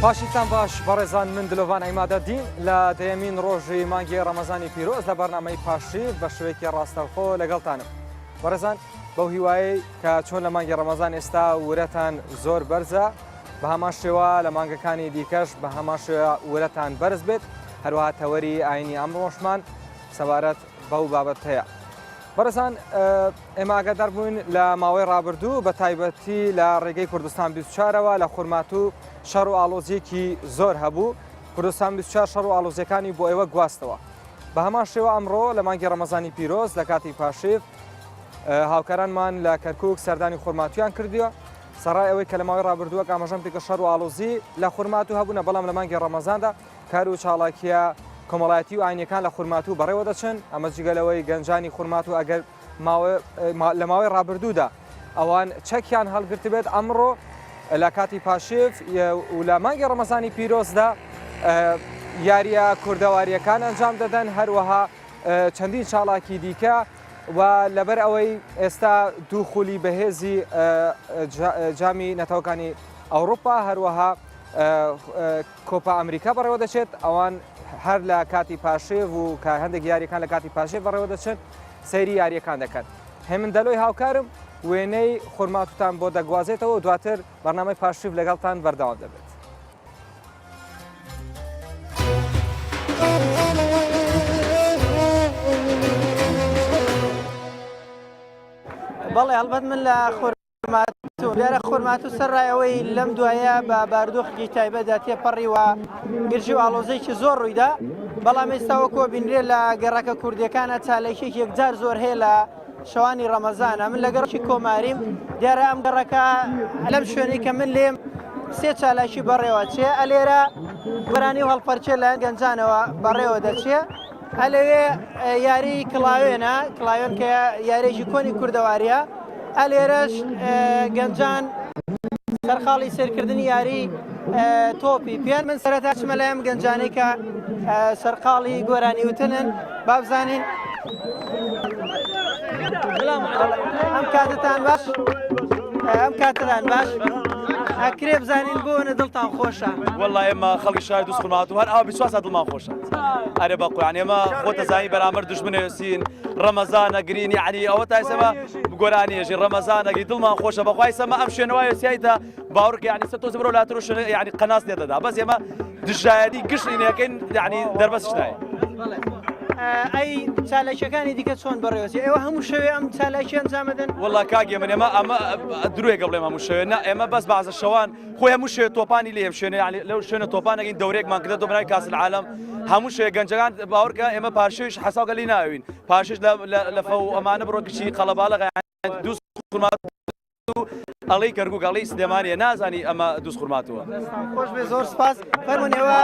باشیتان باش بەڕێزان من دلۆڤان ئەیمادە دین لە دەیەمین ڕۆژی مانگی ڕەمەزانی پیرۆز لە بەرنامەی پاشیف بە شوەیەکی ڕاستەوخۆ لەگەڵتانم. بەڕێزان بەو هیوایی کە چۆن لە مانگی ڕەمەزان ئێستا ورەتان زۆر بەرزە بە هەمان شێوە لە مانگەکانی دیکەش بە هەمان شێوە ورەتان بەرز بێت، هەروەها تەوەری ئاینی ئەمڕۆشمان سەبارەت بەو بابەت هەیە. بەڕێزان ئێمە ئاگادار بووین لە ماوەی ڕابردوو بە تایبەتی لە ڕێگەی کوردستان 24ەوە لە خورمات و شەڕ و ئاڵۆزیەکی زۆر هەبوو. کوردستان 24 شەڕ و ئاڵۆزیەکانی بۆ ئێوە گواستەوە. بە هەمان شێوە ئەمڕۆ لە مانگی ڕەمەزانی پیرۆز لە کاتی پاشیف هاوکارانمان لە کەرکووک سەردانی خورماتویان کردووە سەڕای ئەوەی کە لە ماوەی ڕابردووە ئاماژەم پێکە شەڕ و ئاڵۆزی لە خورمات و هەبوونە، بەڵام لە مانگی ڕەمەزاندا کار و چاڵاکیە کۆمەڵایەتی و ئاینیەکان لە خورمات و بەڕێوە دەچن. ئەمە جگەلەوەی گەنجانی خورمات و ئەگەر لە ماوەی ڕابردوودا ئەوان چەکیان هەڵگرت بێت ئەمڕۆ لە کاتی پاشیف و لە مانگی ڕەمەزانی پیرۆزدا یاریە کوردەواریەکان ئەنجام دەدەن، هەروەها چەندین چاڵاکی دیکە و لەبەر ئەوەی ئێستا دوو خولی بەهێزی جامی نەتەوەکانی ئەوروپا هەروەها کۆپا ئەمریکا بەڕێوە دەچێت، ئەوان هەر لە کاتی پاشیف و کە هەندێک یاریەکان لە کاتی پاشیف بەڕێوە دەچن سەیری یاریەکان دەکەن. هێمن دەلۆی هاوکارم وێنەی خورماتتان بۆ دەگوازێتەوە و دواتر بەرنامەی پاشیف لەگەڵتان بەردەوام دەبێت. بەڵێ هەڵبەت من لە دیارە خورمات و سەرڕایەوەی لەم دوایە بە بارودۆخی تایبەتدا تێپەڕی و گرژی و ئاڵۆزەیەکی زۆر ڕوویدا، بەڵام ئێستا وەکو بینرێت لە گەڕەکە کوردیەکانە چالێکێکی یەکجار زۆر هەیە لە شەوانی ڕەمەزانە. من لە گەڕێکی کۆماریم دیارە ئەم گەڕەکە لەم شوێنەی کە من لێم سێ چالاکی بەڕێوە چێ، ئەلێرە گۆرانی و هەڵپەرچێ لە گەنجانەوە بەڕێوە دەچێ، ئەلەوێ یاری کڵاوێنە کڵاوێن کە یاریێکی کۆنی کوردەواریە، ئەلێرەش گەنجان سەرخاڵی سێرکردنی یاری تۆپی پێن. من سەرەتا چمە لەم گەنجانەی کە سەرخاڵی گۆرانی وتنن بابزانین. ئەم کاتتان باش، ئەم کاتتان باش، ئەکرێ بزانین بۆنە دڵتان خۆشە. والله ئێمە خەڵکی شاری دووس خورمات و هەر ئەو 24 ساعت دڵمان خۆشە. ئەرێ بەقۆ یعنی ئێمە خۆتە زانی بەرامبەر دوژمنێسین ڕەمەزانە گرین، یعنی ئەوە تا ئێستا گۆرانیەژی ڕەمەزانەگەی دڵمان خۆشە بەخوای سەمە ئەم شوێنەوەی سیایتە باوڕکە یعنی سە تۆزە بەرەو لاتر شوێنە یعنی قەناس لێ دەدا، بەس ئێمە دژایەتی گشتینەکەین یعنی دەربەس شتایە. ئەی چالاکیەکانی دیکە چۆن بەڕێوەچێ؟ ئێوە هەموو شەوێ ئەم چالاکی ئەنجامەدەن؟ والله کاگێ من ئەمە درێگە بڵێم هەموو شوێ نە، ئێمە بەس بەعزە شەوان خۆی هەموو شوێ تۆپانی لێم شوێنە یعنی لەو شوێنە تۆپانەکەین دەورێکمان کردە دۆ بناوی کاس العالم هەموو شوێ گەنجەکان باوەڕکە ئێمە پاشێش حەساوکە لی ناوین، پاشێش لە فەو ئەمانە بڕۆ کشی قەڵەباڵغ دووس خورمات ئەڵەی کەرکووک ئەڵەی سلێمانیە نازانی ئەمە دووس خورماتوە. خۆش بێ، زۆر سپاس. فەرمونێوە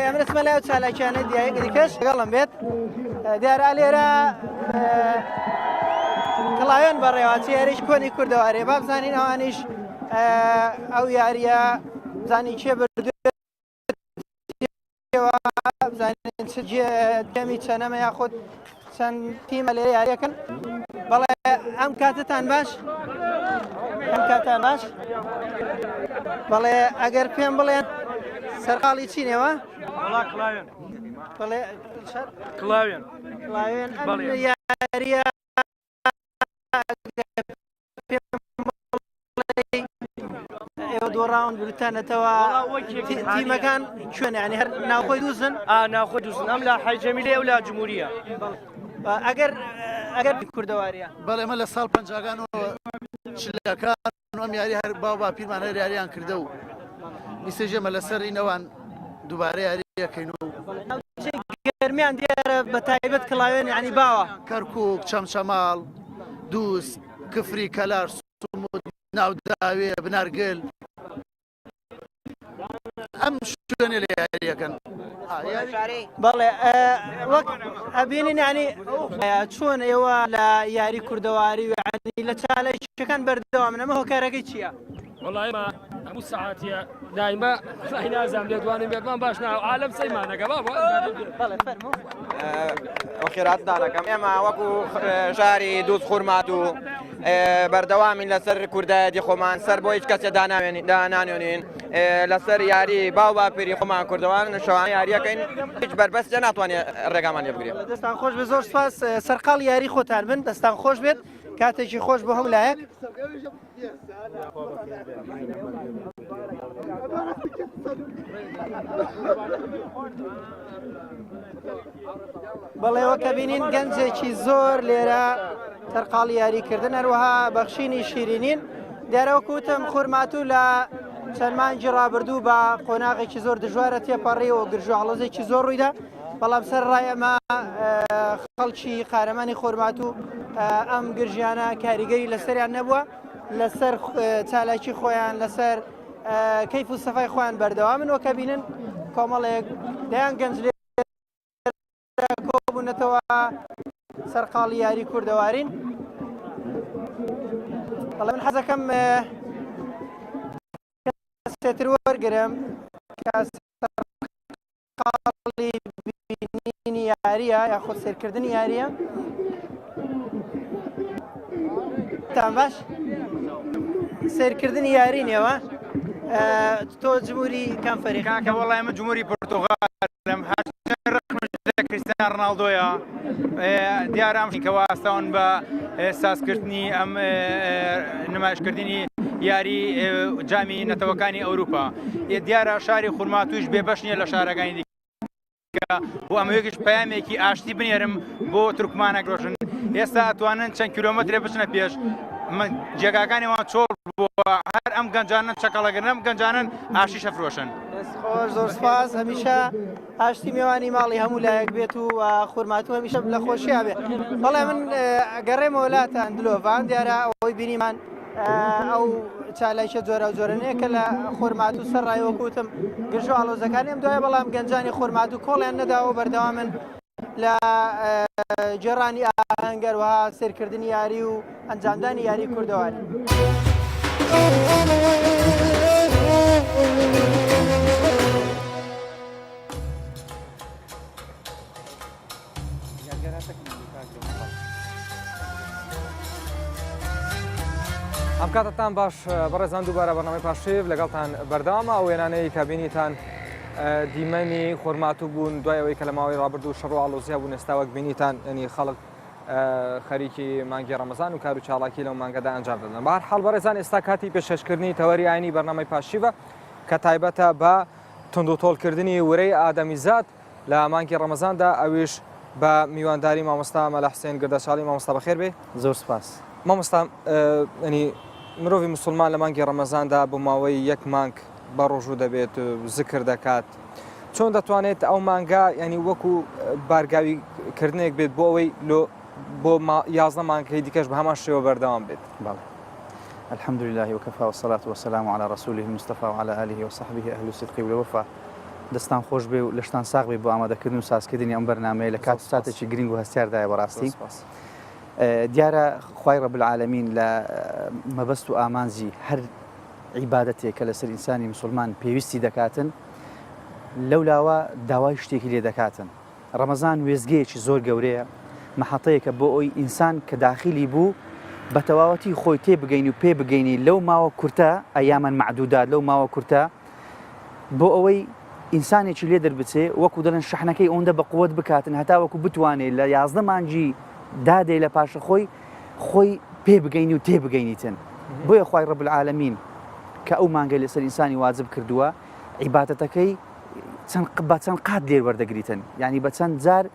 ئەمرسمە لای چالاکیانە دیکەش گەڵم بێت دیارە لێرە کڵاوێن بەڕێوە یاریش کۆنی کوردەوارێ با بزانین ئەوانیش ئەو یاریە بزانین کێ بزانین جێمی چەنەمە یاخود چەند تیمە لێ یاریەکەن. بەڵێ ئەم کاتتان باش، ئەم کاتان باش. بەڵێ ئەگەر پێم بڵێن سەرقاڵی چینەوە؟ بەڵێ کڵاوێن ئەم یاریە ئێوە دوو ڕاوند بریتانەتەوە تیمەکان کوێنە ینی هەر ناوخۆی دووزن؟ ناوخۆی دووزن، ئەم لە حەیجەمیلێ و لە جمهوریە. ئەگەر کوردەواریە بەڵێ ئێمە لە ساڵ 50 و چلەکان ئەم یاری هەر باو پیرمان هەر یاریان کردە و میسێژێمە لەسەر ئینەوان دووبارە یاریەکەین و گەرمیان دیارە بە تایبەت کڵاوێن ینی باوە کەرکووک، چەمچەماڵ، دووس، کفری، کەلار، سومود، ناوداوێ، بنارگل ئەم شوێنێ لە یاریەکەن بەڵێ وەک ئەبینین ینی چۆن ئێوە لە یاری کوردەواری وعنی لە چالێکەکان بەردەوام نەمە هۆکارەکەی چییە؟ والله ما مو ساعاتية دائما احنا زعما ليدواني بيدوان باشنا عالم سيمانة قباب وخيرات داركم اما وكو شاري دوز خورماتو بردوامين لسر كردايا خومان سر بو هیچ کس دانانيونين لسر ياري باو بيري خومان كردوان شوان ياري كاين هیچ بربس ناتواني الرقمان يبغري دەستان خۆش بە زۆر سپاس سەرقاڵ یاری خۆتان بن دەستان خۆش بێت کاتێکی خۆش بە هەم لایەک بەڵێوەکە بینین گەنجێکی زۆر لێرە سەرقاڵ یاریکردن هەروەها بەخشینی شیرینین دیارەوەکوتم خورماتوو لە چەند مانگی ڕابردوو بە قۆناغێکی زۆر دژوارە تێپەڕیەوە گرژوە هەڵۆزێکی زۆر ڕوویدا بەڵام سەر ڕای ئەمە خەڵکی قارەمانی خورماتوو ئەم گرژیانە کاریگەری لەسەریان نەبووە لەسەر چالاکی خۆیان لەسەر کەیف و سەفای خۆیان بەردەوامن وەکە بینن کۆمەڵێک دەیان گەنج لێ کۆبوونەتەوە سەرقاڵی یاری کوردەوارین بەڵێ من حەزەکەم کەسێتر وەرگرم کە سەرقاڵی بینینی یاریە یاخۆ سێرکردنی یاریە تان باش سێرکردنی یارینەوە تۆ جمهوری کام فەریقەکە وەڵای من جمهوری پۆرتوغالم کریستیان ڕۆناڵدۆیە دیارە ئەم کەوا ئاستاون بە سازکردنی ئەم نمایشکردنی یاری جامی نەتەوەکانی ئەوروپا دیارە شاری خورماتووش بێبەش نییە لە شارەکانی دیکە بۆ ئەمەیەکیش پەیامێکی ئاشتی بنێرم بۆ تورکمانە گرۆژن ئێستا ئەتوانن چەند کیلۆمەترێ بچنە پێش جێگاکانیەوان چۆڵ بووە هەر ئەم گەنجانن چەکەڵەگەن ئەم گەنجانن ئاشی شەفرۆشن خۆش زۆر سپاس هەمیشە ئاشتی میێوانی ماڵی هەموو لایەک بێت و خورماتوو هەمیشە لە خۆشییا بێت بەڵێ من گەڕێمە وڵاتان دلۆڤان دیارە ئەوەی بینیمان ئەو چالایشە جۆرە و جۆرەنەیە کە لە خورماتوو سەر ڕایوەکوتم گرژە ئاڵۆزەکانی ئەم دوایە بەڵام گەنجانی خورماتوو کۆڵیان نەداوە بەردەوامن لە جێڕانی ئاهەنگەروەها سێرکردنی یاری و ئەنجامدانی یاری کوردەواری ئەم کاتتان باش بەڕێزان دووبارە بەرنامەی پاشێو لەگەڵتان بەردەوامە ئەو وێنانەی کابینیتان دیمەنی خورماتوو بوون دوای ئەوەی کە لە ماوەی ڕابردوو شەڕ و ئاڵۆزیا بوون ئێستاوەک بینیتان ینی خەڵک خەریکی مانگی ڕەمەزان و کار و چاڵاکی لەو مانگەدا ئەنجام دەدەن بەهەرحاڵ بەڕێزان ئێستا کاتی پێشکەشکردنی تەوەری ئاینی بەرنامەی پاشیوە کە تایبەتە بە توندوتۆڵکردنی وەرەی ئادەمیزاد لە مانگی ڕەمەزاندا ئەویش بە میوانداری مامۆستا مەلا حوسێن گردەچاڵی مامۆستا بەخێر بێ زۆر سپاس مامۆستا ینی مرۆڤی مسلمان لە مانگی ڕەمەزاندا بۆ ماوەی یەک مانگ بە ڕۆژوو دەبێت و زکر دەکات چۆن دەتوانێت ئەو مانگا ینی وەکو بارگاویکردنێک بێت بۆ ئەوەی بۆ 11 مانگەی دیکەش بە هەمان شێوە بەردەوام بێت الحمد لله وكفى والصلاة والسلام على رسوله المصطفى وعلى آله وصحبه أهل الصدق والوفاء دەستان خۆش بێ و لەشتان ساغ بێ بۆ ئامادەکردن و سازکردنی ئەم بەرنامەیە لە کات ساتێکی گرنگ و هەستیاردایە بەڕاستی دیارە خوای ڕەب العالەمین لە مەبەست و ئامانزی هەر عیبادەتێک کە لەسەر ئینسانی مسلمان پێویستی دەکاتن لەولاوە داوای شتێکی لێ دەکاتن ڕەمەزان وێزگەیەکی زۆر گەورەیە مەحەڵەیەکە بۆ ئەوی ئینسان کە داخلی بوو بە تەواوەتی خۆی تێ بگەین و پێ بگەینی لەو ماوە کورتە ئەیامەن معدودات لەو ماوە کورتە بۆ ئەوەی ئینسانێکی لێ دەربچێ وەکو دەڵێن شەحنەکەی ئەوەندە بە قووەت بکاتن هەتا وەکو بتوانێت لە 11 مانگی دادێ لە پاشە خۆی پێ بگەینی و تێ بگەینیتن بۆیە خوای ڕەب العالەمین کە ئەو مانگەی لەسەر ئینسانی واجب کردووە عیبادەتەکەی بە چەند قات لێ وەردەگریتن یعنی بە چەند جار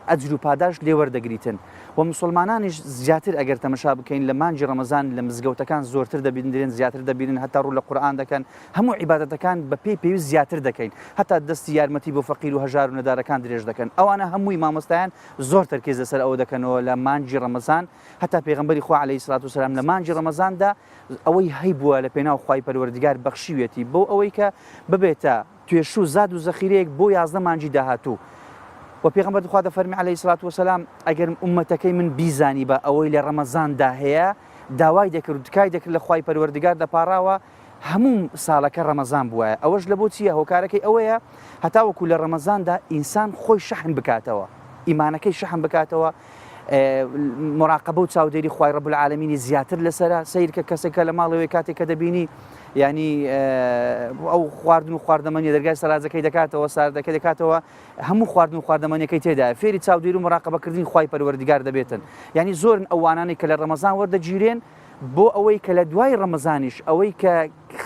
ئەجر و پاداش لێ وەردەگریتن و مسلمانانیش زیاتر ئەگەر تەمەشا بکەین لە مانگی ڕەمەزان لە مزگەوتەکان زۆرتر دەبینن زیاتر دەبینن هەتا ڕوو لە قورئان دەکەن هەموو عیبادەتەکان بە پێویست زیاتر دەکەین هەتا دەستی یارمەتی بۆ فەقیر و هەژار و نەدارەکان درێژ دەکەن ئەوانە هەمووی مامۆستایان زۆر تەرکیز لەسەر ئەوە دەکەنەوە لە مانگی ڕەمەزان هەتا پێغەمبەری خوا عەلەیهی سڵات وسەلام لە مانگی ڕەمەزاندا ئەوەی هەیبووە لە پێناو خوای پەروەردگار بەخشیوێتی بۆ ئەوەی کە ببێتە توێشوو زاد و زەخیرەیەک بۆ 11 مانجی داهاتوو و پێغەمبەر خوا دەفەرمی عەلەیهی سڵات وسەلام ئەگەر ئومەتەکەی من بیزانی بە ئەوەی لە ڕەمەزاندا هەیە داوای دەکرد تکای دەکرد لە خوای پەروەردگار دەپاڕاوە هەموو ساڵەکە ڕەمەزان بووە ئەوەش لە بۆ چییە هۆکارەکەی ئەوەیە هەتا وەکو لە ڕەمەزاندا ئینسان خۆی شەحن بکاتەوە ئیمانەکەی شەحن بکاتەوە مراقبە و چاودێری خوای ڕەب العالەمینی زیاتر لەسەرە سیرکە کەسێکە لە ماڵەوەی کاتێک کە دەبینی ینی ئەو خواردن و خواردەمەنی دەرگای سەلاجەکەی دەکاتەوە ساردەکەی دەکاتەوە هەموو خواردن و خواردەمەنیەکەی تێدا فێری چاودێری و مراقبەکردنی خوای پەروەردگار دەبێتن ینی زۆرن ئەوانانی کە لە ڕەمەزان وەردەگیرێن بۆ ئەوەی کە لە دوای ڕەمەزانیش ئەوەی کە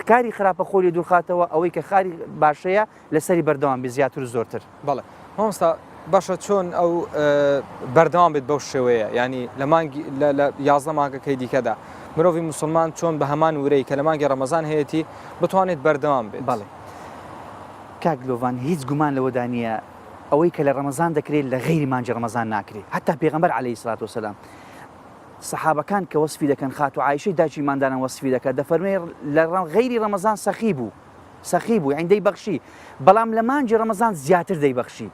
کاری خراپە خۆری دوورخاتەوە ئەوەی کە خاری باشەیە لەسەری بەردەوام بێ زیاتر و زۆرتر بەڵێ مامۆستا باشە چۆن ئەو بەردەوام بێت بەو شێوەیە ینی لە مانگی لە 11 مانگەکەی دیکەدا مرۆڤی موسڵمان چۆن بە هەمان ورەی کە لە مانگی ڕەمەزان هەیەی بتوانێت بەردەوام بێت بەڵێ کاک لۆڤان هیچ گومان لەوەدا نییە ئەوەی کە لە ڕەمەزان دەکرێت لە غەیری مانجی ڕەمەزان ناکرێت هەتا پێغەمبەر عەلەیهی سڵات وسەلام سەحابەکان کە وەسفی دەکەن خاتو عایشەی داچی ماندانە وەسفی دەکات دەفەرمێ لە غەیری ڕەمەزان سەخی بوو عین دەیبەخشی بەڵام لە مانجی ڕەمەزان زیاتر دەیبەخشی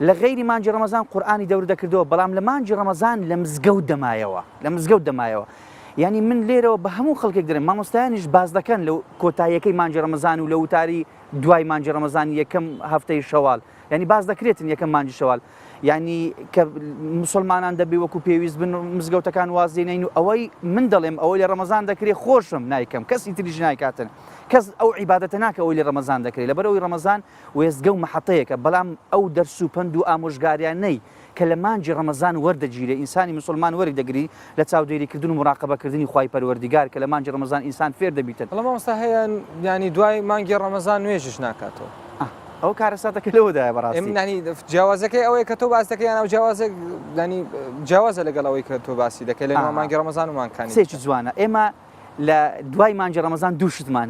لە غەیری مانجی ڕەمەزان قورئانی دەور دەکردەوە بەڵام لە مانجی ڕەمەزان لە مزگەوت دەمایەوە ینی من لێرەوە بە هەموو خەڵکێک دەرێن مامۆستایانیش باز دەکەن لەو کۆتاییەکەی مانجی ڕەمەزان و لە وتاری دوای مانجی ڕەمەزان یەکەم هەفتەی شەوال ینی باز دەکرێتن یەکەم مانجی شەوال ینی کە مسلمانان دەبێ وەکو پێویست بن مزگەوتەکان وازدێنین و ئەوەی من دەڵێم ئەوەی لە ڕەمەزان دەکرێت خۆشم نایکەم کەسی تریش نایکاتن کەس ئەو عیبادەتە ناکە ئەوەی لە ڕەمەزان دەکرێت لەبەرەوەی ڕەمەزان وێزگە و مەحەتەیەکە بەڵام ئەو دەرس و پند و ئامۆژگاریانەی کە لە مانجی ڕەمەزان وەردەگیرێ ئینسانی مسلمان وەردەگری لە چاودێریکردن و مراقبەکردنی خوای پەروەردگار کە لە مانجی ڕەمەزان ئینسان فێر دەبیتن بەڵام مامۆستا هەیە ینی دوای مانگی ڕەمەزان نوێژش ناکاتەوە ئەو کارەساتەکە لەوەدایە بەڕاستی ینی جیاوازەکەی ئەوەیە کە تۆ باس دەکەی یان ئەو جیاوازێک ینی جیاوازە لەگەڵ ئەوەی کە تۆ باسی دەکەی لە مانگی ڕەمەزان و مانگەکانی سێکی جوانە ئێمە لە دوای مانجی ڕەمەزان دوو شتمان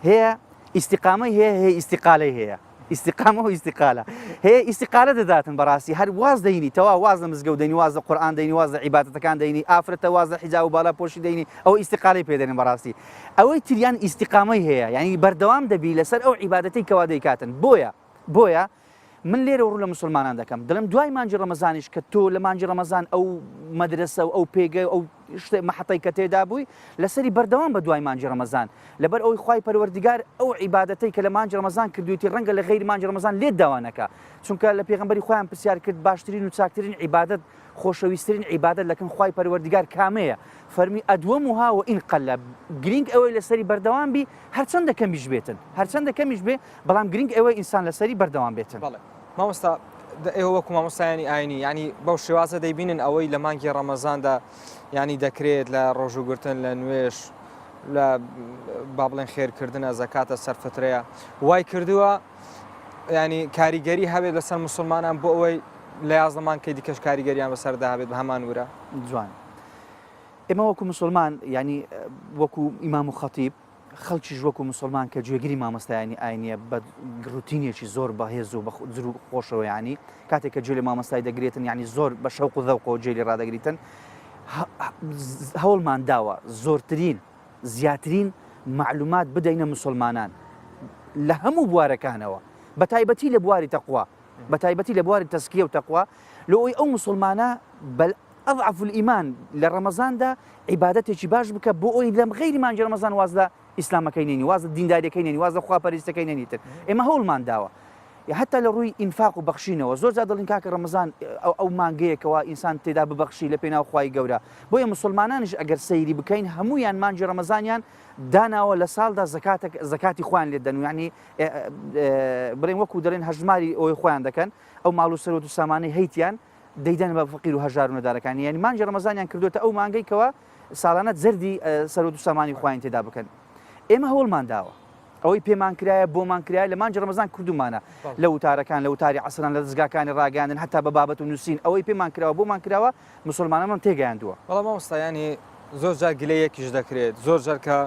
هەیە ئیستیقامەی هەیە ئیستیقالەی هەیە ئیستیقامە و ئیستیقالە هەیە ئیستیقالە دەداتن بەڕاستی هەر واز دەینی تەوا واز لە مزگەوت دەینی واز لە قورئان دەینی واز لە عیبادەتەکان دەینی ئافرەتە واز لە حیجاب و بالا پۆشی دەینی ئەوە ئیستیقالەی پێ دەنێن بەڕاستی ئەوەی تریان ئیستیقامەی هەیە یعنی بەردەوام دەبی لەسەر ئەو عیبادەتەی کەوا دەیکاتن بۆیە من لێرە ڕوو لە مسلمانان دەکەم دەڵێم دوای مانجی ڕەمەزانیش کە تۆ لە مانجی ڕەمەزان ئەو مەدرسە و ئەو پێگە ئەو مەحەتەی کە تێدا بووی لەسەری بەردەوام بە دوای مانجی ڕەمەزان لەبەر ئەوی خوای پەروەردگار ئەو عیبادەتەی کە لە مانجی ڕەمەزان کردویەتی ڕەنگە لە غەیری مانجی ڕەمەزان لێت داوانەکە چونکە لە پێغەمبەری خۆیان پرسیار کرد باشترین و چاکترین عیبادەت خۆشەویستترین عیبادەت لەکەم خوای پەروەردگار کامەیە فەرمی ئەدوەموها و ئین قەلە گرنگ ئەوەی لەسەری بەردەوام بی هەرچەندە کەمیش بێتن هەرچەندە کەمیش بێ بەڵام گرنگ ئەوەی ئینسان لەسەری بەردەوام بێتن مامۆستا ئێوە وەکو مامۆستایانی ئاینی ینی بەو شێوازە دەیبینن ئەوەی لە مانگی ڕەمەزاندا ینی دەکرێت لە ڕۆژوگرتن لە نوێش لە با بڵێن خێرکردنە زەکاتە سەرفترەیە وای کردووە ینی کاریگەری هەبێت لەسەر مسلمانان بۆ ئەوەی لە 11 مانگەکەی دیکەش کاریگەریان بەسەردا هەبێت بە هەمان ورە جوان ئێمە وەکو مسلمان ینی وەکو ئیمام و خەتیب خەڵکیش وەکو مسلمان کە گوێگیری مامۆستایانی ئاینیە بە ڕوتینێکی زۆر بەهێز و بەجر و خۆشەوە ینی کاتێک کە جێ لە مامۆستای دەگرێتن ینی زۆر بە شەوق و ذەوقەوە جێلی ڕادەگریتن هەوڵمان داوە زۆرترین زیاترین معلومات بدەینە مسلمانان لە هەموو بوارەکانەوە بە تایبەتی لە بواری تەقوا بە تایبەتی لە بواری تەزکیە و تەقوا لەوەی ئەو مسلمانە بەل ئەضعف الئیمان لە ڕەمەزاندا عیبادەتێکی باش بکە بۆ ئەوی لەم غەیری مانجی ڕەمەزان واز لە ئیسلامەکەی نێنی واز لە دینداریەکەی نێنی واز لە خواپەرستەکەی نێنیتر ئێمە هەوڵمان داوە حتا لە ڕووی ئینفاق و بەخشینەوە زۆر جا دەڵین کاکە ڕەمەزان ئەو مانگەیەکەوە ئینسان تێدا ببەخشی لە پێناو خوای گەورە بۆیە مسلمانانش ئەگەر سەیری بکەین هەمویان مانجی ڕەمەزانیان داناوە لە ساڵدا زەکاتی خۆیان لێ دەن و یعنی بڵێن وەکو دەڵێن هەژماری ئەوەی خۆیان دەکەن ئەو ماڵ و سەرۆت و سامانەی هەیتیان دەیدەن بە فەقیر و هەژار و نەدارەکانی یعنی مانجی ڕەمەزانیان کردوتە ئەو مانگەیکەوە ساڵانە زەردی سەرۆت و سامانی خۆیان تێدا بکەن ئێمە هەوڵمان داوە ئەوەی پێمان کرایە بۆمان کرایە لە مانجی ڕەمەزان کردومانە لە وتارەکان لە وتاری عەسران لە دەستگاکانی ڕاگەاندن هەتا بە بابەت و نووسین ئەوەی پێمان کراوە بۆمان کراوە مسلمانەمان تێگەیاندووە بەڵام مامۆستا ینی زۆر جار گلەیەکیش دەکرێت زۆر جار کە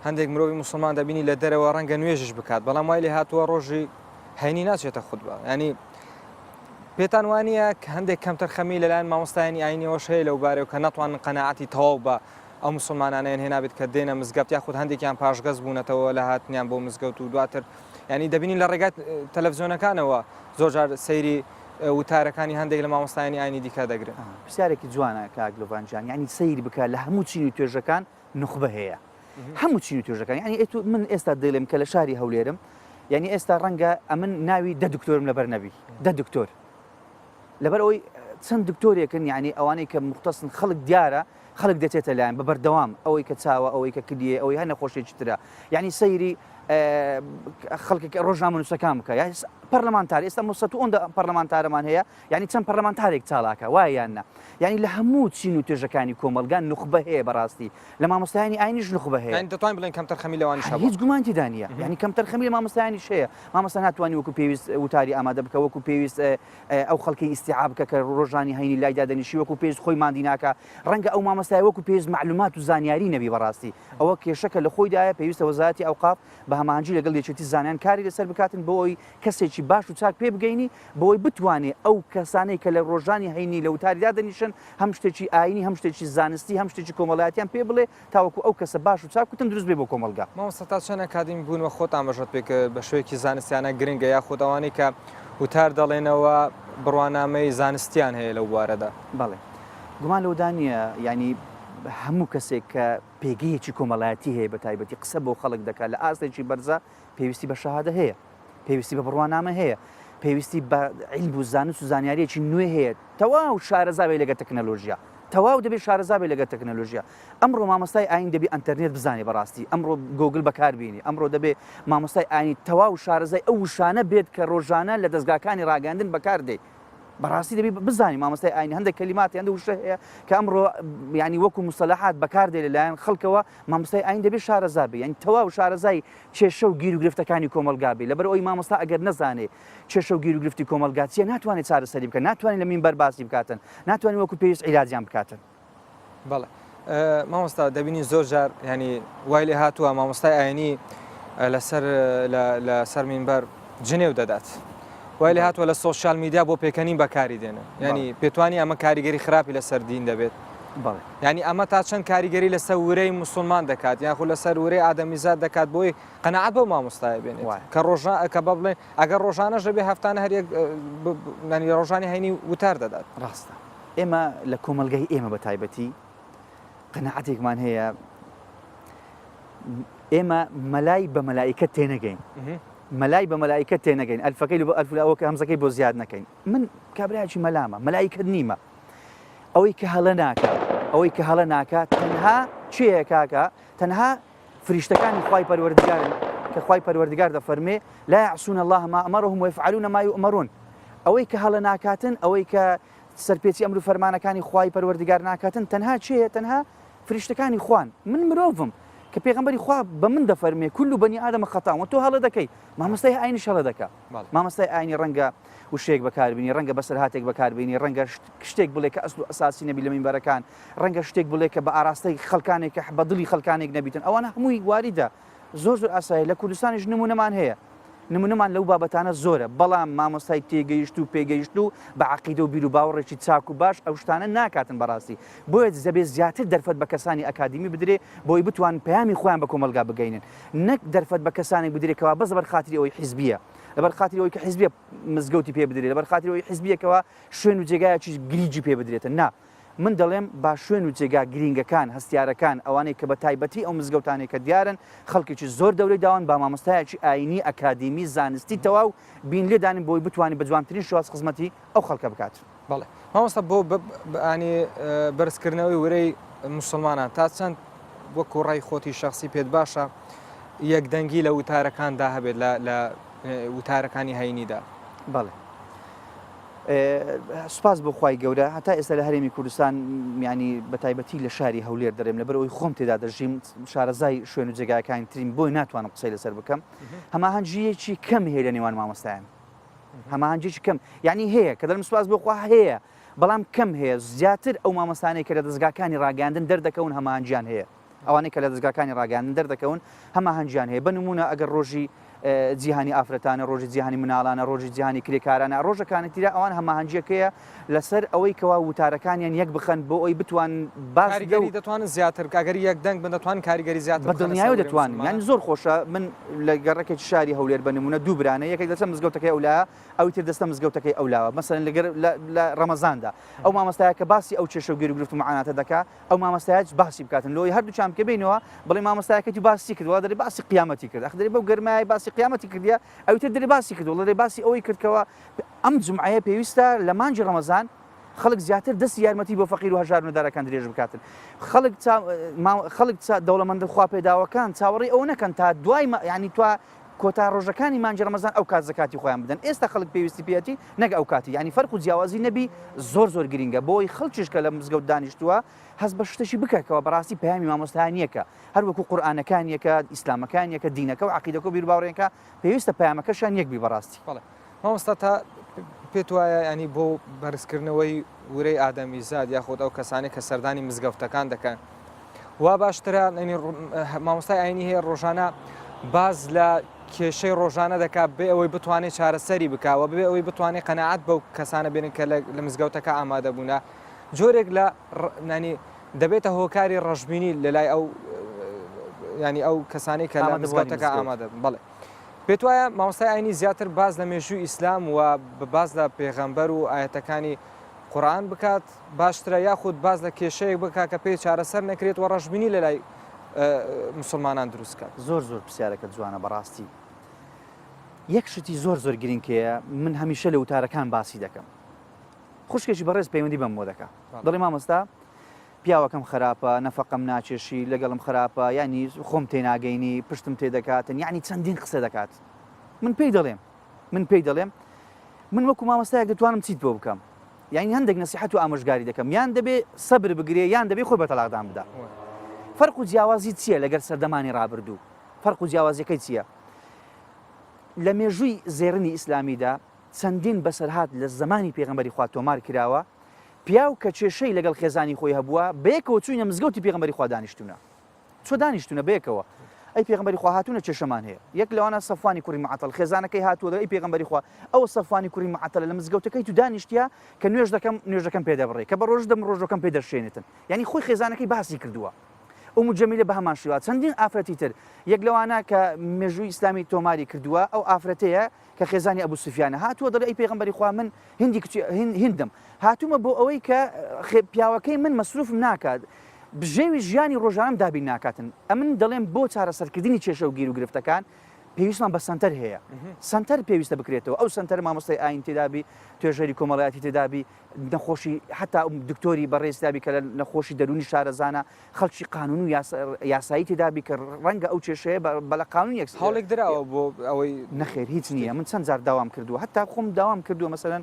هەندێک مرۆڤی مسلمان دەبینی لە دەرەوە ڕەنگە نوێژش بکات بەڵام وای لێ هاتووە ڕۆژی هەینی ناچێتە خوتبە ینی پێتان وانە کە هەندێک کەمتر خەمی لەلایەن مامۆستایانی ئاینیەوەش هەیە لەو بارەوە کە ناتوانن قەناعەتی تەواو بە ئەو مسلمانانەیان هێنابێت کە دێنە مزگەوت یاخود هەندێکیان پاشگەز بوونەتەوە لە هاتنیان بۆ مزگەوت و دواتر ینی دەبینین لە ڕێگات تەلەڤیزیۆنەکانەوە زۆر جار سەیری وتارەکانی هەندێک لە مامۆستایانی ئاینی دیکە دەگرن. پرسیارێکی جوانە کاک لۆڤانجان، یعنی سەیری بکە لە هەموو چین و توێژەکان نخبە هەیە، هەموو چین و توێژەکان. یعنی من ئێستا دەڵێم کە لە شاری هەولێرم، یعنی ئێستا ڕەنگە ئەمن ناوی دە دکتۆرم لەبەر نەبی، دە دکتۆر لەبەر ئەوەی چەند دکتۆرێکن، یعنی ئەوانەی کە مختصن خەڵک دیارە، خەڵک دەچێتە لایەن بە بەردەوام، ئەوەی کە چاوە، ئەوەی کە کلیە، ئەوەی هەر نەخۆشیێکی ترە، یعنی سەیری خەڵک ڕۆژنامە نووسەکان بکە، یا پەرلەمانتار ئێستا مۆسەت ئەوەندە پەرلەمانتارەمان هەیە، یعنی چەند پەرلەمانتارێک چالاکە وایە یاننا، یعنی لە هەموو چین و توێژەکانی کۆمەلگان نخبە هەیە بەڕاستی، لە مامۆستایانی ئاینیش نخبە هەیە. دەتوانین بڵێن کەم تەرخەمی لەوانی شەبە هیچ گومانتی دانیە، یعنی کەم تەرخەمی لە مامۆستایانیش هەیە. مامۆستا ناتوانانی وەکو پێویست وتاری ئامادە بکە، وەکو پێویست ئەو خەڵکی ئیستیعاب بکە کە ڕۆژانی هەینی لای دادەنیشی، وەکو پێویست خۆی ماندی ناکە، ڕەنگە ئەو مامۆستای وەکو پێویست معلومات و زانیاری نەبی بەڕاستی. ئەوە کێشەکە لە خۆیدایە، پێویستە وەزارەتی ئەوقاف بە هەماهەنگی لەگەڵ یەکێتی زانیان کاری لەسەر بکاتن بۆ ئەوی کەسێکی باش و چاک پێ بگەینی، بۆی بتوانێت ئەو کەسانەی کە لە ڕۆژانی هەینی لە وتاری دادەنیشن هەم شتێکی ئاینی، هەم شتێکی زانستی، هەم شتێکی کۆمەڵایەتیان پێ بڵێ تاوەکو ئەو کەسە باش و چاک وتن دروست بێ بۆ کۆمەلگا. مامۆستا تا چەند ئەکادمی بوونەوە خۆتان بەژەت پێ کە بە شوەیەکی زانستیانە گرنگە، یا خۆت ئەوانەی کە وتار دەڵێنەوە بڕوانامەی زانستیان هەیە لەو بوارەدا؟ بەڵێ گومان لەودا نییە، ینی هەموو کەسێک کە پێگەیەکی کۆمەڵایەتی هەیە بە تایبەتی قسە بۆ خەڵک دەکات لە ئاستێکی بەرزە، پێویستی بە شەهادە هەیە، پێویستی بە بڕوانامە هەیە، پێویستی بە عیلم و زانست و زانیاریەکی نوێ هەیە، تەواو شارەزابێ لەگە تەکنەلۆژیا، تەواو دەبێت شارەزابێ لەگە تەکنەلۆژیا. ئەمڕۆ مامۆستای ئاین دەبێت ئەنتەرنێت بزانێ بەڕاستی، ئەمڕۆ گۆگل بەکاربیێنی، ئەمڕۆ دەبێت مامۆستای ئاینی تەواو شارەزای ئەو وشانە بێت کە ڕۆژانە لە دەستگاکانی ڕاگەاندن بەکاردێ. بەڕاستی دەبێت بزانانی مامۆستای ئاینی هەندێک کەلیمات هەندێک وشە هەیە کە ئەمڕۆ ینی وەکو مستەلاحات بەکاردێ لەلایەن خەڵکەوە، مامۆستای ئاین دەبێت شارەزا بێ، یعنی تەواو شارەزای کێشە و گیر و گرفتەکانی کۆمەلگا بێ. لەبەر ئەوەی مامۆستا ئەگەر نەزانێ کێشە و گیر و گرفتی کۆمەلگا چیە، ناتوانێت چارەسەری بکەن، ناتوانێت لە مینبەر باسی بکاتن، ناتوانێت وەکو پێویست عیلاجیان بکاتن. بەڵێ مامۆستا دەبینی زۆر جار ینی وای لێ هاتووە مامۆستای ئاینی لەسەر مینبەر جنێو دەدات، وای لێ هاتووە لە سۆشیال میدیا بۆ پێکەنین بەکاری دێنن، ینی پێتوانی ئەمە کاریگەری خراپی لەسەر دین دەبێت. ینی ئەمە تا چەند کاریگەری لەسەر وورەی موسڵمان دەکات، یاخو لەسەر وورەی ئادەمیزاد دەکات بۆی قەنەعەت بەو مامۆستایە بێنێت کە کە بە بڵێن ئەگەر ڕۆژانەش دەبێ هەفتانە هەر ڕۆژانی هەینی وتار دەدات. ڕاستە ئێمە لە کۆمەلگای ئێمە بە تایبەتی قەنەعەتێکمان هەیە، ئێمە مەلای بە مەلایکەت تێنەگەین، مەلای بە مەلایکەت تێنەگەین، ئەلفەکەی ئەوەکە هەمزەکەی بۆ زیاد نەکەین. من کابراایکی مەلامە، مەلایکەت نیمە، ئەوەی کە هەڵە ناکە، ئەوەی کە هەڵە ناکە تەنها چیە کاکە، تەنها فریشتەکانی خوای پەروەردگارن کە خوای پەروەردگار دەفەرمێ لا يعصون الله ما أمرهم ويفعلون ما يؤمرون. ئەوەی کە هەڵە ناکاتن، ئەوەی کە سەرپێچی ئەمر و فەرمانەکانی خوای پەروەردگار ناکاتن، تەنها چیە، تەنها فریشتەکانی خوان. من مرۆڤم کە پێغەمبەری خوا بە من دەفەرمێ کل بەنی ئادەمە خەتاون، تۆ هەڵە دەکەی، مامۆستای ئاینیش هەڵە دەکا. مامۆستای ئاینی ڕەنگە وشەیەک بەکاربینی، ڕەنگە بەسەرهاتێک بەکاربینی، ڕەنگە شتێک بڵێ کە ئەسڵ و ئەساسی نەبی لە مینبەرەکان، ڕەنگە شتێک بڵێ کە بە ئاراستەی خەڵکانێک کە بە دڵی خەڵکانێک نەبیتن، ئەوانە هەمووی واریدە، زۆر زۆر ئاسایی. لە کوردستانیش نمونەمان هەیە، نمونەمان لەو بابەتانە زۆرە، بەڵام مامۆستای تێگەیشت و پێگەیشت و بە عەقیدە و بیر و باوەڕێکی چاک و باش ئەو شتانە ناکاتن بەڕاستی. بۆیە دەبێت زیاتر دەرفەت بە کەسانی ئەکادمی بدرێ بۆی بتوان پەیامی خۆیان بە کۆمەلگا بگەینن، نەک دەرفەت بە کەسانێک بدرێتەوە بەس بەر خاتری ئەوەی حیزبیە، لەبەر خاتری ئەوەی کە حیزبیە مزگەوتی پێ بدرێت، لەبەر خاتری ئەوەی حیزبیەکەوە شوێن و جێگایەکی گریجی پێ بدرێتن. نا، من دەڵێم با شوێن و جێگا گرینگەکان، هەستیارەکان، ئەوانەی کە بە تایبەتی ئەو مزگەوتانێک کە دیارن خەڵکێکی زۆر دەورەی داوان با مامۆستایەکی ئاینی ئەکادمی زانستی تەواو بین لێدانین بۆی بتوانین بە جوانترین شێواز خزمەتی ئەو خەڵکە بکات. بەڵێ مامۆستا بۆ ینی بەرزکردنەوەی وەرەی موسڵمانان تا چەند وەکو ڕای خۆتی شخصی پێت باشە یەکدەنگی لە وتارەکاندا هەبێت لە وتارەکانی هەینیدا؟ بەڵێ سوپاس بۆ خوای گەورە، هەتا ئێستا لە هەرێمی کوردستان ینی بە تایبەتی لە شاری هەولێر دەرێم، لەبەر ئەوەی خۆم تێدا دەژیم شارەزای شوێن و جێگاکانی ترین بۆی ناتوانم قسەی لەسەر بکەم، هەماهەنگیەکی کەم هەیە لە نێوان مامۆستایان، هەماهەنگیەکی کەم، یعنی هەیە کە دەڵێم سوپاس بۆ خوا هەیە، بەڵام کەم هەیە، زیاتر ئەو مامۆستانەی کە لە دەستگاکانی ڕاگەاندن دەردەکەون هەماهەنگیان هەیە، ئەوانەی کە لە دەستگاکانی ڕاگەاندن دەردەکەون هەماهەنگیان هەیە. بە نمونە ئەگەر ڕۆژی جیهانی ئافرەتانە ڕۆژی جیهانی مناڵانە ڕۆژی جیهانی کرێکارانە ڕۆژەکانی تیرا ئەوان هەماهەنگیەکەیە لەسەر ئەوەی کەوا وتارەکانیان یەک بخەن بۆ ئەوی بتوان کاریگەری دەتوانن زیاتر کاگەری یەک دەنگ بن دەتوان کاریگەری زیاتر بە دڵنیایی دەتوانن یانی زۆر خۆشە من لە گەڕەکێکی شاری هەولێر بە نمونە دوو برانە یەکێک دەستە مزگەوتەکەی ئەولایە ئەوی تر دەستە مزگەوتەکەی ئەولاوە مەسەن لە ڕەمەزاندا ئەو مامۆستایە کە باسی ئەو چێشە و گیر و گرفت و معاناتە دەکات ئەو مامۆستایەک باسی بکاتن لۆی هەردووچان بکە بینەوە بڵێ مامۆستایەکەی باسی کردووە دەری باسی قیامەتی کرد ئەخدەری بەو گەرمای باسی قیامەتی کردیە ئەوی تر دەری باسی کردووە دەری باسی ئەوەی کردکەوە ئەم جمعەیە پێویستە لە مانجی ڕەمەزان خەڵک زیاتر دەستی یارمەتی بۆ فەقیر و هەژارنەدارەکان درێژ بکاتن خەڵک دەوڵەمەندە خوا پێداوەکان چاوەڕێی ئەو نەکەن تا دوای ینی تو کۆتا ڕۆژەکانی مانجی ڕەمەزان ئەو کات زەکاتی خۆیان بدەن ئێستا خەڵک پێویستی پێەتی نەک ئەو کاتی ینی فەرق و جیاوازی نەبی زۆر گرینگە بۆی خەڵکیش کە لە مزگەوت دانیشتووە هەست بە شتێکی بکەکەوە بەڕاستی پەیامی مامۆستایانیەکە هەروەکو قورئانەکانیەکە ئیسلامەکانیەکە دینەکە و عەقیدەکە و بیرباوڕێنەکە پێویستە پەیامەکەشان یەکبی بەڕاستی بەڵێ مامۆستا تا پێت وایە ینی بۆ بەرزکردنەوەی ورەی ئادەمیزاد یاخود ئەو کەسانی کە سەردانی مزگەوتەکان دەکەن وا باشترە مامۆستای ئاینی هەیە ڕۆژانە باز لە کێشەی ڕۆژانە دەکات بێ ئەوەی بتوانێت چارەسەری بکاوە بێ ئەوەی بتوانێت قەنەعەت بەو کەسانە بێنن کە لە مزگەوتەکە ئامادە بوونە جۆرێک لە نانی دەبێتە هۆکاری ڕەشببینی لە لای ئەو ینی ئەو کەسانی کە لە مزگەوتەکە ئامادە بڵێ پێت وایە مامۆستای ئاینی زیاتر باز لە مێژووی ئیسلام و باز لە پێغەمبەر و ئاەتەکانی قورئان بکات باشترە یاخود باز لە کێشەیەک بکات کە پێی چارەسەر نەکرێت و ڕەشببینی لە لای مسلمانان دروستکات زۆر پرسیارەکە جوانە بەڕاستی یەک شتی زۆر گرینگکەیە من هەمیشە لە وتارەکان باسی دەکەم خوشکێکی بەڕێز پەیوەندی بەم بۆ دەکات دەڵێ مامۆستا پیاوەکەم خراپە نەفەقەم ناچێشی لەگەڵم خراپە ینی خۆم تێناگەینی پشتم تێدەکاتن یعنی چەندین قسە دەکات من پێی دەڵێم من وەکو مامۆستایەک دەتوانم چیت بۆ بکەم یعنی هەندێک نەسیحەت و ئامۆژگاری دەکەم یان دەبێ سەبر بگرێ یان دەبێ خۆی بە تەلاقدان بدە فەرق و جیاوازی چییە لەگەر سەردەمانی ڕابردوو فەرق و جیاوازیەکەی چییە لە مێژووی زێڕنی ئیسلامیدا چەندین بەسەرهات لە زمانی پێغەمبەری خوا تۆمار کراوە پیاو کە کێشەی لەگەڵ خێزانی خۆی هەبووە بەیەکەوە چوونە مزگەوتی پێغەمبەری خوا دانیشتونە بەیەکەوە ئەی پێغەمبەری خوا هاتوونە چێشەمان هەیە یەک لەوانە سەفوانی کوڕی معەتەڵ خێزانەکەی هاتووە ئەی پێغەمبەری خوا ئەوە سەفوانی کوڕی معەتەڵ لە مزگەوتەکەی تو دانیشتیا کە نوێژەکەم پێ دەبڕێ کە بە ڕۆژەکەم پێ دەشێنێتن یعنی خۆی خێزانەکەی باسی کردووە ئەو جەمیلە بە هەمان شێوە چەندین ئافرەتی تر یەک لەوانە کە مێژووی ئیسلامی تۆماری کردووە ئەو ئافرەتەیە کە خێزانی ئەبوو سوفیانە هاتووە دەڵێ ئەی پێغەمبەری خوا من هندم هاتوومە بۆ ئەوەی کە پیاوەکەی من مەسروفم ناکات بژێوی ژیانی ڕۆژانەم دابین ناکاتن ئەمن دەڵێم بۆ چارەسەرکردنی کێشە و گیر و گرفتەکان پێویستمان بە سنتەر هەیە سنتەر پێویستە بکرێتەوە ئەو سنتەر مامۆستای ئاین تێدابی توێژەری کۆمەڵایەتی تێدابی نەخۆشی حتا دکتۆری بەڕێزدابی کە لە نەخۆشی دەرونی شارەزانە خەڵکی قانون و یاسایی تێدابی کە ڕەنگە ئەو کێشەیە بەلە قانون یەک هەوڵێک درراوە بۆ ئەوەی نەخێر هیچ نییە من چەند جار داوام کردووە هەتا خۆم داوام کردووە مەسەلەن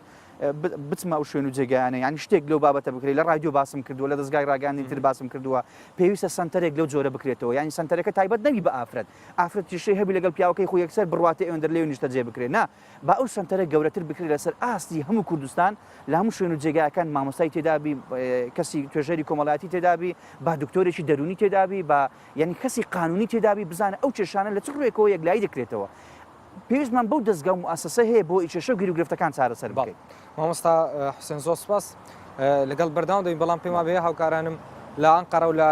بچمە ئەو شوێن و جێگایانە ینی شتێک لەو بابەتە بکرێت لە ڕادیۆ باسم کردووە لە دەستگای ڕاگەاندنی تر باسم کردووە پێویستە سنتەرێک لەو جۆرە بکرێتەوە ینی سنتەرەکە تایبەت نەبی بە ئافرەت کێشەی هەبی لەگەڵ پیاوەکەی خۆی یەکسەر بڕاتێ ئەوەندە لێو نیشتە جێ بکرێت نا با ئەو سنتەرێک گەورەتر بکرێت لەسەر ئاستی هەموو کوردستان لە هەموو شوێن و جێگایەکان مامۆستای تێدابی کەسی توێژەری کۆمەڵایەتی تێدابی با دکتۆرێکی دەرونی تێدابی با ینی کەسی قانونی تێدابی بزانە ئەو کێشانە لە چ ڕوێکەوە یەکلایی دەکرێتەوە پێویستمان بەو دەستگا و مؤسسە هەیە بۆ کێشە و گیر و گرفتەکان چارەسەر بکەین مامۆستا حوسێن زۆر سپاس لەگەڵ بەرداوام دەین بەڵام پێم وابێ هاوکارانم لە ئەنقەرە و لە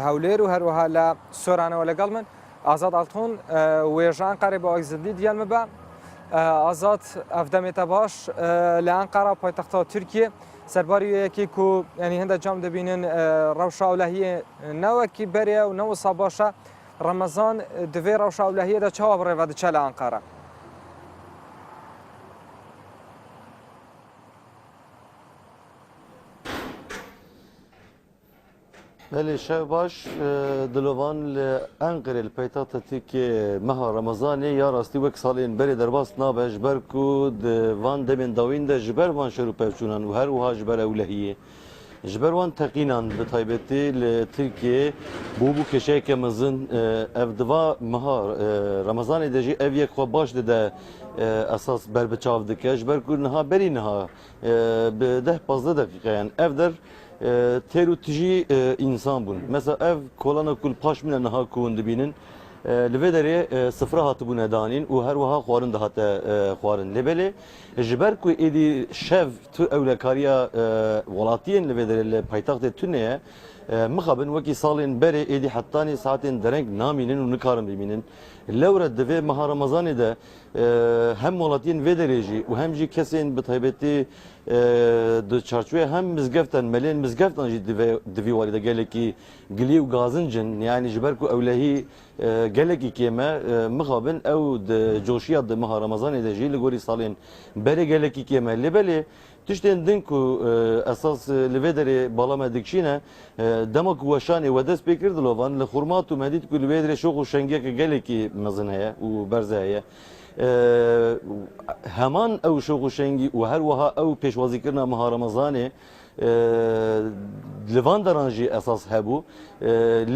هەولێر و هەروەها لە سۆرانەوە لەگەڵ من ئازاد ئاڵتۆن وێژە ئەنقەرە بە ئەگزدی دیان مەبە ئازاد ئەفدەمێتە باش لە ئەنقەرە پایتەختەوە تورکیە سەرباری یەکێک و ینی هەندە جام دەبینن ڕەوشە ئەولەهیە نەوەکی بەرێ و نەوەسا باشە ڕەمەزان دەوێ ڕەوشە ئەولەهیەدا چاوە بڕێوە دەچە لە ئەنقەرە بله شب باش دلوان لأنقره البيتات تيكي مها رمضان يا راستي وك سالين بري درباس نابه جبر كود وان دمين داوين ده جبر وان شروع بيبچونان و هر وها جبر اولهية جبر وان تقينان بطيبتي لتركيا بوبو كشي كمزن افدوا مها رمضان دجي اف يك خو باش ده اساس بربچاو دكه جبر كود نها بري نها بده 15 دقيقه يعني افدر تیرو تجی انسان بون مثلا ev kolana kul paş mine naha kuun dibinin لەوێ دەرێ سفرە هاتبوو نەدانین و هەروەها خواردن دەهاتە خواردن لێبێلێ ji ber ku êdî şev tu ewlekariya welatiyên li vê derê li paytextê tune ye mixabin wekî salên berê êdî hetanî saetên dereng namînin û nikarin bimînin lewre divê meha Remezanê de hem welatiyên vê derê jî û hem jî kesên bi taybetî di çarçoya hem mizgeftan melên mizgeftan jî divê warî de gelekî gilî û gazincin yani ji ber ku ewlehî gelekî kême mixabin ew di coşiya di meha Remezanê de jî li gorî salên berê gelekî kême lêbelê tiştên din ku esas li vê derê bala me dikşîne dema ku weşanê we dest pê kir dilovan li xurmat û me dît ku li vê derê şox û şengiyeke gelekî mezin heye û berze heye heman ew şox û şengî û her wiha ew pêşwazîkirina meha Remezanê li van deran jî esas hebû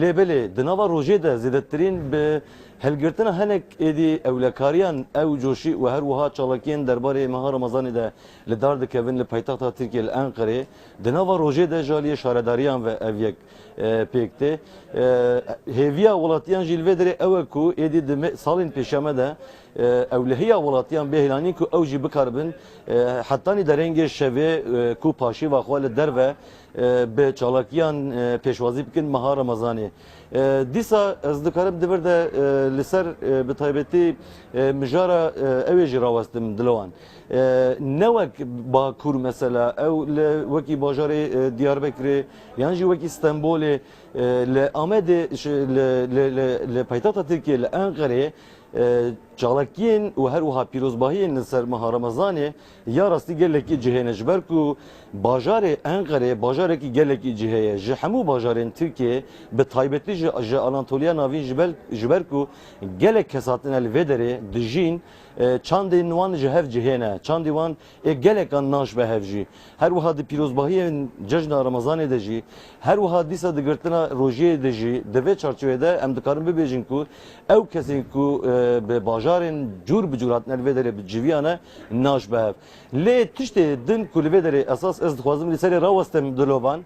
lêbelê di nava rojê de zêdetirîn bi helgirtina hinek êdî ewlekariyan ew coşî û her wiha çalakiyên derbarê meha Remezanê de li dar dikevin li paytexta Tirkiye li Enqerê di nava rojê de jaliyê şaredariyan ve ev yek pêk tê hêviya welatiyan jî li vê derê ew e ku êdî di salên pêşeme de ewlehiya welatiyan bêhêlanîn ku ew jî bikaribin hetanî derengê şevê ku paşîva xwe li derve bi çalakiyan pêşwazî bikin meha Remezanê dîsa ez dikarim divir de li ser bi taybetî mijara ew ê jî rawestim dilowan newek Bakur mesela ew li wekî bajarê Diyarbekirê yan jî wekî Stenbolê li Amedê li paytexta Tirkiye li Enqerê çalakiyên û her wiha pîrozbahiyên li ser meha Remezanê ya rastî gelekî cihêne ji ber ku bajarê Enqerê bajarekî gelekî cihê ye ji hemû bajarên Tirkiye bi taybetî ji Anatoliya navîn ji ber ku gelek kes hatine li vê derê dijîn çandên wan ji hev cihêne çandê wan ê gelekan naş be hev jî her wiha di pîrozbahiyên cejna Remezanê de jî her wiha dîsa digirtina rojiyê de jî di vê çarçovê de em dikarin bibêjin ku ew kesên ku bi bajarên cûr bi cûr hatine li vê derê bi civiyane naş be hev lê tiştê din ku li vê derê esas ez dixwazim li serê rawestim dilovan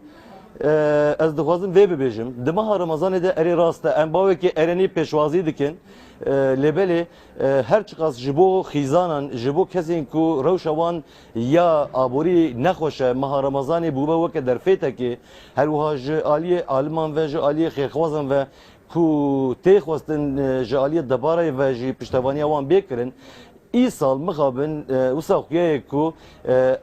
ez dixwazim vê bibêjim di meha Remezanê de erê rast e em bawekî erenî pêşwazî dikin lêbelê her çiqas ji bo xîzanan ji bo kesên ku rewşa wan ya aborî nexweş e meha Remezanê bûbe weke derfêtekê her wiha ji aliyê aliman ve ji aliyê xêrxwazan ve ku tê xwestin ji aliyê debarayê ve jî piştevaniya wan bêkirin îsal mixabin wisa xuyayek ku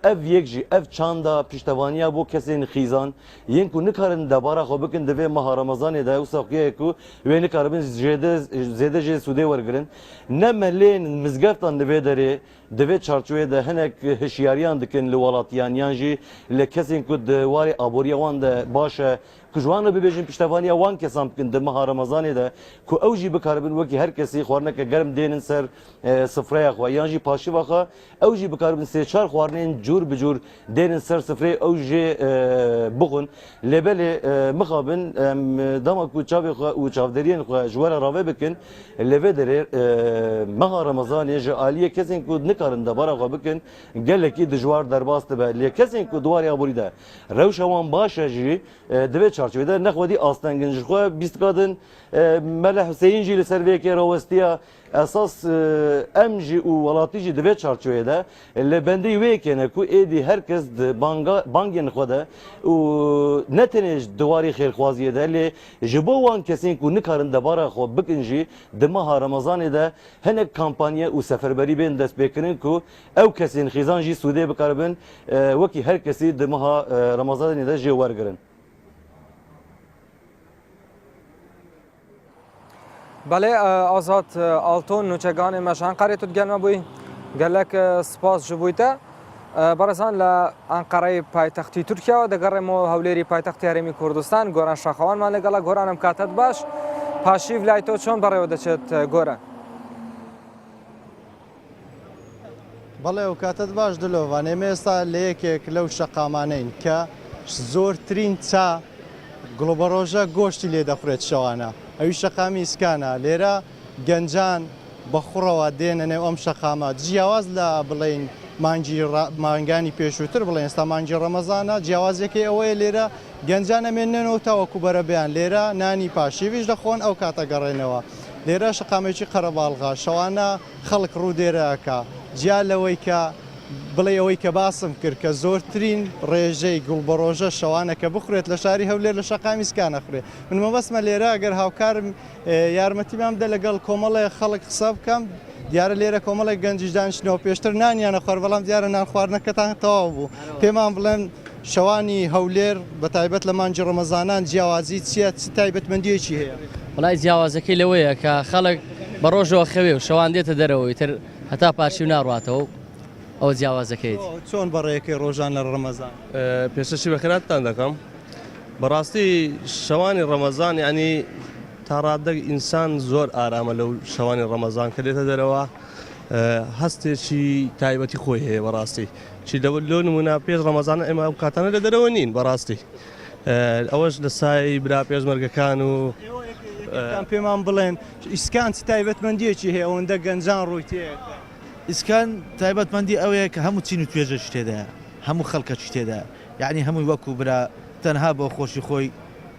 ev yek jî ev çanda piştevaniya bo kesên xîzan yên ku nikarin debara xwe bikin divê meha Remezanê de wisa xuyayek ku wê nikaribin zêde jê Sûdê wergirin ne melên mizgeftan li vê derê divê çarçovê de hinek hişyariyan dikin li welatiyan yan jî li kesên ku di warê aboriya wan de baş e ku ji wan re bibêjin piştevaniya wan kesan bikin di meha Remezanê de ku ew jî bikaribin wekî her kesî xwarineke germ dênin ser sifreya xwe yan jî paşîva xwe ew jî bikaribin sê çar xwarinên cûr bi cûr dênin ser sifrê ew jê bixwin lêbelê mixabin dema ku çavê xwe û çavderiyên xwe ji we re rave bikin li vê derê meha Remezanê ji aliyê kesên ku nikarin debara xwe bikin gelekî dijwar derbas dibe lê kesên ku duwarê aborî de rewşa wan baş e jî divê çarçovêde nexwedî astengin ji xwe bîst kadin Melih Hüseyin jî li ser vêkê rawestiya esas em jî û welatî jî divê çarçovê de li bendê wêkê ne ku êdî herkes di bangên xwe de û ne tenê di warê xêrxwaziyê de lê ji bo wan kesên ku nikarin debara xwe bikin jî di meha Remezanê de hinek kampanya û seferberî bên dest pêkirin ku ew kesên xîzan jî Sûdê bikaribin wekî her kesî di meha Remezanê de jê wergirin. بله آزاد آلتون نوچگان مشان قریه تو گلمه بوی گلک سپاس جبویتا برزان لأنقره پایتختی ترکیه و دگر مو هولیری پایتختی هرمی کردستان گوران شاخوان مالی گلا گوران هم کاتت باش پاشیف لایتو چون برای ودچت گوران بەڵێ و کاتت باش دلۆڤان ئێمە ئێستا لە یەکێک لەو شەقامانەین کە زۆرترین چا گڵۆبەڕۆژە گۆشتی لێ دەخورێت شەوانە ئەوی شەقامی ئیسکانە لێرە گەنجان بەخوڕەوە دێنە نێو ئەم شەقامە جیاواز لە بڵێن مانگانی پێشووتر بڵێن ئێستا مانگی ڕەمەزانە جیاوازێکی ئەوەیە لێرە گەنجان ئەمێنێنەوە تاوەکو بەرەبیان لێرە نانی پاشیویش دەخۆن ئەو کاتە گەڕێنەوە لێرە شقامێکی قەرەباڵغا شەوانە خەڵک ڕوودێرەکە جیا لەوەی کە بڵێ ئەوەی کە باسم کرد کە زۆرترین ڕێژەی گوڵبەڕۆژە شەوانە کە بخورێت لە شاری هەولێر لە شەقامی سکانە خوێ من مەبەستمە لێرە ئەگەر هاوکارم یارمەتیمان بدە لەگەڵ کۆمەڵی خەڵک قسە بکەم دیارە لێرە کۆمەڵی گەنجیش دانیشتنەوە پێشتر نانیانە خوار بەڵام دیارە نان خواردنەکەتان تەواو بوو پێمان بڵێن شەوانی هەولێر بە تایبەت لە مانجی ڕەمەزانان جیاوازی چیە تایبەتمەندیەکی هەیە وڵای جیاوازەکەی لەوەیە کە خەڵک بە ڕۆژەوە خەوێ و شەوان دێتە دەرەوەی تر هەتا پارچی و ناڕاتەوە ئەو جیاوازەکەیت چۆن بەڕێیەکەی ڕۆژان لە ڕەمەزان پێشەشی بەخێراتتان دەکەم بەڕاستی شەوانی ڕەمەزان ینی تا ڕادەک ئینسان زۆر ئارامە لەو شەوانی ڕەمەزان کە دێتە دەرەوە هەستێکی تایبەتی خۆی هەیە بەڕاستی چی لۆ نمونە پێش ڕەمەزانە ئێمە ئەو کاتانە لە دەرەوە نین بەڕاستی ئەوەش لە سای برا پێشمەرگەکان و پێمان بڵێن ئیسکان تایبەتمەندیەکی هەیە ئەوەندە گەنجان ڕووی تێ ئیسکان تایبەتمەندی ئەوەیە کە هەموو چین و توێژەش تێدایە هەموو خەڵکەش تێدا یعنی هەمووی وەکو برا تەنها بۆ خۆشی خۆی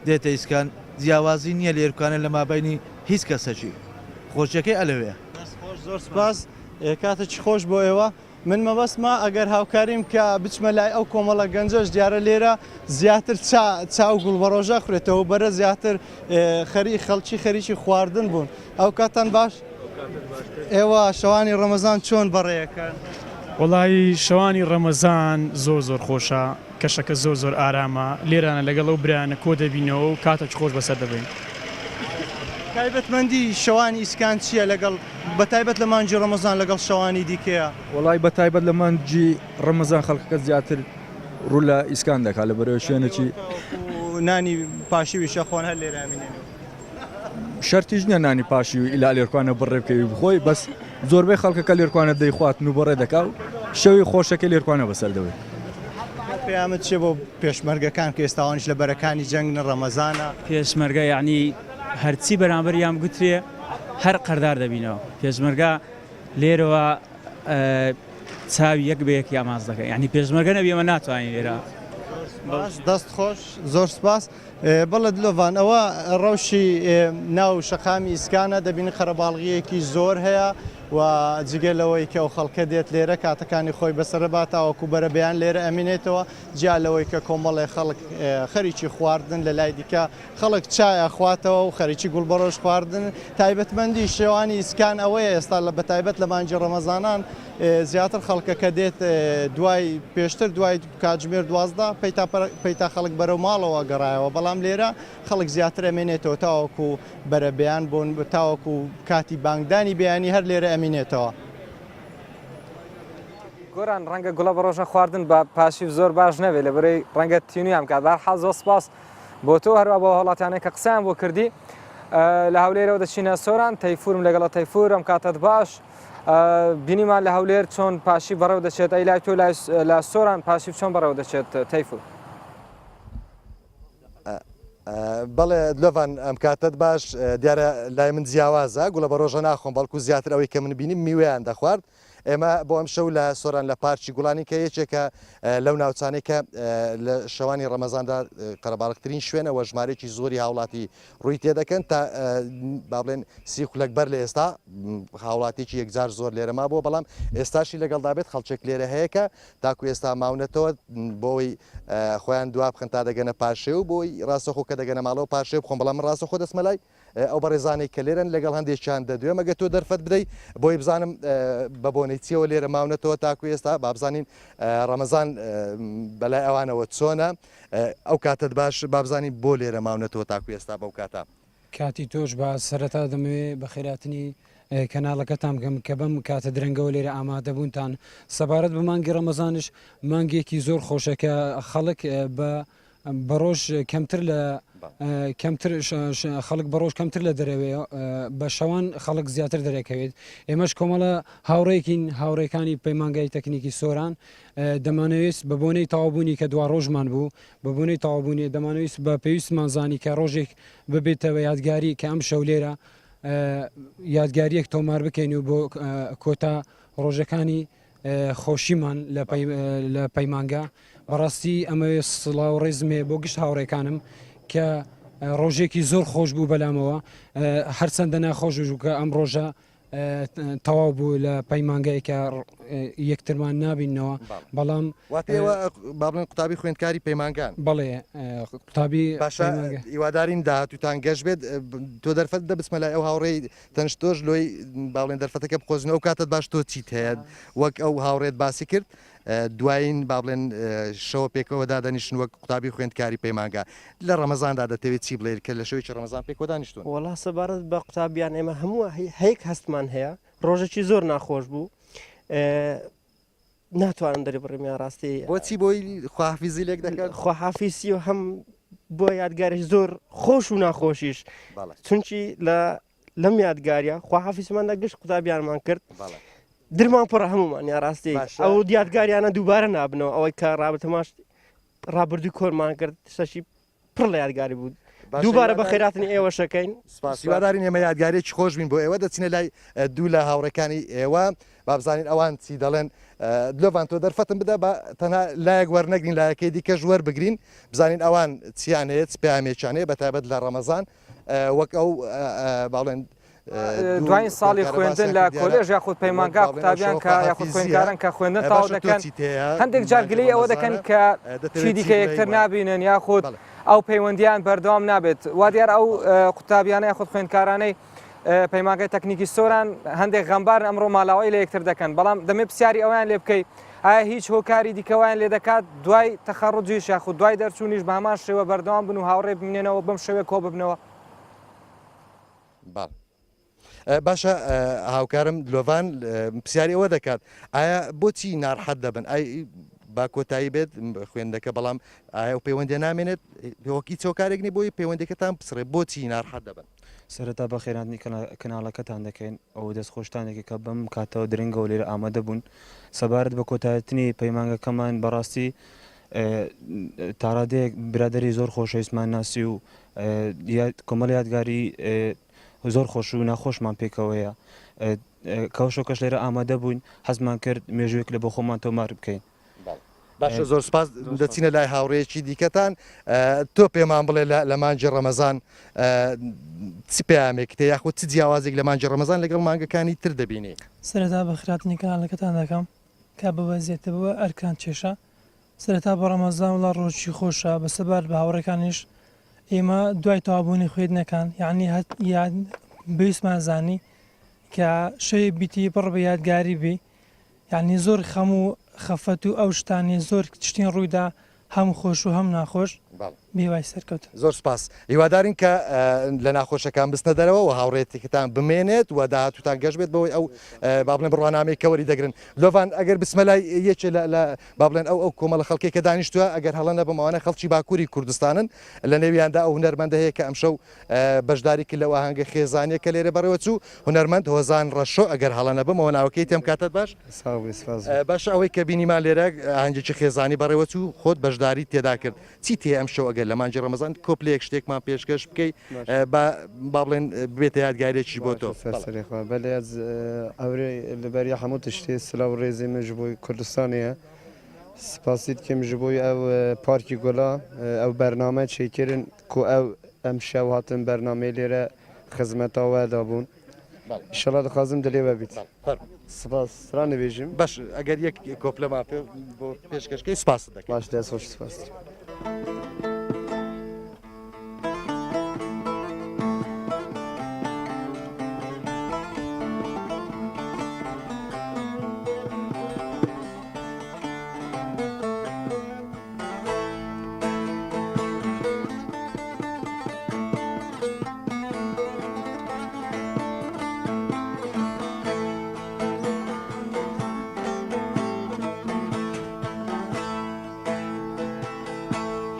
دێتە ئیسکان جیاوازی نییە لێرکانە لە مابینی هیچ کەسەکی خۆشیەکەی ئەلەوەیە زۆر سپاس کاتێکی خۆش بۆ ئێوە من مەبەستمە ئەگەر هاوکاریم کە بچمە لای ئەو کۆمەڵە گەنجەش دیارە لێرە زیاتر چاو گوڵبەڕۆژە خوێتەوە بەرە زیاتر خەڵکی خەریکی خواردن بوون ئەو کاتان باش ئێوە شەوانی ڕەمەزان چۆن بەڕێیەکەن وڵی شەوانی ڕەمەزان زۆر خۆشە کەشەکە زۆر ئارامە لێرانە لەگەڵ ئەو برانە کۆ دەبینەوە و کاتێک خۆش بەسەر دەبین تایبەتمەندی شەوانی ئیسکان چییە لەگەڵ بە تایبەت لە مانجی ڕەمەزان لەگەڵ شەوانی دیکەیە وڵی بە تایبەت لە مانجی ڕەمەزان خەڵکەکە زیاتر ڕوو لە ئیسکان دەکات لە بەرەوە شوێنێکی نانی پاشیوی شەخۆن هەر لێرامینێن شەرتیش نییە نانی پاشی و ئیلا لێرکوانە بڕێ بکەوی بخۆی بەس زۆربەی خەڵکەکە لێرکوانە دەیخواتن و بەڕێ دەکا و شەوی خۆشەکە لێرکوانە بەسەردەوەی پێیامت چێ بۆ پێشمەرگەکان کە ئێستاوانش لە بەرەکانی جەنگ ڕەمەزانە پێشمەرگە یعنی هەرچی بەرامبەر یان گوترێ هەر قەردار دەبینەوە پێشمەرگە لێرەوە چاوی یەک بەیەک یاماز دەکەن یعنی پێشمەرگە نەبی ئەمە ناتوانین لێرە دەست خۆش زۆر سپاس بەڵێ دلۆڤان ئەوە ڕەوشی ناو شەقامی ئیسکانە دەبینی قەرەباڵغیەکی زۆر هەیە و جگە لەوەی کە ئەو خەڵکە دێت لێرە کاتەکانی خۆی بەسەر باتاوەکو بەرەبیان لێرە ئەمینێتەوە جیا لەوەی کە کۆمەڵی خەڵک خەریکی خواردن لە لای دیکە خەڵک چایە خواتەوە و خەریکی گوڵبەڕۆژ خواردن تایبەتمەندی شێوانی ئیسکان ئەوەیە ئێستا لە بەتایبەت لە مانجی ڕەمەزانان زیاتر خەڵکەکە دێت دوای پێشتر دوای کاتژمێر 12 پەیتا خەڵک بەرەو ماڵەوە گەڕایەوە بەڵام لێرە خەڵک زیاتر ئەمێنێتەوە تاوەکو بەرەبیان بوون تاوەکو کاتی بانگدانی بەیانی هەر لێرە ئەمینێتەوە گۆران ڕەنگە گوڵە بە ڕۆژە خواردن بە پاشیف زۆر باش نەبێت لە بەرەی ڕەنگە تینویان کات بەرحەڵ زۆر سپاس بۆ تۆ هەروە بۆ هەوڵاتیانەی کە قسەیان بۆ کردی لە هەولێرەوە دەچینە سۆران تەیفورم لەگەڵە تەیفور ئەم کاتت باش بینیمان لە هەولێر چۆن پاشی بەڕێو دەچێت ئەی لای تۆ لە سۆران پاشیف چۆن بەڕێو دەچێت تەیفور بەڵێ لەڤان ئەم کاتت باش دیارە لای من جیاوازە گوڵە بە ڕۆژە ناخۆم بەڵکو زیاتر ئەوەی کە من بینیم میوەیان دەخوارد ئێمە بۆ ئەم شەو لە سۆران لە پارکی گوڵانی کە یەکێکە لەو ناوچانەی کە لە شەوانی ڕەمەزاندا قەرەباڵغترین شوێنەوە ژمارەیەکی زۆری هاوڵاتی ڕووی تێدەکەن تا با بڵێن سی خولەک بەر لە ئێستا هاوڵاتێکی یەکجار زۆر لێرەما بۆ بەڵام ئێستاشی لەگەڵدا بێت خەڵچێک لێرە هەیەکە تاکو ئێستا ماونەتەوە بۆی خۆیان دوا بخن تا دەگەنە پاشێ و بۆی ڕاستەخۆ کە دەگەنە ماڵەوە پاشێ بخۆم بەڵام ڕاستەخۆ دەسمە لای ئەو بەڕێزانەی کە لێرن لەگەڵ هەندێکیان دەدوێ مەگە تۆ دەرفەت بدەیت بۆی بزانم بە بۆنەی چیەوە لێرە ماونەتەوە تاکو ئێستا بابزانین ڕەمەزان بەلای ئەوانەوە چۆنە ئەو کاتت باش بابزانین بۆ لێرە ماونەتەوە تاکو ئێستا بەو کاتە کاتی تۆش بە سەرەتا دەمەوێت بە خێراتنی کەناڵەکەتان بگەم کە بەم کاتە درەنگەوە لێرە ئامادەبوونتان سەبارەت بە مانگی ڕەمەزانش مانگێکی زۆر خۆشەکە خەڵک بەڕۆژ کەمتر لە خەڵک بەڕۆژ کەمتر لە دەرەوەی بە شەوان خەڵک زیاتر دەرەکەوێت ئێمەش کۆمەڵە هاوڕێکین هاوڕێکانی پەیمانگای تەکنیکی سۆران دەمانەوێت بە بۆنەی تەواوبوونی کە دوا ڕۆژمان بوو بە بۆنەی تەواوبوونی دەمانەوێت بە پێویستمان زانی کە ڕۆژێک ببێتەوە یادگاری کە ئەم شەو لێرە یادگاریەک تۆمار بکەین و بۆ کۆتا ڕۆژەکانی خۆشیمان لە پەیمانگا بەڕاستی ئەمە سڵاو ڕێزمێ بۆ گشت هاوڕێکانم کە ڕۆژێکی زۆر خۆش بوو بەلامەوە هەرچەندە ناخۆش بوو کە ئەم ڕۆژە تەواو بوو لە پەیمانگایکە یەکترمان نابینەوە بەڵام بابڵێن قوتابی خوێندکاری پەیمانگان بەڵێ قوتابی باشە هیوادارین داهاتوتان گەشت بێت تۆ دەرفەت دەبسمە لای ئەو هاوڕێی تەنشتۆش لۆی باڵێن دەرفەتەکە بخۆزنەوە کاتت باش تۆ چیت هەیە وەک ئەو هاوڕێت باسی کرد دوایین با بڵێن شەوە پێکەوە دادەنیشتن وەک قوتابی خوێندکاری پەیمانگا لە ڕەمەزاندا دەتەوێت چی بڵێر کە لە شەوێکی ڕەمەزان پێکەوە دانیشتون وەڵا سەبارەت بە قوتابیان ئێمە هەموو هەیەک هەستمان هەیە ڕۆژێکی زۆر ناخۆش بوو ناتوانم دەری بڕێمیان ڕاستی بۆچی بۆی خواحافیزی لێک دەکات خواحافیسی و هەم بۆ یادگارێک زۆر خۆش و ناخۆشیش چونکی لەم یادگاریە خواحافیزماندا گشت قوتابیانمان کرد درمان پڕ هەمومان یا ڕاستی ئەو دیادگاریانە دووبارە نابنەوە ئەوەی کە ڕابەتەماش ڕابردووی کۆرمان کرد شەشی پڕ لە یادگاری بود دووبارە بە خێراتنی ئێوە شەکەین سپاسیوادارین ئێمە یادگارێکی خۆش بین بۆ ئێوە دەچینە لای دوو لە هاوڕەکانی ئێوە بابزانین ئەوان چی دەڵێن دلۆڤان تۆ دەرفەتم بدە بە تەنها لایەک وەرنەگرین لایەکەی دیکەش وەربگرین بزانین ئەوان چیان هەیە پامێکیانەیە بەتایبەت لە ڕەمەزان وەک ئەو باڵێن دوای ساڵی خوێندن لە کۆلێژ یاخود پەیمانگا قوتابیان کە یاخود خوێندکارن کە خوێندن تاوا دەکەن هەندێک جارگلەی ئەوە دەکەن کە چی دیکە یەکتر نابینن یاخود ئەو پەیوەندیان بەردەوام نابێت وا دیار ئەو قوتابیانە یاخود خوێندکارانەی پەیمانگای تەکنیکی سۆران هەندێک غەمبار ئەمڕۆ ماڵاوی لە یەکتر دەکەن بەڵام دەمێ پرسیاری ئەویان لێ بکەیت ئایا هیچ هۆکاری دیکەوایان لێ دەکات دوای تەخەڕوجیش یاخود دوای دەرچوونیش بە هەمان شێوە بەردەوام بن و هاوڕێ بمێنەوە بەم شێوە کۆ ببنەوە باشە هاوکارم دلۆڤان پرسیاری ئەوە دەکات ئایا بۆچی ناڕحەت دەبن ئای با کۆتایی بێت خوێندەکە بەڵام ئایا پەیوەندی نامێنێت پێوەکی چۆکارێکنی بۆی پەیوەندەکەتان پسڕێ بۆچی ناڕحەت دەبن سەرەتا بە خێراتنی کەناڵەکەتان دەکەین ئەو دەستخۆشتانێکی کە بەم کاتەوە درنگە و لێرە ئامادە بوون سەبارەت بە کۆتایەتنی پەیمانگەکەمان بەڕاستی تاڕادەیەک برادری زۆر خۆشەویستمان ناسی و کۆمەڵ یادگاری زۆر خۆش و ناخۆشمان پێکەوەیە کەوشۆکەش لێرە ئامادە بووین حەزمان کرد مێژوێک لە بۆ خۆمان تۆمار بکەین باشە زۆر سپاس دەچینە لای هاوڕێیەکی دیکەتان تۆ پێمان بڵێ لە مانجی ڕەمەزان چی پامێک تێ یاخود چ جیاوازێک لە مانجی ڕەمەزان لەگەڵ مانگەکانی تر دەبینی سەرەتا بە خراپنی کەناڵەکەتان دەکەم کا بەوە زیێتەوە ئەرکان چێشە سەرەتا بە ڕەمەزان وڵا ڕۆژی خۆشە بەسەبار بە هاوڕەکانیش ئێمە دوای تەوابوونی خوێندنەکان یعنی بویستمان زانی کە شەوی بیتی پڕ بە یادگاری بی یعنی زۆر خەم و خەفەت و ئەو شتانی زۆر شتین ڕوویدا هەم خۆش و هەم ناخۆش بێوای سەرکەوت زۆر سپاس هیوادارین کە لە ناخۆشەکان بستنە دەرەوە و هاوڕێتێکتان بمێنێت و داهاتوتان گەشت بێت بەوەی ئەو با بڵێن بڕوانامەی کەوەری دەگرن لۆڤان ئەگەر بسمە لای یەکێ با بڵێن ئەو کۆمەڵە خەڵکێکە دانیشتووە ئەگەر هەڵە بەمەوانە خەڵکی باکووری کوردستانن لە نێویاندا ئەو هونەرمەندە هەیە کە ئەمشەو بەشداری کرد لە ئاهەنگە خێزانیە کە لێرە بەڕێوە چوو هونەرمەند هۆزان ڕەشۆ ئەگەر هەڵە نەبمەوە ناوەکەی تێم کاتت باش باش ئەوەی کە بینیمان لێرە ئاهەنگێکی خێزانی بەڕێوە چوو خۆت بەشداری تێدا کرد چی تێ ئەمشەو ئەگەر لە مانجی ڕەمەزان کۆپلێک شتێکمان پێشکەش بکەیت با بڵێن بێتە یادگارێکی بۆ تۆ بەڵێ ئەوێ لەبەری هەموو تشتێ سلااو ڕێزی مژ بۆی کوردستانەیە سپاسیت کەم ji بۆی ئەو پارکی گۆلا ئەو بەرنامە چێکردن کو ئەو ئەم شەو هاتن بەرنامەی لێرە خزمەتاوەدا بوون ئیشەڵا دەخوازم دلێوە بیت سپاس سرا نەبێژم باش ئەگەر یەک کۆپلەما بۆ پێشکەشکەی سپاس دەکەم باش دەست خۆش سپاس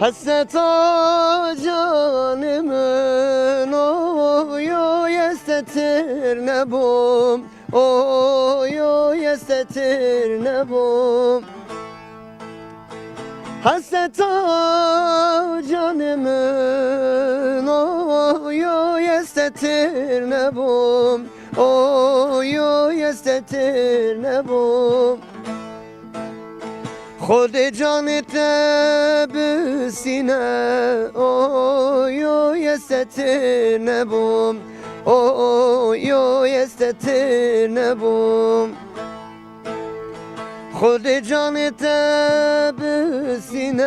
حسرتا canımın oy oy estetir ne bum oy oy estetir ne bum Hasreta canımın oy oy estetir ne bum oy oy estetir ne bum خود جانت بسینه اوی استتر نبوم اوی استتر نبوم خود جانت بسینه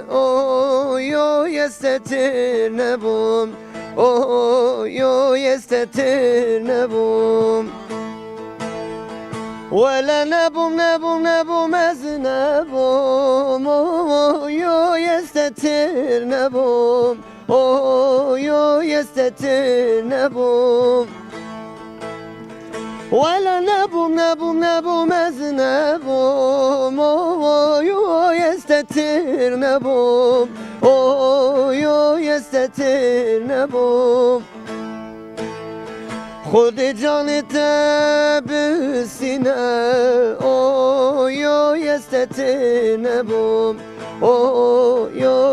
اوی استتر نبوم اوی استتر نبوم ولا نبوم از نبوم يستتر نبوم يستتر نبوم ولا نبوم از نبوم يستتر نبوم يستتر نبوم خود جانت بسینه يستتر نبوم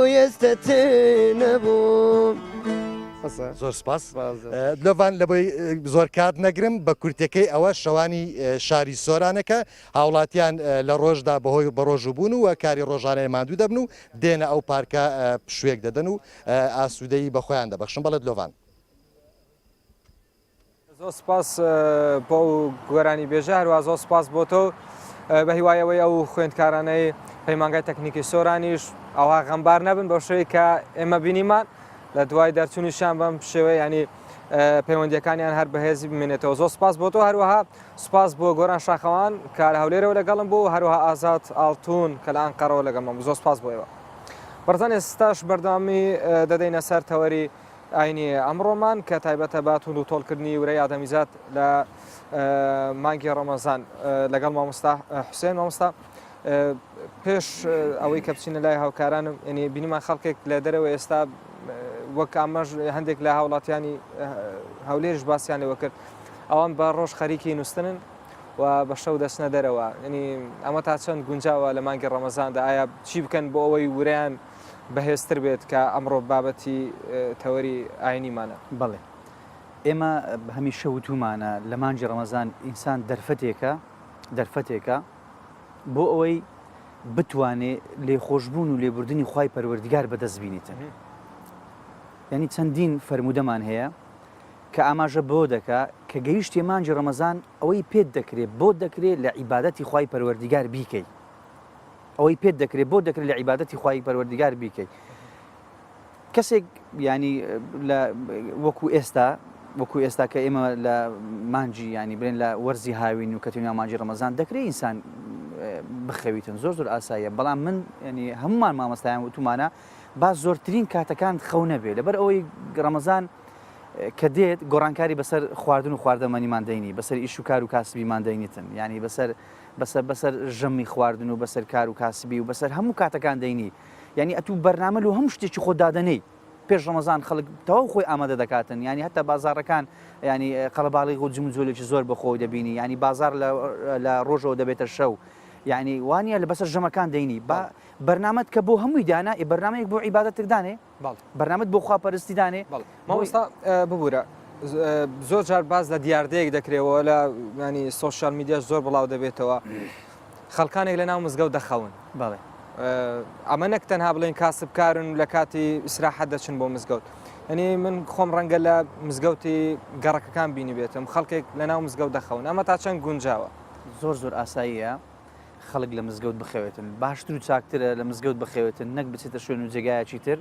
يستتر نبوم زۆر سپاس لەوان لە بۆی زۆر کات نەگرم بە کورتەکەی ئەوە شەوانی شاری سۆرانەکە هاوڵاتیان لە ڕۆژدا بەهۆی بە ڕۆژوبوون و کاری ڕۆژانەیە ماندوو دەبن و دێنە ئەو پارکە پشوێک دەدەن و ئاسوودەی بەخۆیان دەبەخشن بەڵێت لۆڤان. زۆر سپاس بۆ گۆرانی بێژە هەروە زۆر سپاس بۆ تۆ بە هیوایەوەی ئەو خوێندکارانەی پەیمانگای تەکنیکی سۆرانیش ئەوها غەمبار نەبن بەو شێوەی کە ئێمە بینیمان لە دوای دەرچوونیشان بەم شێوەیە ینی پەیوەندیەکانیان هەر بەهێزی بمێنێتەوە. زۆر سپاس بۆ تۆ هەروەها سپاس بۆ گۆران شاخەوان کە لە هەولێرەوە لەگەڵم بوو هەروەها ئازاد ئاڵتون کە لە ئەنقەرەوە لەگەڵم زۆر سپاس بۆیەوە. بەڕزان ئێستاش بەردەوامی دەدەینە سەر تەوەری ئاینی ئەمڕۆمان کە تایبەتە بە تونند و تۆڵکردنی ورەی ئادەمیزاد لە مانگی ڕەمەزان لەگەڵ مامۆستا حوسێن مامۆستا پێش ئەوەی کە بچینە لای هاوکارانم ینی بینیمان خەڵکێک لە دەرەوە ئێستا وەک ئەمەش هەندێک لە هاوڵاتیانی هەولێرش باسییان لێوە کرد ئەوان بە ڕۆژ خەریکی نووسن و بە شەو دەچنە دەرەوە ینی ئەمە تا چەند گونجاوە لە مانگی ڕەمەزاندا ئایا چی بکەن بۆ ئەوەی وریان بەهێزتر بێت کە ئەمڕۆ بابەتی تەوەری ئاینیمانە. بەڵێ ئێمە هەمیشە وتومانە لە مانگی ڕەمەزان ئینسان دەرفەتێکە بۆ ئەوەی بتوانێت لێخۆشبوون و لێبوردنی خوای پەروەردیگار بەدەست بینیتن. یعنی چەندین فەرمودەمان هەیە کە ئاماژە بۆ دەکا کە گەیشتی مانگی ڕەمەزان ئەوەی پێت دەکرێت بۆ دەکرێت لە عیبادەتی خوای پەروەردیگار بیکەی ئەوەی پێت دەکرێت بۆ دەکرێت لە عیبادەتی خوای پەروەردیگار بیکەی. کەسێک ینی وەکو ئێستا کە ئێمە لە مانجی ینی برێن لە وەرزی هاوین و کەتونیا مانجی ڕەمەزان دەکرێت ئینسان بخەویتن زۆر ئاساییە بەڵام من ینی هەمومان مامۆستایان وتومانە با زۆرترین کاتەکان خەو نەبێت لەبەر ئەوەی ڕەمەزان کە دێت گۆڕانکاری بەسەر خواردن و خواردەمەنیمان دەینی بەسەر ئیش و کار و کاسبیمان دەینیتن ینی بەسەر ژەمی خواردن و بەسەر کار و کاسبی و بەسەر هەموو کاتەکان دەینی ینی ئەتوو بەرنامە و هەموو شتێکی خۆدادەنەی پێش ڕەمەزان خەڵک تەواو خۆی ئامادە دەکاتن ینی هەتا بازارەکان ینی قەڵەباڵی خۆ جمجۆلێکی زۆر بەخۆی دەبینی ینی بازار لە ڕۆژەوە دەبێتە شەو یعنی وانە لە بەسەر ژەمەکان دەینی بەرنامەت کە بۆ هەمووی دانا بەرنامەیەک بۆ عیبادەتێکدانێ بەرنامەت بۆ خواپەرستیدانێ مامۆستا ببوورە زۆر جار باز لە دیاردەیەک دەکرێەوە لە ینی سۆشیال میدیاش زۆر بڵاو دەبێتەوە خەڵکانێک لە ناو مزگەوت دەخەون بەڵێ ئەمە نەک تەنها بڵێن کاسبکارن لە کاتی ئیسراحەت دەچن بۆ مزگەوت ینی من خۆم ڕەنگە لە مزگەوتی گەڕەکەکان بینی بێتم خەڵکێک لە ناو مزگەوت دەخەون ئەمە تا چەند گونجاوە زۆر ئاساییە خەڵک لە مزگەوت بخەوێتن باشتر و چاکترە لە مزگەوت بخەوێتن نەک بچێتە شوێن و جێگایەکی تر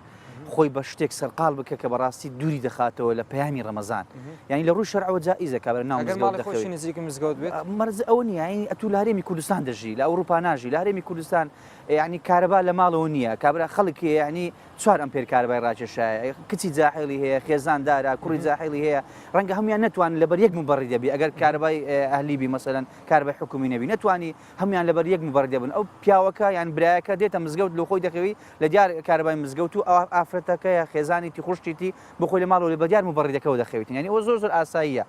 خۆی بە شتێک سەرقال بکە کە بەڕاستی دووری دەخاتەوە لە پەیامی ڕەمەزان یعنی لە ڕووی شەرعەوە جائیزە کابرا ناو مزگەوت دەخەوێت نزیک مزگەوت بێت مەرز ئەوە نییە یعنی ئەتوو لە هەرێمی کوردستان دەژی لە ئەوروپا ناژی لە هەرێمی کوردستان یعنی کارەبا لە ماڵەوە نییە کابرا خەڵک یعنی 4 ئەمپێر کارەبای ڕاکێشایە کچی جاحیڵی هەیە خێزاندارە کوڕی جاحیڵی هەیە ڕەنگە هەمویان نەتوانن لەبەر یەک مبەڕی دەبی ئەگەر کارەبای ئەهلیبی مەسەلەن کارەبای حکومی نەبی نەتوانی هەمویان لەبەر یەک مبەڕ دەبن ئەو پیاوەکە یان برایەکە دێتە مزگەوت لە خۆی دەخەوی لە دیار کارەبای مزگەوت و ئافرەتەکەیە خێزانێتی خوشتیتی بخۆی لە ماڵەوە لە بەدیار مبەڕی دەکەوە دەخەوێتین یعنی ئەوە زۆر ئاساییە.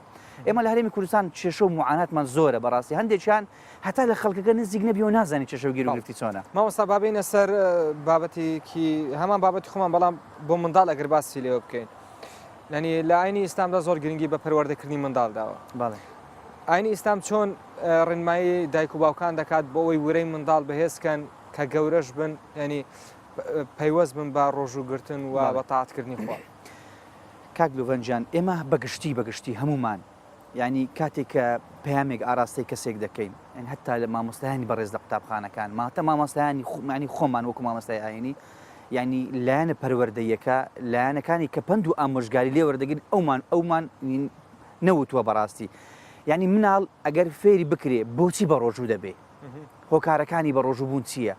ئێمە لە هەرێمی کوردستان کێشە و معاناتمان زۆرە بەڕاستی هەندێکیان هەتا لە خەڵکەکە نزیک نەبیەوە نازانی کێشە و گیرگرفتی چۆنە. مامۆستا بابینە سەر بابەتێکی هەمان بابەتی خۆمان بەڵام بۆ منداڵ ئەگەر باسی لێوە بکەین ینی لە ئاینی ئیسلامدا زۆر گرنگی بە پەروەردەکردنی منداڵداوە بەڵێ ئاینی ئیسلام چۆن ڕێنمایی دایک و باوکان دەکات بۆ ئەوەی ورەی منداڵ بەهێزکەن کە گەورەش بن ینی پەیوەست بن بە ڕۆژوگرتن و بەتاعاتکردنی خوا. کاک لوڤەنجان ئێمە بەگشتی هەمومان ینی کاتێک کە پەیامێک ئاراستی کەسێک دەکەین هەتا لە مامۆستایانی بەڕێز لە قوتابخانەکان ماتە مامۆستایانی مانی خۆمان وەکو مامۆستای ئاینی ینی لایەنە پەروەردەیەکە لایەنەکانی کە پند و ئامۆژگاری لێ وەردەگرن ئەومان نەوتووە بەڕاستی ینی مناڵ ئەگەر فێری بکرێ بۆچی بە ڕۆژوو دەبێ هۆکارەکانی بە ڕۆژوو بوون چییە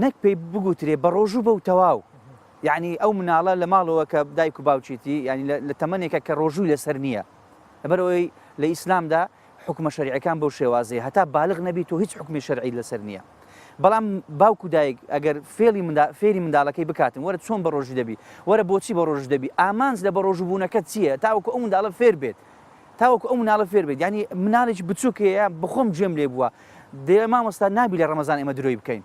نەک پێی بگوترێ بە ڕۆژوو بە و تەواو یعنی ئەو مناڵە لە ماڵەوە کە دایک و باوچیتی ینی لە تەمەنێکە کە ڕۆژووی لەسەر نییە لەبەرەوەی لە ئیسلامدا حکومە شەریعەکان بەو شێوازەیە هەتا بالغ نەبی تۆ هیچ حکمی شەرعی لەسەر نییە بەڵام باوکو دایک ئەگەر فێری منداڵەکەی بکاتن وەرە چۆن بە ڕۆژ دەبی وەرە بۆچی بە ڕۆژ دەبی ئامانج لە بە ڕۆژبوونەکە چییە تاوەکو ئەو منداڵە فێر بێت تاوەکو ئەو مناڵە فێر بێت ینی مناڵێک بچووکەیە بخۆم جێم لێ بووە دێ مامۆستا نابی لە ڕەمەزان ئێمە درۆی بکەین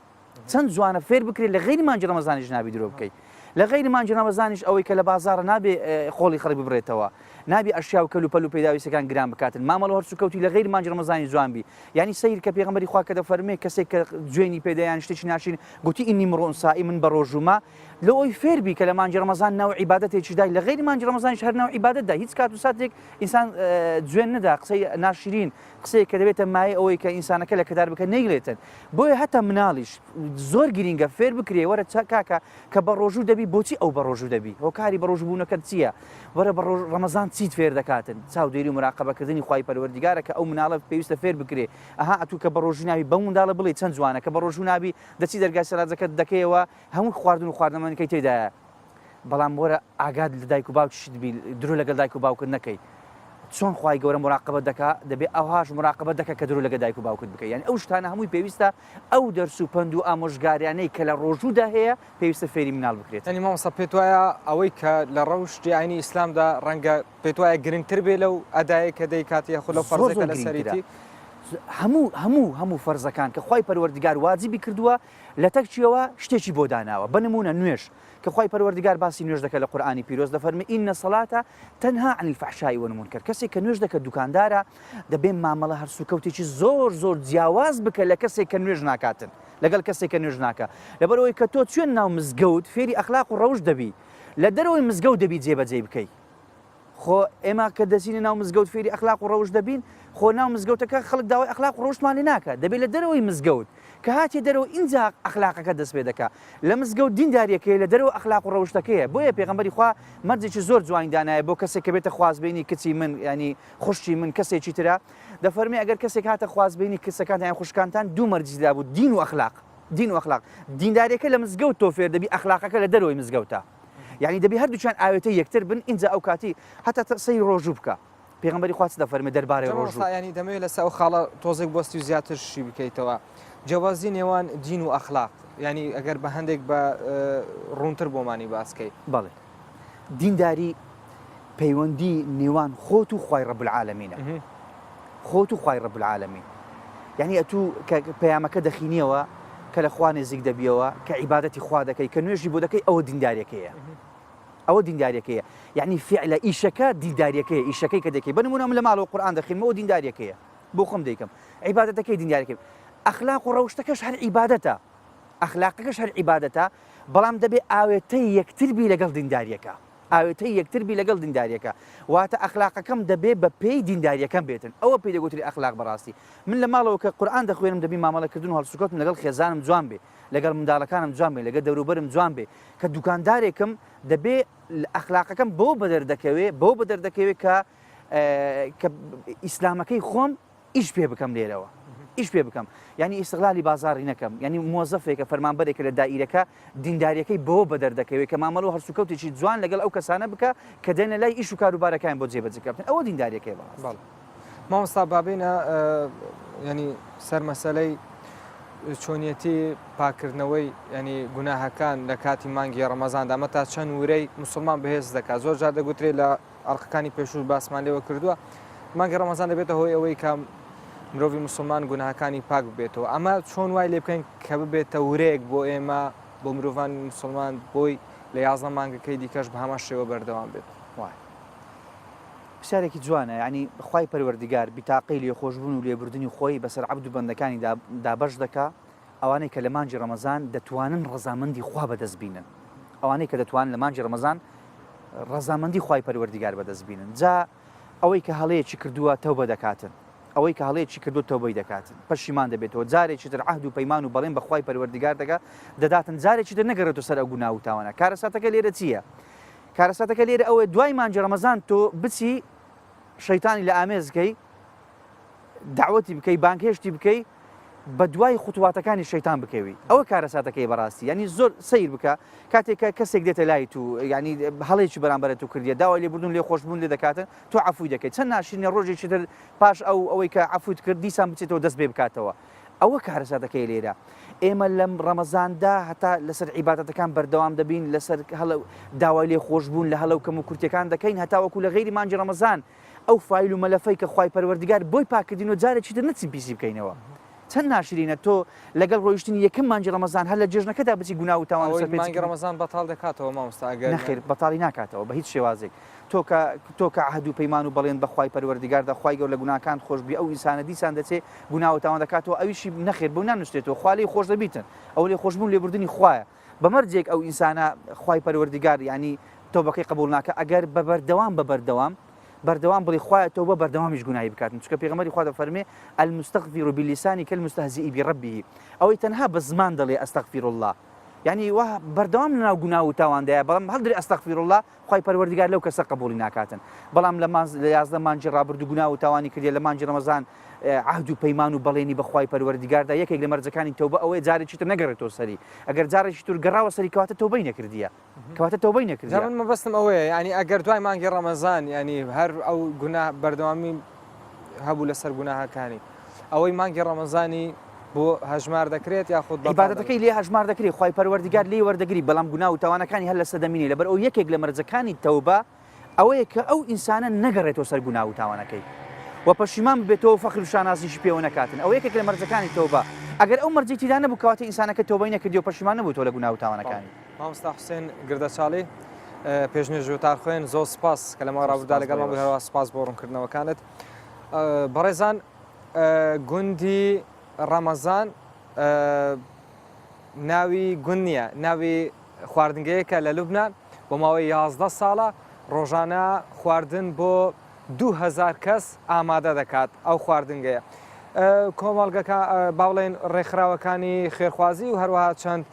چەند جوانە فێر بکرێت لە غەیری مانجی ڕەمەزانیش نابی درۆ بکەیت لە غەیری مانجی ڕەمەزانیش ئەوەی کە لە بازاڕە نابێ خۆڵی خەڵک ببڕێتەوە نابی ئەشیا و کەلو پەلو پێداویستەکان گران بکاتن مامەڵە هەرچوو کەوتی لە غەیری مانجی ڕەمەزانی جوانبی ینی سەیر کە پێغەمبەری خوا کە دەفەرمێ کەسێک کە جوێنی پێدایان شتێکی ناشین گوتی ئینی مڕۆن سائیمن بە ڕۆژوما لە ئەوی فێربی کە لە مانجی ڕەمەزان ناو عیبادەتێکی دای لە غەیری مانجی ڕەمەزانیش هەر ناو عیبادەتدا هیچ کات و ساتێک ئینسان جوێن نەدا قسەی ناشرین قسەیە کە دەبێتە مایە ئەوەی کە ئینسانەکە لە کەدار بکە نەیڵێتن بۆیە هەتا مناڵیش زۆر گرینگە فێر بکرێ وەرە کاکە کە بە ڕۆژوو دەبی بۆچی ئەو بە ڕۆژوو دەبی هۆکاری بە ڕۆژبوونەکەت چییە وەرە بە ڕەمەزان چیت فێر دەکاتن چاودێری و مراقەبەکردنی خوای پەروەردیگارە کە ئەو مناڵە پێویستە فێر بکرێ ئەها ئەتوو کە بە ڕۆژوو ناوی بەو منداڵە بڵێ چەند جوانە کە بە ڕۆژوو نابی دەچی دەرگای سەلاجەکەت دەکەیەوە هەموو خواردن و خواردنەمەنەکەی تێدایە بەڵام وەرە ئاگاد لە دایک و باوکیشت بی درۆ لەگەڵ دایک و باوکت نەکەی چۆن خوای گەورە مراقەبەت دەکا دەبێ ئەوهاش مراقەبەت دەکە کە درۆ لەگە دایک و باوکت بکەی یعنی ئەو شتانە هەمووی پێویستە ئەو دەرس و پند و ئامۆژگاریانەی کە لە ڕۆژوودا هەیە پێویستە فێری مناڵ بکرێت ینی مامۆستا پێت وایە ئەوەی کە لە ڕەوشتی ئاینی ئیسلامدا ڕەنگە پێت وایە گرنگتر بێ لەو ئەدایە کە دەی کاتی خۆ لەو فەرزەکە لە سەریتی هەموو فەرزەکان کە خوای پەروەردیگار واجبی کردووە لە تەکچیەوە شتێکی بۆ داناوە بنمونە نوێژ کە خوای پەروەردیگار باسی نوێژ دەکە لە قورئانی پیرۆز دەفەرمێ ئینە سەڵاتە تەنها عن الفەحشاء والمونکەر کەسێک کە نوێژ دەکە دوکاندارە دەبێ مامەڵە هەرسوکەوتێکی زۆر جیاواز بکە لە کەسێک کە نوێژ ناکاتن لەگەڵ کەسێک کە نوێژ ناکە لەبەرەوەی کە تۆ چێن ناو مزگەوت فێری ئەخلاق و ڕەوش دەبی لە دەرەوەی مزگەوت دەبی جێبەجێ بکەی خۆ ئێمە کە دەچینە ناو مزگەوت فێری ئەخلاق و ڕەوش دەبین خۆ ناو مزگەوتەکە خەڵک داوای ئەخلاق و ڕەوشمان لێ ناکات دەبێت لە دەرەوەی مزگەوت کە هاتیە دەرەوە ئینجا ئەخلاقەکە دەست پێ دەکات لە مزگەوت دینداریەکەیە لە دەرەوە ئەخلاق و ڕەوشتەکەیە بۆیە پێغەمبەری خوا مەرجێکی زۆر جوانی دانایە بۆ کەسێک کە بێتە خوازبێنی کچی من ینی خوشتی من کەسێکی ترە دەفەرمێ ئەگەر کەسێک هاتە خوازبێنی کچەکانتان یان خوشکانتان دوو مەرجدا بوو دین و ئەخلاق دینداریەکە لە مزگەوت تۆ فێر دەبی ئەخلاقەکە لە دەرەوەی مزگەوتە یعنی دەبی هەردووچیان ئاوێتە یەکتر بن ئینجا ئەو کاتی هەتا سەی ڕۆژوو بکە پێغەمبەری خوا چ دەفەرمێ دەربارەی ڕۆژوو ینی دەمەوێت لەسەر ئەو خاڵە تۆزێک بەستی و زیاتر شی بکەیتەوە جیاوازی نێوان دین و ئەخلاق ینی ئەگەر بە هەندێک بە ڕوونتر بۆمانی باسکەی بەڵێ دینداری پەیوەندی نێوان خۆت و خوای ڕەب العالەمینە خۆت و خوای ڕەب العالەمین یعنی ئەتوو کە پەیامەکە دەخینیەوە کە لە خوا نزیک دەبیەوە کە عیبادەتی خوا دەکەی کە نوێژی بۆ دەکەی ئەوە دینداریەکەیە ئەوە دینداریەکەیە یعنی فعلە ئیشەکە دینداریەکەیە ئیشەکەی کە دەکەی بنمونە من لە ماڵەوە قورئان دەخوێنمەوە دینداریەکەیە بۆ خۆم دەیکەم عیبادەتەکەی دینداریەکەی ئەخلاق و ڕەوشتەکەش هەر عیبادەتە ئەخلاقەکەش هەر عیبادەتە بەڵام دەبێ ئاوێتەی یەکتر بی لەگەڵ دینداریەکە ئاوێتەی یەکتر بی لەگەڵ دینداریەکە واتە ئەخلاقەکەم دەبێ بە پێی دینداریەکەم بێتن ئەوە پێی دەگوتری ئەخلاق بەڕاستی من لە ماڵەوە کە قورئان دەخوێنم دەبی مامەڵەکردن و هەڵسوکەوتم لەگەڵ خێزانم جوان بێ لەگەڵ منداڵەکانم جوان بێ لەگەڵ دەوروبەرم جوان بێ کە دوکاندارێکم دەبێ ئەخلاقەکەم بۆ بەدەردەکەوێت کە ئیسلامەکەی خۆم ئیش پێ بکەم لێرەوە ئیش پێ بکەم ینی ئیستیغلالی بازاڕی نەکەم ینی مۆزەفێکە فەرمانبەرێکە لە دائیرەکە دینداریەکەی بۆ بەدەردەکەوێت کە مامەڵ و هەرسوکەوتێکی جوان لەگەڵ ئەو کەسانە بکە کە دێنە لای ئیش و کاروبارەکان بۆ جێبەجێکردن ئەوە دینداریەکەی بەڵێ مامۆستا بابینە ینی سەر مەسەلەی چۆنیەتی پاکردنەوەی ینی گوناهەکان لە کاتی مانگی ڕەمەزاندا ئەمە تا چەند ورەی موسڵمان بەهێز دەکات زۆر جار دەگوترێت لە ئەڵلقەکانی پێشوو باسمان لێوە کردووە مانگی ڕەمەزان دەبێتە هۆی ئەوەی کە مرۆڤی موسڵمان گوناهەکانی پاک بێتەوە ئەمە چۆن وای لێ بکەین کە ببێتە ورەیەک بۆ ئێمە بۆ مرۆڤان موسڵمان بۆی لە 11 مانگەکەی دیکەش بە هەمان شێوە بەردەوام بێت وای پرسیارێکی جوانە ینی خوای پەروەردیگار بیتاقەی لێخۆشبوون و لێبوردنی خۆی بەسەر عەبد و بەندەکانی دابەش دەکا ئەوانەی کە لە مانجی ڕەمەزان دەتوانن ڕەزامەندی خوا بەدەستبینن ئەوانەی کە دەتوانن لە مانجی ڕەمەزان ڕەزامەندی خوای پەروەردیگار بەدەستبینن جا ئەوەی کە هەڵەیەکی کردووە تەوبە دەکاتن ئەوەی کە هەڵەیەکی کردو تەوبەی دەکاتن پەشیمان دەبێتەوە جارێکی تر عەهد و پەیمان و بەڵێن بە خوای پەروەردیگار دەداتن جارێکی تر نەگەڕێتەوە سەر ئەو گوناه و تاوانە کارەساتەکە لێرە چییە کارەساتەکە لێرە ئەوەیە دوای مانجی ڕەمەزان تۆ بچی شەیتانی لە ئامێزکەی داوەتی بکەی بانگهێشتی بکەی بە دوای خوتواتەکانی شەیتان بکەوی ئەوە کارەساتەکەی بەڕاستی ینی زۆر سیر بکە کاتێککە کەسێک دێتە لای تو ینی هەڵێکی بەرامبەرە تو کردیە داوای لێبوردون لێ خۆشبوون لێ دەکاتن تۆ عەفوی دەکەیت چەند ناشرینە ڕۆژێکی تر پاش ئەوەی کە عەفوت کرد دیسان بچێتەوە دەست بێ بکاتەوە ئەوە کارەساتەکەی لێرە ئێمە لەم ڕەمەزاندا هەتا لەسەر عیبادەتەکان بەردەوام دەبین لەسەر داوای لێ خۆشبوون لە هەڵە و کەم و کورتەکان دەکەین هەتاوەکو لە غەیری مانجی ڕەمەزان ئەو فایل و مەلەفەی کە خوای پەروەردیگار بۆی پاکردین و جارێکی تر نەچین پیسی بکەینەوە چەند ناشرینە تۆ لەگەڵ ڕۆیشتنی یەکەم مانجی ڕەمەزان هەر لە جێژنەکەدا بچی گوناه و تاوان سەر مانگی ڕەمەزان بەتاڵ دەکاتەوە مامۆستا ئەگەر نەخێر بەتاڵی ناکاتەوە بە هیچ شێوازێک تۆ کە عەهد و پەیمان و بەڵێن بە خوای پەروەردیگاردا خوای گەور لە گوناهەکان خۆشببی ئەو ئینسانە دیسان دەچێت گوناه و تاوان دەکاتەوە ئەویشی نەخێر بۆ نانووسێتەوە خوا لێی خۆش دەبیتن ئەو لێ خۆشبوون لێبوردنی خوایە بەمەرجێک ئەو ئینسانە خوای پەروەردیگار ینی تۆبەکەی قبول ناکە ئەگەر بەردەوام بڵی خوایە تۆبە بەردەوامیش گوناهی بکاتن چونکە پێغەمبەری خوا دەفەرمێ المستغفر بلسانی كالمستهزئ بربه ئەوەی تەنها بە زمان دەڵێ ئەستەغفیر الله یعنی وا بەردەوام لەناو گوناه و تاواندایە بەڵام هەڵدرێ ئەستەغفیر الله خوای پەروەردیگار لەو کەسە قبولی ناکاتن بەڵام لە 11 مانجی ڕابردوو گوناه و تاوانی کردێ لە مانجی ڕەمەزان عهد و پەیمان و بەڵێنی بە خوای پەروەردیگاردا یەکێک لە مەرجەکانی تەوبە ئەوەیە جارێکی تر نەگەڕێتەوە سەری ئەگەر جارێکی تر گەڕاوە سەری کەواتە تەوبەی نەکردیە کەواتە تەوبەی نەکردیە من مەبەستم ئەوەیە ینی ئەگەر دوای مانگی ڕەمەزان ینی هەر ئەو گوناه بەردەوامی هەبوو لەسەر گوناهەکانی ئەوەی مانگی ڕەمەزانی بۆ هەژمار دەکرێت یاخود عیبادەتەکەی لێ هەژمار دەکرێت خوای پەروەردیگار لێ وەردەگری بەڵام گوناه و تاوانەکانی هەر لەسەر دەمینێ لەبەر ئەو یەکێک لە مەرجەکانی تەوبە ئەوەیە کە ئەو ئینسانە نەگەڕێتەوە سەر گوناه و تاوانەکەی و پەشیمان بێتەوە فەخر و شانازیشی پێوە نەکاتن ئەو یەکێک لە مەرجەکانی تەوبە ئەگەر ئەو مەرجی تیدا نەبوو کەواتە ئینسانەکە تەوبەی نەکردی و پەشیمان نەبووتەوە لە گوناه و تاوانەکانی مامۆستا حوسێن گردەچاڵی پێشنێژ وتار خوێن زۆر سپاس کە لە ماڕاودا لەگەڵمان بووی هەروە سپاس بۆ ڕوونکردنەوەکانت بەڕێزان گوندی ڕەمەزان ناوی گوند نییە ناوی خواردنگەیەکە لە لوبنان بۆ ماوەی 11 ساڵە ڕۆژانە خواردن بۆ 2000 کەس ئامادە دەکات ئەو خواردنگەیە کۆمەڵگەکە باوڵێن ڕێکخراوەکانی خێرخوازی و هەروەها چەند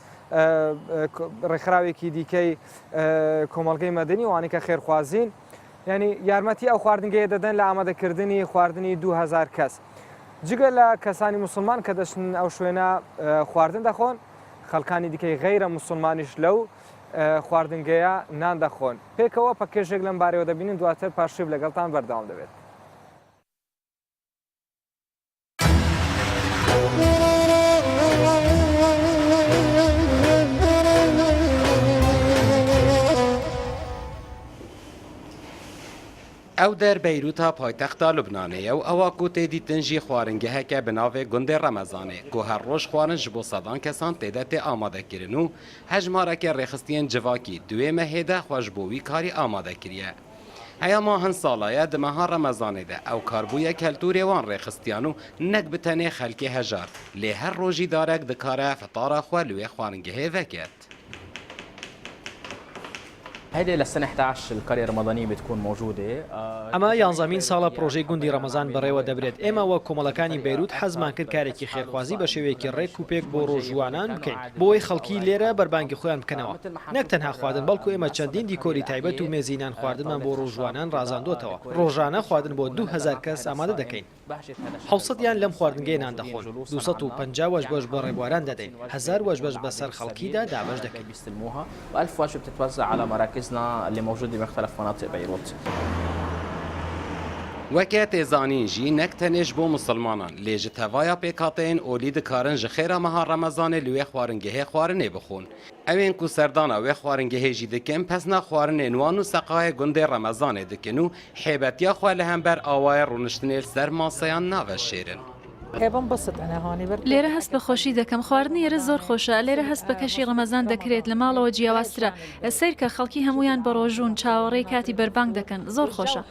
ڕێکخراوێکی دیکەی کۆمەڵگەی مەدەنی وانی کە خێرخوازین ینی یارمەتی ئەو خواردنگەیە دەدەن لە ئامادەکردنی خواردنی 2000 کەس جگە لە کەسانی مسلمان کە دەچن ئەو شوێنە خواردن دەخۆن خەڵکانی دیکەی غەیرە مسلمانیش لەو خواردنگەیە نان دەخۆن پێکەوە پەکێژێک لەم بارەوە دەبینین دواتر پاشیب لەگەڵتان بەردەوام دەبێت. ئەو دەر بەیروتا پایتەختا لوبنانەیە و ئەوە کو تێدی تنجی خواردنگەهەکە بناوێ گوندی ڕەمەزانێ کو هەر ڕۆژ خواردن ji بۆ سەدان کەسان تێدە تێ ئامادەکردن و هەژمارەکە ڕێخستیان جڤاکی دوێمە هێدا خۆشببووی کاری ئامادەکریە. هەیە ماهن ساڵایە دمەها ڕەمەزانێدا ئەو کاربوویە کەلتورێوان ڕێخستیان و نەک بتەنێ خەلکی هەژار لێ هەر ڕۆژی دارێک دکارە فتارە خوا لێ خواردنگەهێ veket. هيدي للسنة 11 القرية الرمضانية بتكون موجودة. ئەمە 11مین ساڵە پرۆژەی گوندی ڕەمەزان بەڕێوە دەبرێت. ئێمە وە کۆمەڵەکانی بەیروت حەزمان کرد کارێکی خێرخوازی بە شێوەیەکی ڕێک و پێک بۆ ڕۆژوانان بکەین بۆی خەڵکی لێرە بەربانگی خۆیان بکەنەوە. نەک تەنها خواردن بەڵکو ئێمە چەندین دیکۆری تایبەت و مێزینان خواردنمان بۆ ڕۆژوانان ڕازاندوتەوە. ڕۆژانە خواردن بۆ 2000 کەس ئامادە دەکەین. 700یان لەم خواردنگەی نان دەخۆن. 250 وەش بەش بۆ ڕێبواران دەدەین. 1000 وەش بەش بەسەر خەڵکیدا دابەش دەکەین. و1000 وجبة بتتوزع على مراكزنا اللي موجودة بمختلف مناطق بيروت. وەکە تێزانینژی نەک تەنێش بۆ مسلمانان لێژە تەڤایە پێکاتێن ئۆلی دکارن ji خێرا مەها ڕەمەزانê li wê xwaringehê xwarinê bixwin. Evên ku serdana wê xwaringehê jî dikin pesna xwarinên wan û seqayê gundê Remezanê dikin û hêbetiya xwe li hember awayê rûniştinê ser maseyan naveşêrin. لێرە هەست بە خۆشی دەکەم خواردنی ئێرە زۆر خۆشە لێرە هەست بە کەشی ڕەمەزان دەکرێت لە ماڵەوە جیاوازترە سیر کە خەڵکی هەمویان بە ڕۆژوون چاوەڕێی کاتی بەربانگ دەکەن زۆر خۆشە.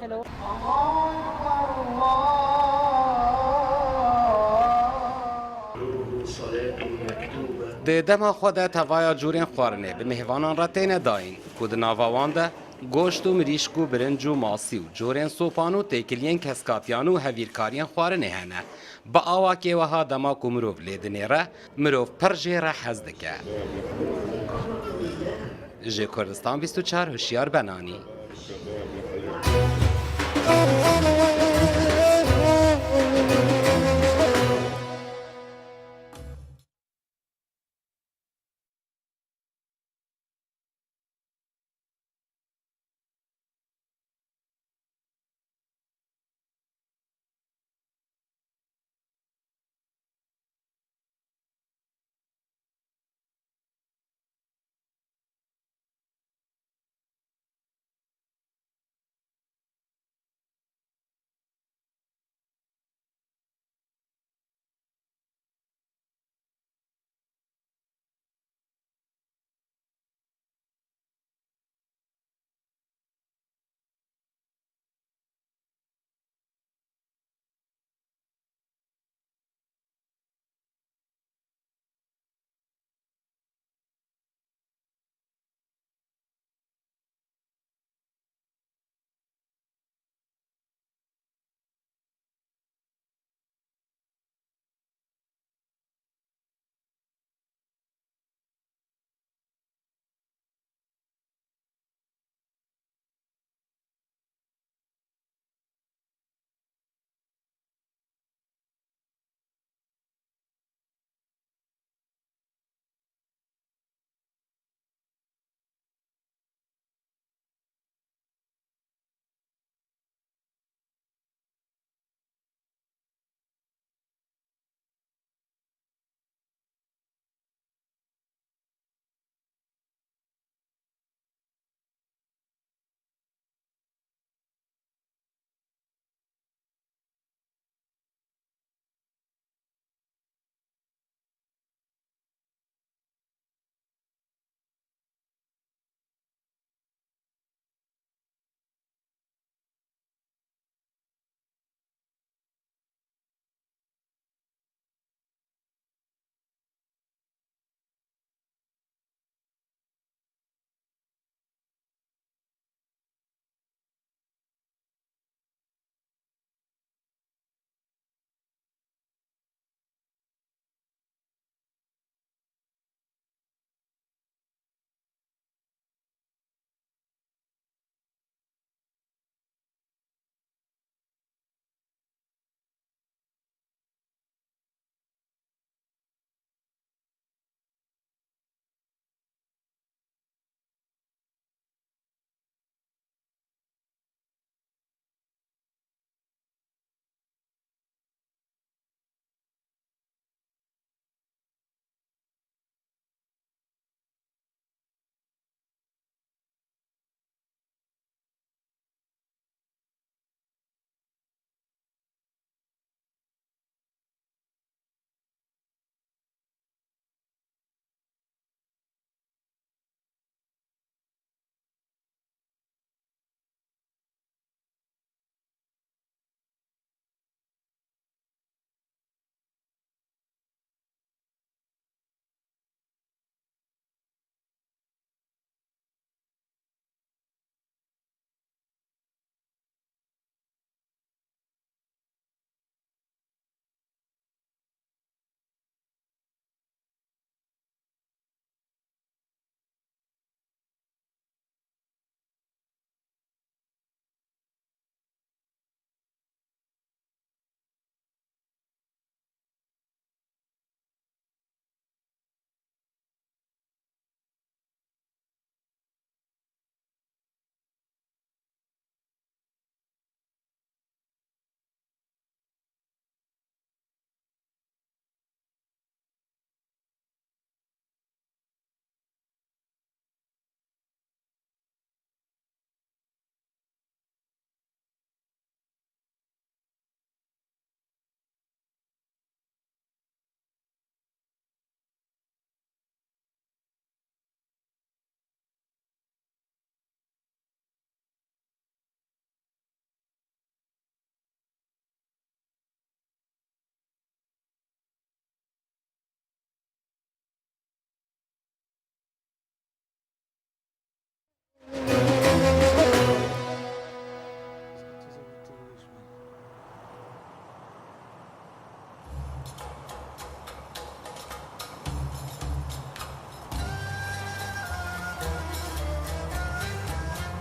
ده دما خود توایا جورین خوارنه به مهوانان را تینه داین کود ناوان ده گوشت و مریشک و برنج و ماسی و جورین سوپان و تیکلین کسکاتیان و هویرکارین خوارنه هنه با آواکی وها دما کو مروف لیدنه را مروف پرجه را حزدکه جه کردستان 24 هوشیار بنانی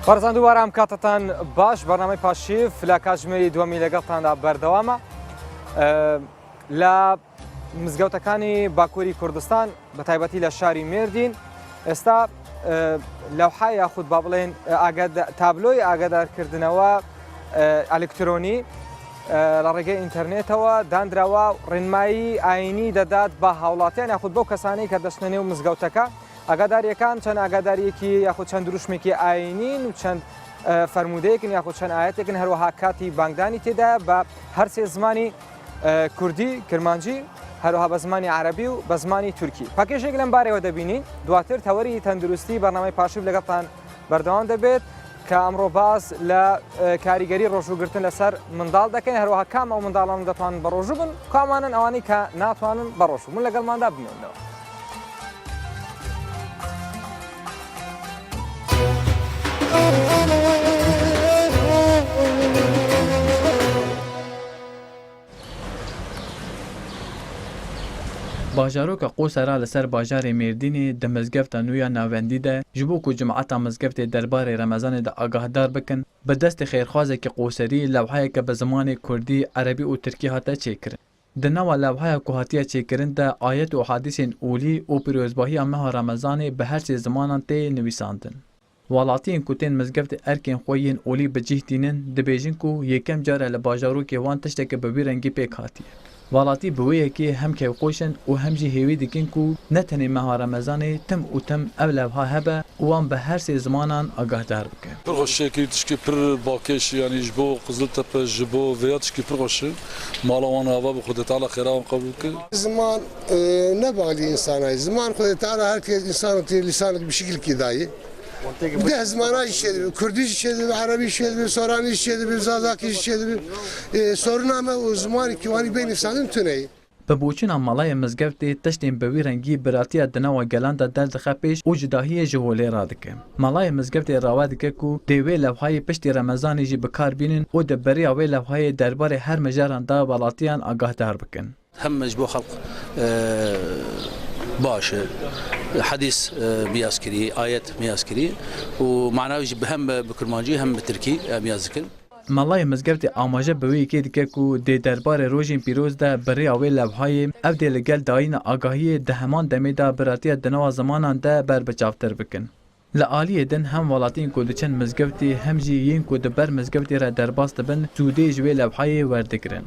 بەڕێزان دووبارە ئەم کاتتان باش بەرنامەی پاشیف لە کاتژمێری دووەمی لەگەڵتاندا بەردەوامە لە مزگەوتەکانی باکووری کوردستان بە تایبەتی لە شاری مێردین ئێستا لەوحە یاخود با بڵێن تابلۆی ئاگادارکردنەوە ئەلکترۆنی لە ڕێگەی ئینتەرنێتەوە دانراوە ڕێنمایی ئاینی دەدات بە هاوڵاتیان یاخود بەو کەسانەی کە دەچنە نێو مزگەوتەکە ئاگاداریەکان چەند ئاگاداریەکی یاخود چەند دروشمێکی ئاینین و چەند فەرمودەیەکن یاخود چەند ئاەتێکن هەروەها کاتی بانگدانی تێدا بە هەرسێ زمانی کوردی کرمانجی هەروها بە زمانی عەرەبی و بە زمانی تورکی پاکێژێک لەم بارەوە دەبینین دواتر تەوەری تەندروستی بەرنامەی پاشیف لەگەڵتان بەردەوام دەبێت کە ئەمڕۆ باس لە کاریگەری ڕۆژوگرتن لەسەر منداڵ دەکەین هەروەها کام ئەو منداڵان دەتوانن بە ڕۆژوو بن کامانن ئەوانەی کە ناتوانن بە ڕۆژوو من لەگەڵماندا بمێنەوە. باجاروکە قوسەرا لەسەر باژارێ مێردینی دە مزگەفتە نویا ناوەندی de ji bo ku cemaeta mizgeftê derbarê Remezanê de agahdar bikin bi destê xêrxwazekî qoserî lewhayeke bi zimanê Kurdî, Erebî û Tirkî hate çêkirin. Di nava lewhaya ku hatiye çêkirin de ayet û hadîsên ûlî û pîrozbahiya meha Remezanê bi her sê zimanan tê nivîsandin. Walatiyên ku tên mizgeftê erkên xwe yên ûlî bi cih dînin dibêjin ku yêkem care li bajarokê wan tiştekê bi vî rengî pêk hatiye. Walatî bi wê yekê hem kevxweşin û hem jî hêvî dikin ku ne tenê meha Remezanê tim û tim ev levha hebe û wan bi her sê zimanan agahdar bike. Pir xweşekî tişkî pir bakeş yanî ji bo Qiziltepe ji bo vêya tişkî pir xweş e mala wan hava bi Xwedê Teala xêra wan qebûl kir. Ziman ne balî insana ziman Xwedê Teala herkes insana tê lisanek bi şekilkî dayê. ده زمانه شده کردی شده عربی شده سورانی شده زازاکی شده سورنامه و زمانی که وانی بین انسان تونه Bi boçîna malaya mizgeftê tiştên bi wî rengî biratiya di nava gelan de derdixe pêş û cidahiyê ji holê radike. Malaya mizgeftê rawe dike ku dê wê lewhayê piştî Remezanê jî bikarbînin û di beriya wê lewhayê derbarê her mijaran da welatiyan agahdar bikin. Hem ji bo xelq باش حديث مياسكري آيات مياسكري ومعناوي هم بكرمانجي هم بتركي ميازكن مالای مزگفت آماجه به وی که دیگه کو دی دربار روزین پیروز ده بری اوی لبهای اف دی لگل داین آگاهی ده همان دمی ده براتی دنوا زمانان ده بر بچافتر بکن. لعالی دن هم ولاتین کو دچن مزگفتی هم جی ین کو دبر مزگفتی را درباست بن زودی جوی لبهای وردگرن.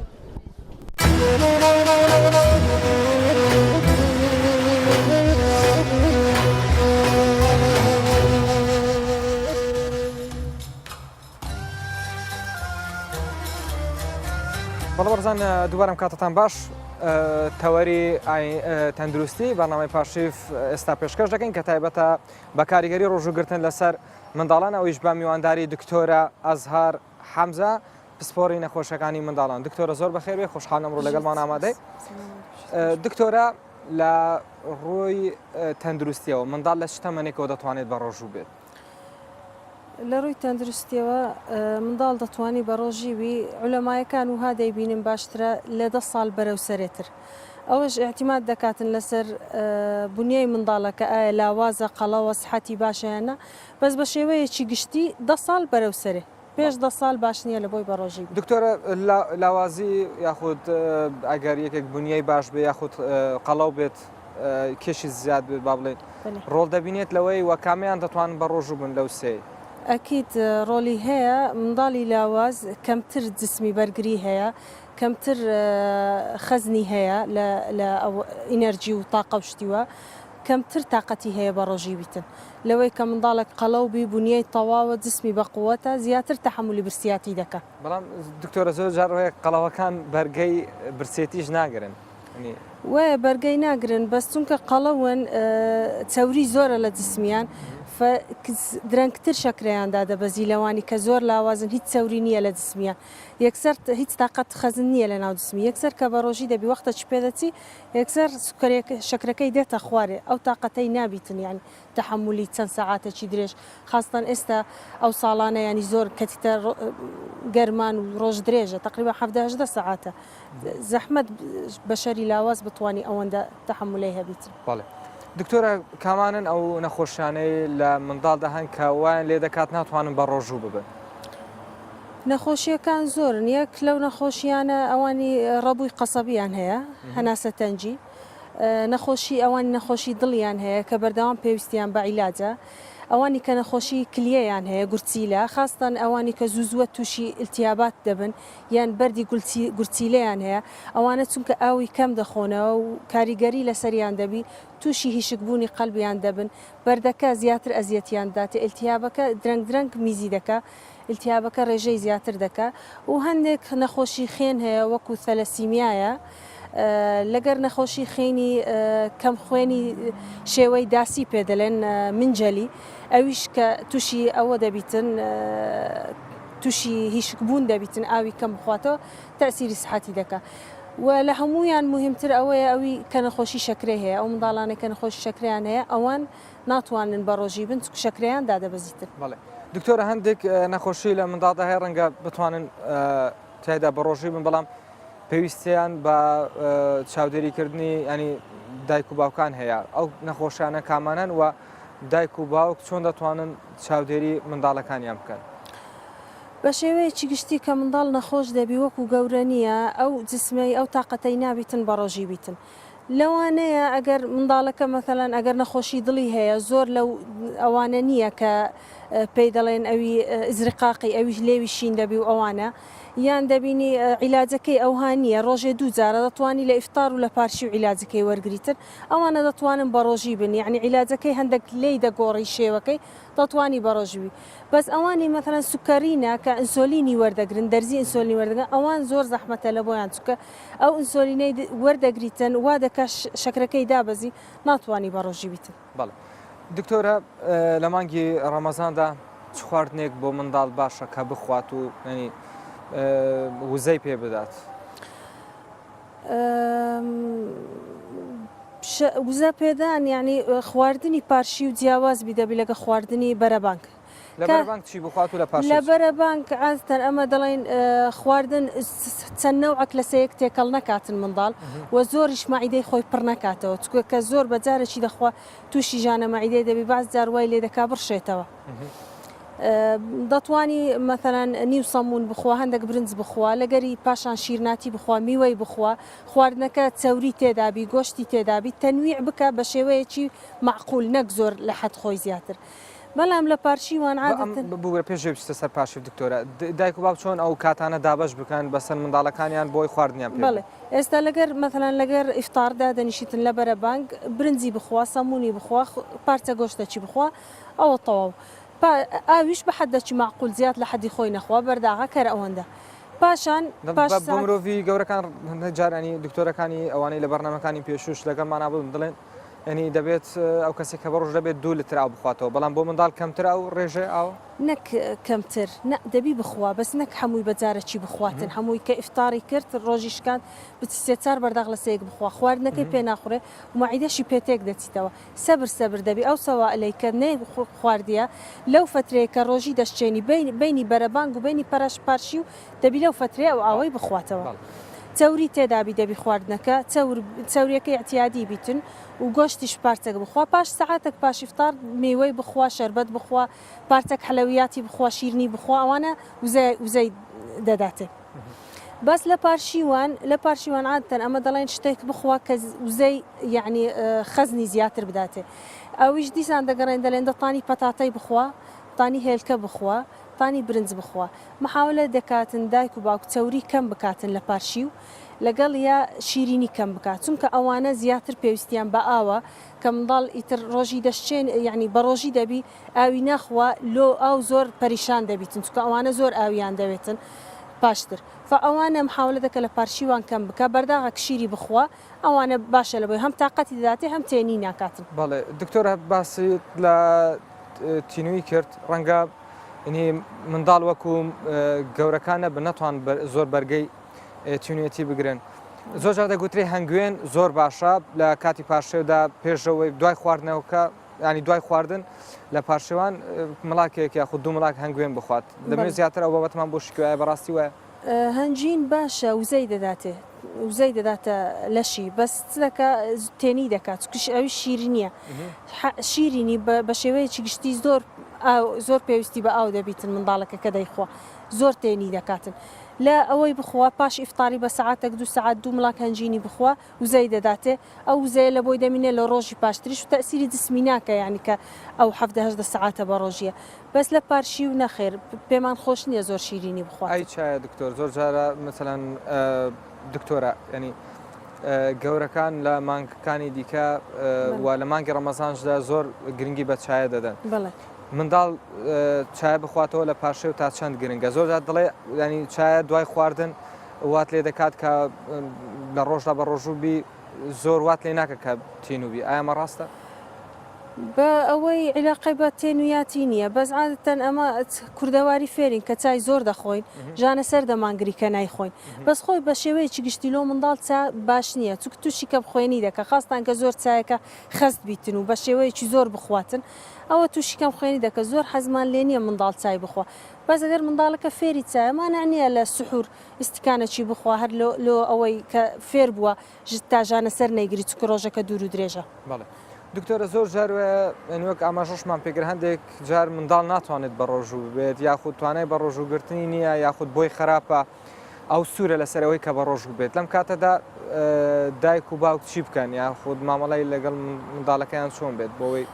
بەڵێ بەڕێزان دووبارەم کاتتان باش تەوەری تەندروستی بەرنامەی پاشیف ئێستا پێشکەش دەکەین کە تایبەتە بە کاریگەری ڕۆژوگرتن لەسەر منداڵان ئەویش بە میوانداری دکتۆرە ئەزهار حەمزە پسپۆڕی نەخۆشەکانی منداڵان دکتۆرە زۆر بەخێر بێ خۆشحاڵم ئەمڕۆ لەگەڵمان ئامادەی دکتۆرە لە ڕۆی تەندروستیەوە منداڵ لە چ تەمەنێکەوە دەتوانێت بە ڕۆژوو بێت لە ڕووی تەندروستیەوە منداڵ دەتوانی بە ڕۆژی وی عولەمایەکان وها دەیبینن باشترە لە 10 ساڵ بەرەو سەرێتر ئەوەش احتیمات دەکاتن لەسەر بنیای منداڵەکە ئایا لاوازە قەڵەوە سحەتی باشەیانە بەس بە شێوەیەکی گشتی 10 ساڵ بەرەو سەرێ پێش 10 ساڵ باش نییە لە بۆی بە ڕۆژی دکتۆرە لاوازی یاخود ئەگەر یەکێک بنیای باش بێ یاخود قەڵەو بێت کێشی زیاد بێت با بڵێن ڕۆڵ دەبینێت لەوەی وە کامیان دەتوانن بە ڕۆژوو بن لەو سێ ئەکیت ڕۆلی هەیە منداڵی لاواز کەمتر جسمی بەرگری هەیە کەمتر خەزنی هەیە لە ئینەرجی و تاقە و شتیوە کەمتر تااقەتی هەیە بە ڕۆژی بیتن لەوەی کە منداڵێک قەڵەوبی بنیای تەواوە جسمی بەقووەتە زیاتر تەحملی برسیاتی دەکات بەڵام دکتۆرە زۆر جارڕێک قەڵەوەکان بەرگەی برسێتیش ناگرن وایە بەرگەی ناگرن بەس چونکە قەڵەون چەوری زۆرە لە جسمیان درەنگتر شەکرەیاندا دەبەزی لەوانی کە زۆر لاوازن هیچ چەوری نییە لە جسمیان یەکسەر هیچ تااقەت خەزن نییە لە ناو جسمی یەکسەر کە بە ڕۆژی دەبی وەختە چ پێدەچی یەکسەر شەکرەکەی دێتە خوارێ ئەو تااقەتەی نابیتن یانی تەحملی چەند سەعاتێکی درێژ خاستان ئێستا ئەو ساڵانە ینی زۆر کەتیتە گەرمان و ڕۆژ درێژە تقریبا 17 سەعاتە زەحمەت بەشەری لاواز بتوانانی ئەوەندە تەحملی هەبیتن. دکتۆرە کامانن ئەو نەخۆشیانەی لە منداڵدا هەن کە وایان لێ دەکات ناتوانن بە ڕۆژوو ببن. نەخۆشیەکان زۆرن یەک لەو نەخۆشیانە ئەوانی ڕەبووی قەسەبیان هەیە هەناسە تەنجی نەخۆشی ئەوانی نەخۆشی دڵیان هەیە کە بەردەوام پێویستیان بە عیلاجە ئەوانی کە نەخۆشی کلیەیان هەیە گورچیلە خاستان ئەوانی کە زوو تووشی ئلتیابات دەبن یان بەردی گورچیلەیان هەیە ئەوانە چونکە ئاوی کەم دەخۆنەوە و کاریگەری لەسەریان دەبی تووشی هیشکبوونی قەلبیان دەبن بەردەکە زیاتر ئەزیەتیان داتێ ئلتیابەکە درەنگ میزی دەکە ئلتیابەکە ڕێژەی زیاتر دەکە و هەندێک نەخۆشی خوێن هەیە وەکو تەلەسیمیایە لەگەر نەخۆشی خوێنی کەم خوێنی شێوەی داسی پێ دەڵێن منجەلی ئەویش کە تووشی ئەوە دەبیتن تووشی هیشکبوون دەبیتن ئاوی کەم بخواتەوە تەسیری سحەتی دەکات و لە هەمویان مهمتر ئەوەیە ئەوی کە نەخۆشی شەکرێ هەیە ئەو منداڵانە کە نەخۆشی شەکریان هەیە ئەوان ناتوانن بە ڕۆژی بن شەکریان دادەبەزیتن. دکتۆرە هەندێک نەخۆشی لە منداڵدا هەیە ڕەنگە بتوانن تایدا بە ڕۆژی بن بەڵام پێویستیان بە چاودێریکردنی ینی دایک و باوکان هەیە ئەو نەخۆشیانە کامانن و دایک و باوک چۆن دەتوانن چاودێری منداڵەکانیان بکەن. بە شێوەیەکی گشتی کە منداڵ نەخۆش دەبی وەکو گەورە نییە ئەو جسمەی ئەو تااقەتەی نابیتن بە ڕۆژی بیتن. لەوانەیە ئەگەر منداڵەکە مەثەڵەن ئەگەر نەخۆشی دڵی هەیە زۆر لەو ئەوانە نییە کە پێی دەڵێن ئەوی ئزرقاقی ئەوی لێوی شین دەبی و ئەوانە یان دەبینی عیلاجەکەی ئەوها نییە ڕۆژێ دوو جارە دەتوانی لە ئیفتار و لە پارچی و عیلاجەکەی وەرگریتر ئەوانە دەتوانن بە ڕۆژی بن یعنی عیلاجەکەی هەندێک لی دەگۆڕی شێوەکەی دەتوانی بە ڕۆژوی بەس ئەوانی مەثەڵەن سوکەرینە کە ئینسۆلینی وەردەگرن دەرزی ئینسۆلینی وەردەگرن ئەوان زۆر زەحمەتە لە بۆیان چکە ئەو ئینسۆلینەی وەردەگریتن وا دەکە شەکرەکەی دابەزی ناتوانی بە ڕۆژی بیتن. بەڵێ دکتۆرە لە مانگی ڕەمەزاندا چ خواردنێک بۆ منداڵ باشە کە بخوات و ینی وزەی پێ بدات. وزە پێدان ینی خواردنی پارشی و جیاوازبی دەبی لەگە خواردنی بەرەبانک. لە بەرەبانک چی بخوات و لە پاش لە بەرەبانک ئاستەر ئەمە دەڵێن خواردن چەند نەوعک لە سەیەک تێکەڵ نەکاتن منداڵ و زۆریش مەعیدەی خۆی پڕ نەکاتەوە چکە کە زۆر بەجارێکی دەخوا تووشی ژانە مەعیدەی دەبی باز جار وای لێ دەکا بڕشێتەوە. دەتوانی مەثەڵەن نیو سەمون بخوا هەندێک برنج بخوا لەگەری پاشان شیرناتی بخوا میوەی بخوا خواردنەکە چەوری تێدابی گۆشتی تێدابی تەنویع بکە بە شێوەیەکی معقول نەک زۆر لە حەد خۆی زیاتر. بەڵام لە پارچیوان عادەتەن بووە پێشێ بچتە سەر پاشی دکتۆرە دایک و باوک چۆن ئەو کاتانە دابەش بکەن بەسەر منداڵەکانیان بۆی خواردنیان پێ. بەڵێ ئێستا لەگەر مەثەڵەن لەگەر ئیفتاردا دەنیشیتن لە بەرەبانک برنجی بخوا سەمونی بخوا پارچە گۆشتەکی بخوا ئەوە تەواو. ئاویش بە حەدەکی معقول زیاد لە حەدی خۆی نەخوا بەرداغا کەر ئەوەندە پاشان بۆ مرۆڤی گەورەکان جارانی دکتۆرەکانی ئەوانەی لە بەرنامەکانی پێشوش لەگەڵمان نابن دڵێن ینی دەبێت ئەو کەسێک کە بە ڕۆژ دەبێت 2 لتر ئاو بخواتەوە بەڵام بۆ منداڵ کەمتر ئەو ڕێژێ ئاو نەک کەمتر دەبی بخوا بەس نەک هەمووی بەجارەکی بخواتن هەمووی کە ئیفتاری کرد ڕۆژیشکان بچێت 4 بەرداغ لە سەیەک بخوا خواردنەکەی پێ ناخورێ و مەعیدەشی پێتێک دەچیتەوە سەبر دەبی ئەو سەواعلەی کە نەی خواردیە لەو فترەیە کە ڕۆژی دەشتێنی بینی بەرەبانگ و بینی پارچی و دەبی لەو فترەیە ئەو ئاوەی بخواتەوە. چەوری تێدابی دەبی خواردنەکە چەوریەکەی احتیادی بیتن و گۆشتیش پارچەک بخوا پاش سەعاتێک پاش ئیفتار میوەی بخوا شەربەت بخوا پارچەک حەلەویاتی بخوا شیرنی بخوا ئەوانە وزەی دەداتێ. بەس لە پارشیوان عادەتەن ئەمە دەڵێن شتێک بخوا کە وزەی یعنی خەزنی زیاتر بداتێ ئەویش دیسان دەگەڕێن دەڵێن دەتانی پەتاتەی بخوا تانی هێلکە بخوا تانی برنج بخوا محاولە دەکاتن دایک و باوک چەوری کەم بکاتن لە پارشی و لەگەڵ یا شیرینی کەم بکات چونکە ئەوانە زیاتر پێویستیان بە ئاوە کە منداڵ ئیتر ڕۆژی دەشتێن یعنی بە ڕۆژی دەبی ئاوی نەخوا لۆ ئاو زۆر پەریشان دەبیتن چونکە ئەوانە زۆر ئاویان دەوێتن پاشتر ئەوانە محاولە دەکە لە پارشیوان کەم بکە بەرداغە کشیری بخوا ئەوانە باشە لە بۆی هەم تااقەتی دەداتێ هەم تێنی ناکاتن. بەڵێ دکتۆرە باسی لە تینووی کرد ڕەنگە منداڵ وەکو گەورەکانە نەتوان زۆر بەرگەی تینوێتی بگرن زۆر جار دەگوترێ هەنگوێن زۆر باشە لە کاتی پاشێودا پێشەوەی دوای خواردنەوەکە ینی دوای خواردن لە پاشێوان مڵاکێک یا خود دوو مڵاک هەنگوێن بخوات دەبێت زیاتر ئەو بابەتمان بۆ شکوایە بەڕاستی وایە هەنجین باشە وزەی دەداتێ وزەی دەداتە لەشی بەس دەکە تێنی دەکات ئەوی شیرینیە شیرینی بە شێوەیەکی گشتی زۆر پێویستی بە ئاو دەبیتن منداڵەکە کە دەیخوا زۆر تێنی دەکاتن لە ئەوەی بخوا پاش ئیفتاری بە سەعاتێک 2 سەعات 2 مڵاک هەنجینی بخوا وزەی دەداتێ ئەو وزەیە لە بۆی دەمینێ لە ڕۆژی پاشتریش و تەسیری جسمی ناکە یعنی کە ئەو 7 سەعاتە بە ڕۆژیە بەس لە پارشی و نەخێر پێمان خۆش نییە زۆر شیرینی بخوا ئەی چایە دکتۆر زۆر جارە مثلەن دکتۆرە ینی گەورەکان لە مانگەکانی دیکە و لە مانگی ڕەمەزانشدا زۆر گرنگی بە چایە دەدەن منداڵ چای بخواتەوە لە پاشێ و تا چەند گرنگە زۆر دڵێ ینی چایە دوای خواردن وات لێ دەکات کە لە ڕۆژدا بە ڕۆژوبی زۆر وات لێ ناکە کە تینوبی ئایا مە ڕاستە؟ بە ئەوەی عیلاقی بە تێنویاتی نییە بەس عادەتەن ئەمە کوردەواری فێرین کە چای زۆر دەخۆین ژانە سەر دەمانگری کە نایخۆین بەس خۆی بە شێوەیەکی گشتی لۆ منداڵ چا باش نییە چوک تووشی کە بخۆێنی دەکە خاستان کە زۆر چایەکە خەست بیتن و بە شێوەیەکی زۆر بخواتن ئەوە تووشی کەم خوێنی دەکە زۆر حەزمان لێ نییە منداڵ چای بخوا بەس ئەگەر منداڵەکە فێری چایەمانە نییە لە سوحور ئیسیکانێکی بخوا هەر لۆ ئەوەی کە فێر بووە تا ژانە سەر نەیگری چکە ڕۆژەکە دوور و درێژە. دکتۆرە زۆر جاروێ وەک ئاماژەشمان پێگر هەندێک جار منداڵ ناتوانێت بە ڕۆژوو بێت یاخود توانای بە ڕۆژووگرتنی نییە یاخود بۆی خراپە ئەو سوورە لەسەرەوەی کە بە ڕۆژوو بێت لەم کاتەدا دایک و باوک چی بکەن یاخود مامەڵی لەگەڵ منداڵەکەیان چۆن بێت بۆەوەی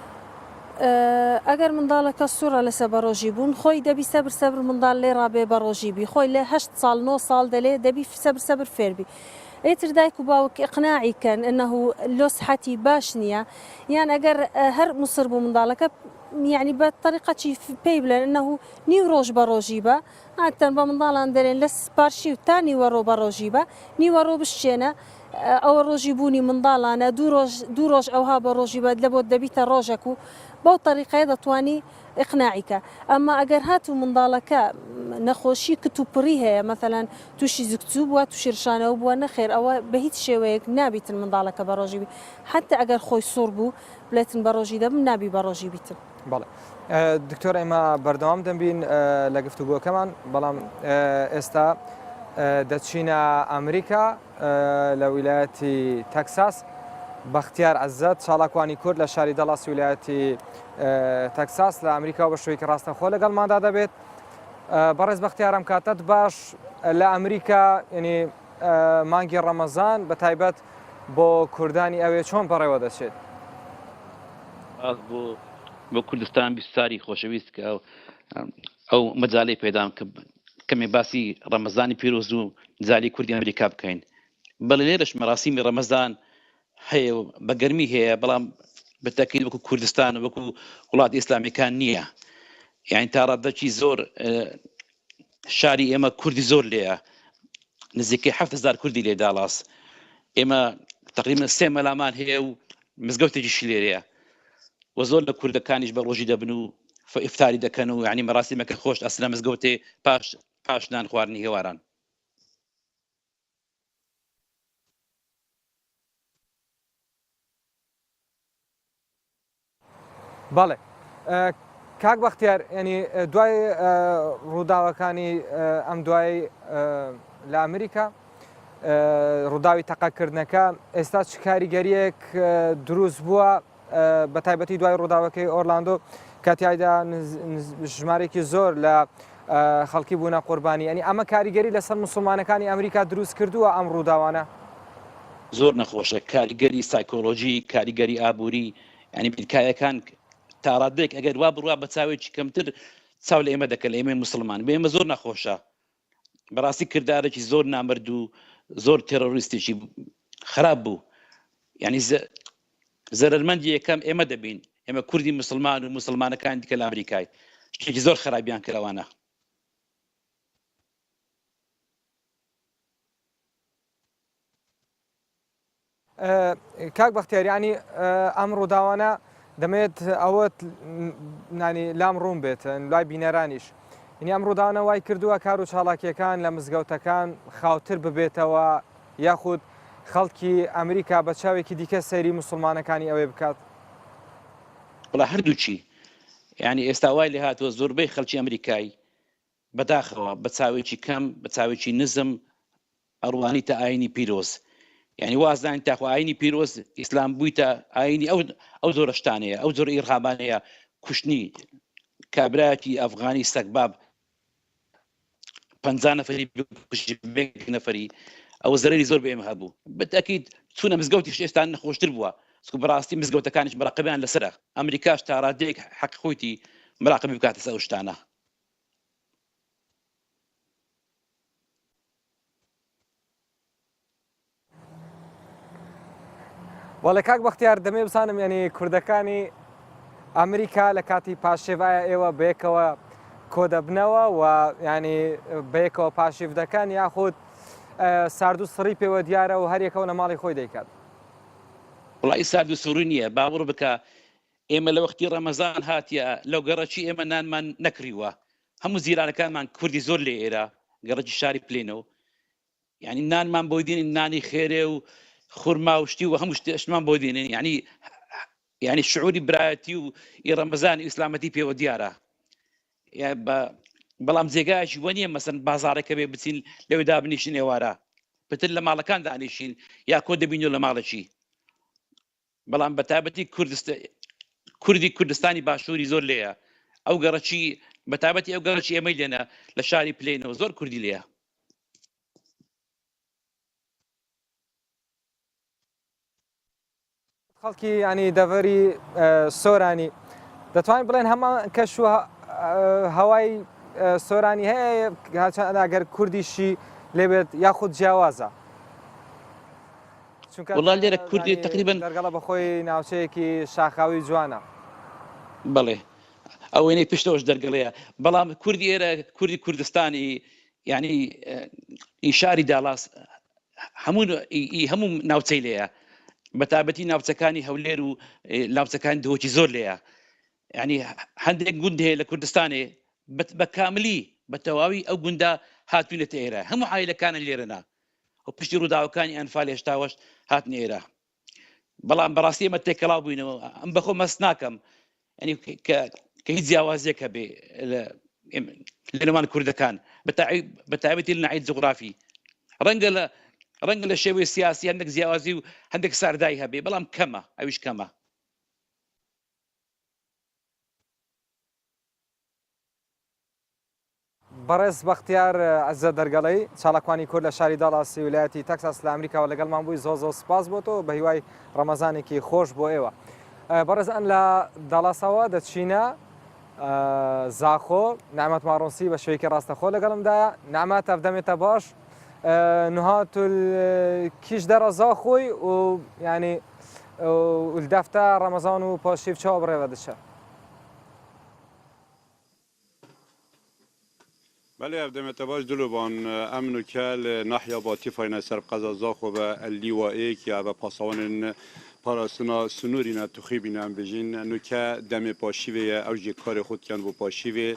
ئەگەر منداڵەکە سوورە لەسە بەڕۆژی بوون خۆی دەبی سەبر منداڵ لێ ڕابێ بە ڕۆژیبی خۆی لە 8 ساڵ 9 ساڵ دەلێ دەبی سەبر فێربی ئێتر دایک و باوک ئقناعی کەن ئەنه لۆ سحەتی باش نییە یان ئەگەر هەر مسر بوو منداڵەکە یعنی بە طریقەی پێی بڵێن ئەنه نیو ڕۆژ بە ڕۆژی بە ئاتەن بە منداڵان دەرێن لە سپارشی و تا نیوەڕۆ بە ڕۆژی بە نیوەڕۆ بشتێنە ئەوە ڕۆژی بوونی منداڵانە دوو ڕۆژ ئەوها بە ڕۆژی بەد لە بۆ دەبیتە ڕۆژێک و بەو طریقەیە دەتوانی ئقناعیکە ئەمما ئەگەر هات و منداڵەکە نەخۆشی کتوپڕی هەیە مەثەلاً تووشی زگچوو بووە تووشیرشانەوە بووە نەخێر ئەوە بە هیچ شێوەیەک نابیتن منداڵەکە بە ڕۆژی حتا ئەگەر خۆی سوور بوو بڵێتن بە ڕۆژی دەبم نابی بە ڕۆژی بیتن. بەڵێ دکتۆر ئێمە بەردەوام دەبین لە گفتوگۆکەمان بەڵام ئێستا دەچینە ئەمریکا لە ویلایەتی تەکساس بەختیار عەزەت چاڵاکوانی کورد لە شاری دەڵاس ویلایەتی تەکساس لە ئەمریکا بە شوەیەکی ڕاستەخۆ لەگەڵماندا دەبێت بەڕێز بەختیارم کاتت باش لە ئەمریکا ینی مانگی ڕەمەزان بە تایبەت بۆ کوردانی ئەوێ چۆن بەڕێوە دەچێت بۆ کوردستان بیستاری خۆشەویست کە ئەو مەجاالەی پێدام کە کەمێ باسی ڕەمەزانی پیرۆز و جالی کوردی ئەمریکا بکەین بەڵێ لێرەش مەراسیمی ڕەمەزان هەیە بە گەرمی هەیە بەڵام بەتەکید وەکو کوردستان و وەکو وڵاتی ئیسلامیەکان نییە یعنی تا ڕادەکی زۆر شاری ئێمە کوردی زۆر لێیە نزیکەی 7,000 کوردی لێ داڵاس ئێمە تقریبا 3 مەلامان هەیە و مزگەوتێکیشی لێرەیە و زۆر لە کوردەکانیش بە ڕۆژی دەبن و ئیفتاری دەکەن و یعنی مەراسیمەکە خۆش ئەسنە مزگەوتێ پاش نان خواردنی هێواران. بەڵێ کاک بەختیار ینی دوای ڕووداوەکانی ئەم دوای لە ئەمریکا ڕووداوی تەقەکردنەکە ئێستا چ کاریگەریەک دروست بووە بە تایبەتی دوای ڕووداوەکەی ئۆرلاندۆ کاتیایدا ژمارێکی زۆر لە خەڵکی بوونە قوربانی ئەنی ئەمە کاریگەری لەسەر موسڵمانەکانی ئەمریکا دروست کردووە ئەم ڕووداوانە زۆر نەخۆشە کاریگەری سایکۆلۆژی کاریگەری ئابووری ینی بیرکایەکان تاڕادێک ئەگەر وا بڕوا بە چاوێکی کەمتر چاو لە ئێمە دەکەن لە ئێمە موسڵمان بە ئێمە زۆر نەخۆشە بەڕاستی کردارێکی زۆر نامرد و زۆر تێرۆریستێکی خراپ بوو ینی زەرمەندی یەکەم ئێمە دەبین ئێمە کوردی موسڵمان و موسڵمانەکان دیکە لە ئەمریکای شتێکی زۆر خراپیان کردەوانە. کاک بەختیاریانی ئەم ڕووداوانە دەمێت ئەوەت نانی لام ڕوون بێت لای بینەرانیش ینی ئەم ڕووداوانە وای کردووە کار و چاڵاکیەکان لە مزگەوتەکان خاوتر ببێتەوە یاخود خەڵکی ئەمریکا بە چاوێکی دیکە سەیری موسڵمانەکانی ئەوێ بکات وڵا هەردووچی یعنی ئێستا وای لێ هاتووە زۆربەی خەڵکی ئەمریکای بەداخەوە بە چاوێکی کەم بە چاوێکی نزم ئەڕوانی تا ئاینی پیرۆز یعنی وازدان تاخوا ئاینی پیرۆز ئیسلام بوویتە ئاینی ئەو زۆرە شتانەیە ئەو زۆر ئیرهابانەیە کوشتنی کابراایەتی ئەفغانی سەگباب 50 نەفەری نەفەری ئەوە زەرری زۆر بێمە هەبوو بەتەکیید چوونە مزگەوتی ئێستان نەخۆشتر بووە سکو بەڕاستی مزگەوتەکانیش مراقبیان لەسرە ئەمریکاش تا ڕادەیەک حەق خۆیتی مراقبی بکاتە سەر ئەو شتانە وەڵێ کاک بەختیار دەمێ بزانم ینی کوردەکانی ئەمریکا لە کاتی پاشێوایە ئێوە بەیەکەوە کۆ دەبنەوە و ینی بەیەکەوە پاشیف دەکەن یاخود سارد و سڕی پێوە دیارە و هەرێکەوە لە ماڵی خۆی دەیکات وڵی سارد و سوڕی نییە باوەڕ بکە ئێمە لە وەختی ڕەمەزان هاتیە لەو گەڕەکی ئێمە نانمان نەکریوە هەموو زیرانەکانمان کوردی زۆر لێ ئێرە گەڕەکی شاری پلێنەوە یعنی نانمان بۆ دێنین نانی خێرێ و خورما و شتی و هەموو شتمان بۆ دێنین یعنی شعوری برایەتی و ڕەمەزان ئیسلامەتی پێوە دیارە بەڵام جێگایکی وە نییە مەسەن بازارەکە بێ بچین لەوێ دابنیشین ئێوارە پتر لە ماڵەکان دانیشین یا کۆ دەبینەوە لە ماڵەکی بەڵام بەتابەتی کوردی کوردستانی باشووری زۆر لێیە ئەو گەڕەکی بەتابەتی ئەو گەڕەکی ئێمەی لێنە لە شاری پلێنەوە زۆر کوردی لێیە خەڵکی ینی دەڤەری سۆرانی دەتوانین بڵێن هەمان کەش و هەوای سۆرانی هەیە ئەگەر کوردیشی لێبێت یاخود جیاوازە وڵا لێرە کوردی تقریبن دەرگەڵە بەخۆی ناوچەیەکی شاخاوی جوانە بەڵێ ئەو وێنەی پشتەوەش دەرگەڵەیە بەڵام کوردی ئێرە کوردی کوردستانی ینی ئیشاری داڵاس هەموو ناوچەی لێیە بەتابەتی ناوچەکانی هەولێر و ناوچەکانی دهۆکی زۆر لێیە ینی هەندێک گوند هەیە لە کوردستانێ بە کاملی بە تەواوی ئەو گوندا هاتوونێتە ئێرە هەموو عایلەکانە لێرەنا و پشتی ڕووداوەکانی ئەنفال هێشتاوەش هاتن ئێرە بەڵام بەڕاستی ئێمە تێکەڵاو بووینەوە ئەم بەخۆ مەست ناکەم ینی کە هیچ جیاوازیەکە بێ لە نێوان کوردەکان بەتابەتی لە ناحیە جوغرافی ڕەنگە لە شێوەی سیاسی هەندێک جیاوازی و هەندێک ساردایی هەبێ بەڵام کەمە ئەویش کەمە بەڕێز بەختیار عەزە دەرگەڵەی چاڵەکوانی کورد لە شاری داڵاسی ویلایەتی تەکساس لە ئەمریکاوە لەگەڵمان بووی زۆ سپاس بۆتەوە بە هیوای ڕەمەزانێکی خۆش بۆ ئێوە بەڕێز ئەن لە داڵاسەوە دەچینە زاخۆ نعمەت ماڕۆنسی بە شوەیەکی ڕاستەخۆ لەگەڵمدایە نعمەت ئەفدەمێتە باش نهات کیش دەرە زاخۆی و ینی دەفتە ڕەمەزان و پاشیف چاوە بڕێوە دەچە بله افدمت باش دلوبان امنو کل ناحیه باتی فاینه سر قضا زاخو و لیوائه که و پاسوان پاراستنا سنوری نه تخیبی نه بجین نو که دم پاشیوه اوجی کار خود کن و پاشیوه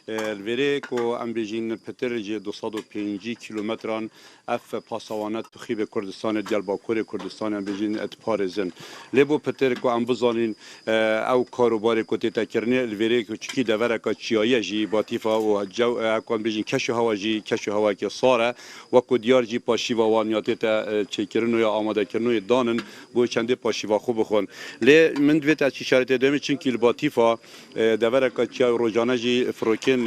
الوری کو ام بجین پترجی 205 کیلومتران اف پاسوانت تخیب کردستان دیالباکور کردستان ام بجین اتپارزن لبو پتر کو ام بزانین او کاروبار کو تکرنه الوری کو چکی دوره کا چیایه جی باتیفا و جو کو بجین کشو هوا جی کشو هوا که ساره و کو دیار جی پاشیوا وانیات تا چکرنو یا آماده کرنو دانن بو چنده پاشیوا خوب بخون لی من دویت چی شرط دمی چون کی باتیفا دوره کا چیا روزانه جی فروکن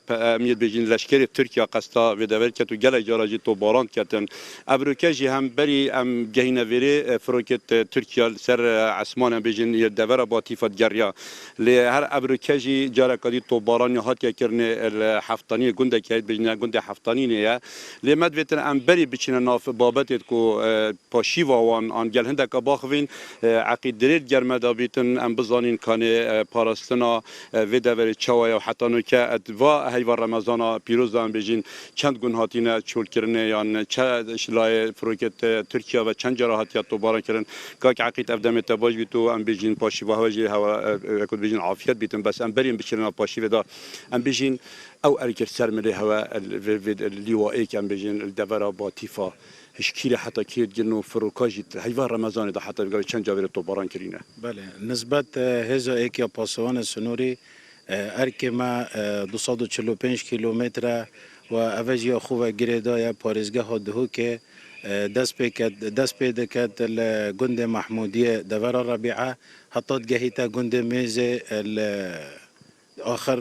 امید بجین لشکر ترکیه قستا و دوره که تو گله جاراجی تو باران کتن ابروکجی هم بری ام گهینه وری فروکت ترکیه سر عثمان بجین دوره باتیفا گریا لی هر ابروکجی جارکادی تو باران هات کرنه هفتانی گنده که بجین گنده هفتانی نه لی مدویتن ام بری بچینه ناف بابت کو پاشیوا وان آن گل هنده که باخوین عقید درید گرمه دابیتن ام بزانین کانه پاراستنا و دوره چوای و حتی نو که ادوا هیوار رمضان پیروز دام بجین چند گون هاتینه چول کرنه یا چه شلای فروکت ترکیه و چند جراحت تو باران کردن که عقید افدام تباج بیتو ام بجین پاشیوا هواجی هوا کد بجین عافیت بیتن بس ام بریم بچینه پاشیوا دا ام بجین او ارکر سرمله هوا لیوائه که ام بجین الدوره باتیفا هشكيله حتى كيد جنو فروكاجي هيفا رمضان ده حتى بقى چند جاوير تو باران كرينه بله نسبت هزا ايكيا پاسوان سنوري ارکی ما 245 کیلومتر و اوجی خوبه گریدای پارزگاه ها دهو که دست پیدا کرد گند محمودیه دور ربیعه حتی گهیتا گند میز آخر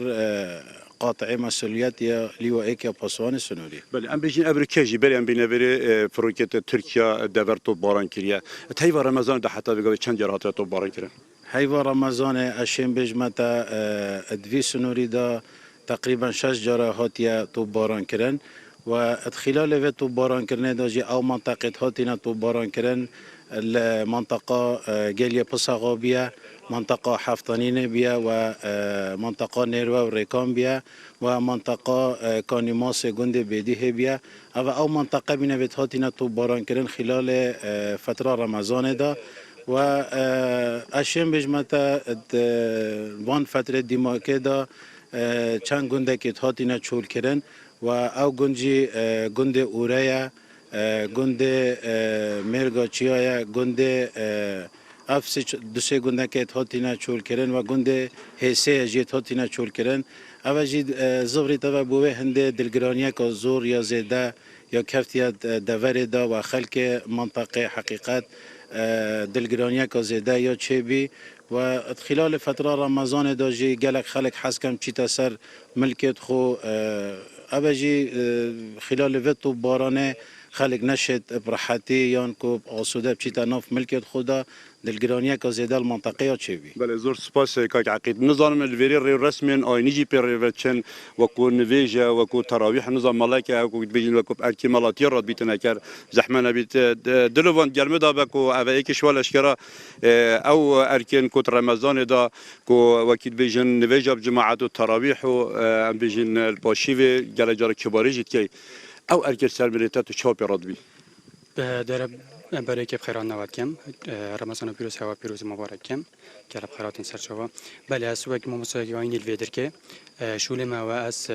قاطع مسئولیت یا لیوائک یا پاسوان سنوری. بله ام بیشین ابرکیجی بله ام بینوری فروکت ترکیه دور تو باران کریه. تایوا رمضان ده حتی بگوی چند جرات تو باران کردن. هیوا رمضان اشیم بجمتا ادوی سنوری دا تقریبا 6 جراحاتیا تو باران کردن و خلال و تو باران کردن داجی او منطقه هاتینا تو باران کردن المنطقه گلیه پساغابیه منطقه حفتانین بیا و منطقه نیرو و ریکان بیا و منطقه کانیماس گند بدیه بیا او منطقه بینویت هاتینا تو باران کردن خلال فتره رمضان دا و اشیم بجمتا وان فتره دیماکه دا چند گنده که هاتینا چول کردن و او گنجی گند اوره گند مرگاچیای گند افس دوسه گنده که هاتینا چول کردن و گند حسه جیت هاتینا چول کردن اوجی زوری تا بوه هنده دلگرانیه که زور یا زیده یا کفتیت دوره دا و خلق منطقه حقیقت دلگرانیه که زیده یا چه بی و خلال فتره رمضان داجی گلک خلق حسکم چی تسر ملکت خو اوجی خلال وقت بارانه خلق نشد براحتی یان کو آسوده بچی تناف ملکت خدا دلگرانیه که زیده المنطقه یا چه بی بله زور سپاس که عقید نظام الوری رسمی آینیجی پیروچن و کو نویجه و کو تراویح نظام ملکه و کو بيجين و کو ارکی ملاتی راد بیتن کر زحمه نبیت دلوان گرمه دا بکو اوه که شوال اشکرا او ارکین کو رمضان دا کو وکیل بيجين نویجه بجماعت و تراویح و ام بيجين الباشیو گلجار کباری جت کی او ارکی سرمریت تو چاپ راد بی در برای که بخیران نواد کم رمضان پیروز هوا پیروز مبارک کم که بخیراتین سرچوا بله از وقت ما مساعی آینی الویدر که شول ما و از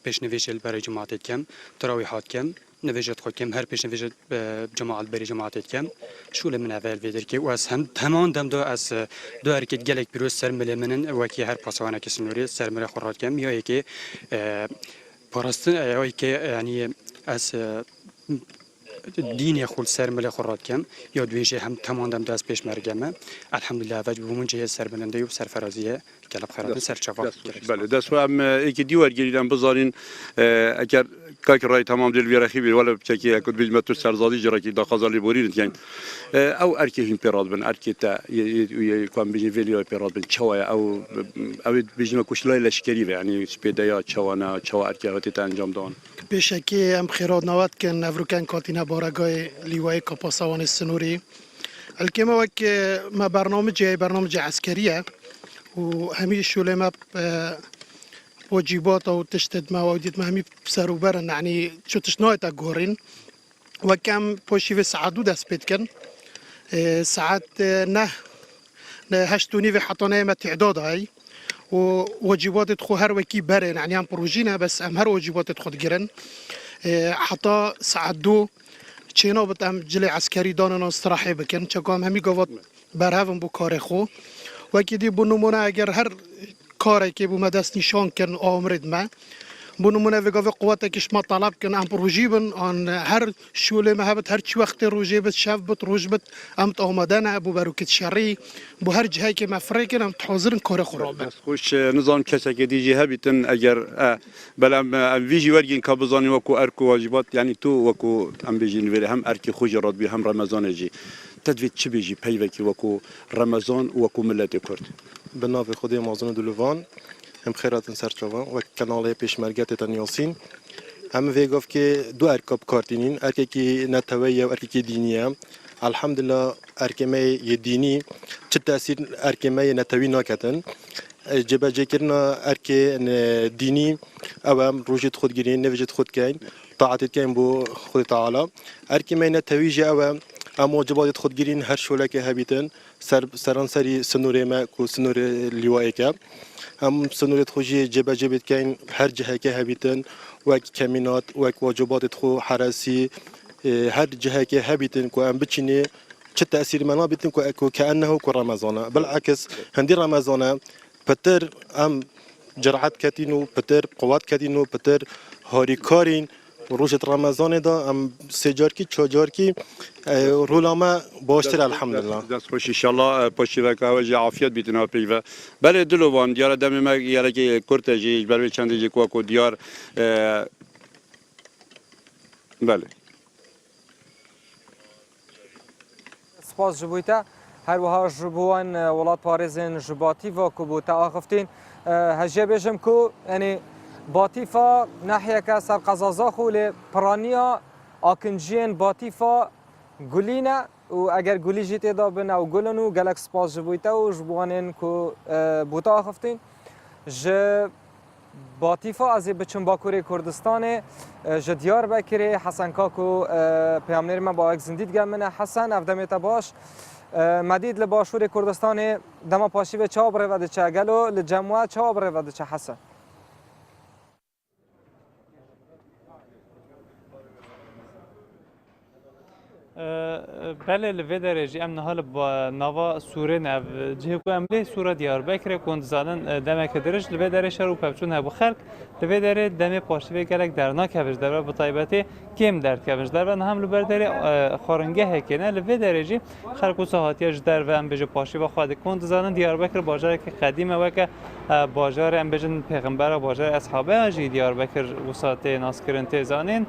پیش نویشل برای جماعت کم تراویحات کم نویجت خود کم هر پیش نویجت جماعت برای جماعت کم شول من اول ویدر که و از هم تمام دم دو از دو حرکت گلک پیروز سرمله منن و کی هر پاسوانه کسنوری سرمله خورات کم یا که پاراستن یا که یعنی از دینی خود سرمله خورد کم یا دویجه هم تمام دم دست پیش مرگمه الحمدلله وجب بومنجه سربلنده و سرفرازیه کلاب خیرات سرچاوا بله دست و ام ایک دیوار گیریدن بزارین اگر که رای تمام دل ویرخی بیر ولی بچکی اکد بیج متر سرزادی جرا کی داخازالی بورین کن او ارکی هم پیراد بن ارکی تا کام بیج ویلیو پیراد بن چوا او بیج مکوشلای لشکری یعنی سپیدایا چوانا چوا ارکی هاتی تا انجام دان بشکی ام خیرات نواد کن افروکن کاتینا بارگای لیوای کاپاسوان سنوری الکما وک ما برنامج عسکریه و همي شغل ما واجبات او تشتد مواجد ما همي بسروبرن يعني شو تشنايت اجورين وكم بوشي في ساعات دس بيتكن ساعات نه هشتوني في حطنا ما تعداد هاي وواجبات تخو هر وكي برن يعني هم بروجينا بس ام هر واجبات تخو جرن حتى ساعات دو چينا بتام جلي عسكري داننا استراحه بكن چكام همي قوات برهفن بو کار خو وکی دی بنمونه اگر هر کاری که بوم دست نشان کن آمرد ما بنمونه وگاو قوت کش ما طلب کن ام پروژیبن آن هر شوله ما هبت هر چی وقت روزی بت شف بت روز بت ام آمدن ابو بروکت شری بو هر جهی که مفرق ام حاضرن کار خراب خوش نظام کسی که دیجی هبیتن اگر بلام ویجی ورگین کابزانی وکو ارکو واجبات یعنی تو وکو ام بیجین ولی هم ارکی خوش راد بی هم رمضان جی تدوید چی بیجی پیوکی وکو رمضان وکو ملت کرد بناف خودی مازن دلوان هم خیرات سرچوان و کانال پیشمرگت تنیاسین هم ویگاف که دو ارکاب کارتینین ارکی که نتویه و ارکی که دینیه الحمدلله ارکمه دینی چه تاثیر ارکمه نتوی نکتن جبه جکرنا ارکی دینی اوام روجت خود گیرین نوجت خود کین طاعت کین بو خود تعالی ارکمه نتوی جه اوام اما جبادت خود گیرین هر شوله که هبیتن سرانسری سنوره ما کو سنوره لیوایی که هم سنوره خوشی جبه جبت کین هر جهه که هبیتن و کمینات و واجبات خو حراسی هر جهه که هبیتن کو ام بچینه چه تأثیر منا بیتن کو کانه کو رمضان بالعکس هندی رمضان بتر ام جرعت کتین و پتر قوت کتین و پتر هاریکارین روشت رمضان دا ام سجارکی چاجارکی رولامه باشتر الحمدلله دست خوش ان شاء الله پشتی و که عافیت بیتنا پیو بله دلوان دیار دم ما یاره که کورتجی بر چند جی کو دیار بله سپاس جبویتا هر وها جبوان ولات پاريزن جباتيفا كبوتا آخفتين هجي بيجم كو يعني باتيفا ناحية كسر قزازاخو لبرانيا آكنجين باتيفا قولينا و اگر گولی جیت دابن او گلنو گلک سپاس جبویتا و جبوانین کو بوتا آخفتین ج باتیفا از بچن باکوری کردستان ج دیار بکری حسن کاکو پیامنر ما با اک زندید گمنه حسن افدمیت باش مدید لباشور کردستان دما پاشی به چا بره ود چه گلو لجمعه چا بره ود چه حسن بله لوی درجی ام نهال با نوا سوره نو جه کو املی سوره دیاربکر کند زانن دم کدرش لوی درش رو پبچون هبو خلق لوی دره دم پاشتی گلک درنا کبش در به طایبتی کم در کبش در و هم لوی دره خارنگه هکنه لوی درجی خلق ساعتیش در و ام بجو پاشتی با خود کند زانن دیاربکر بازار که قدیمه و که بازار ام بجن پیغمبر بازار اصحابه اجی دیاربکر وساته ناسکرن تزانین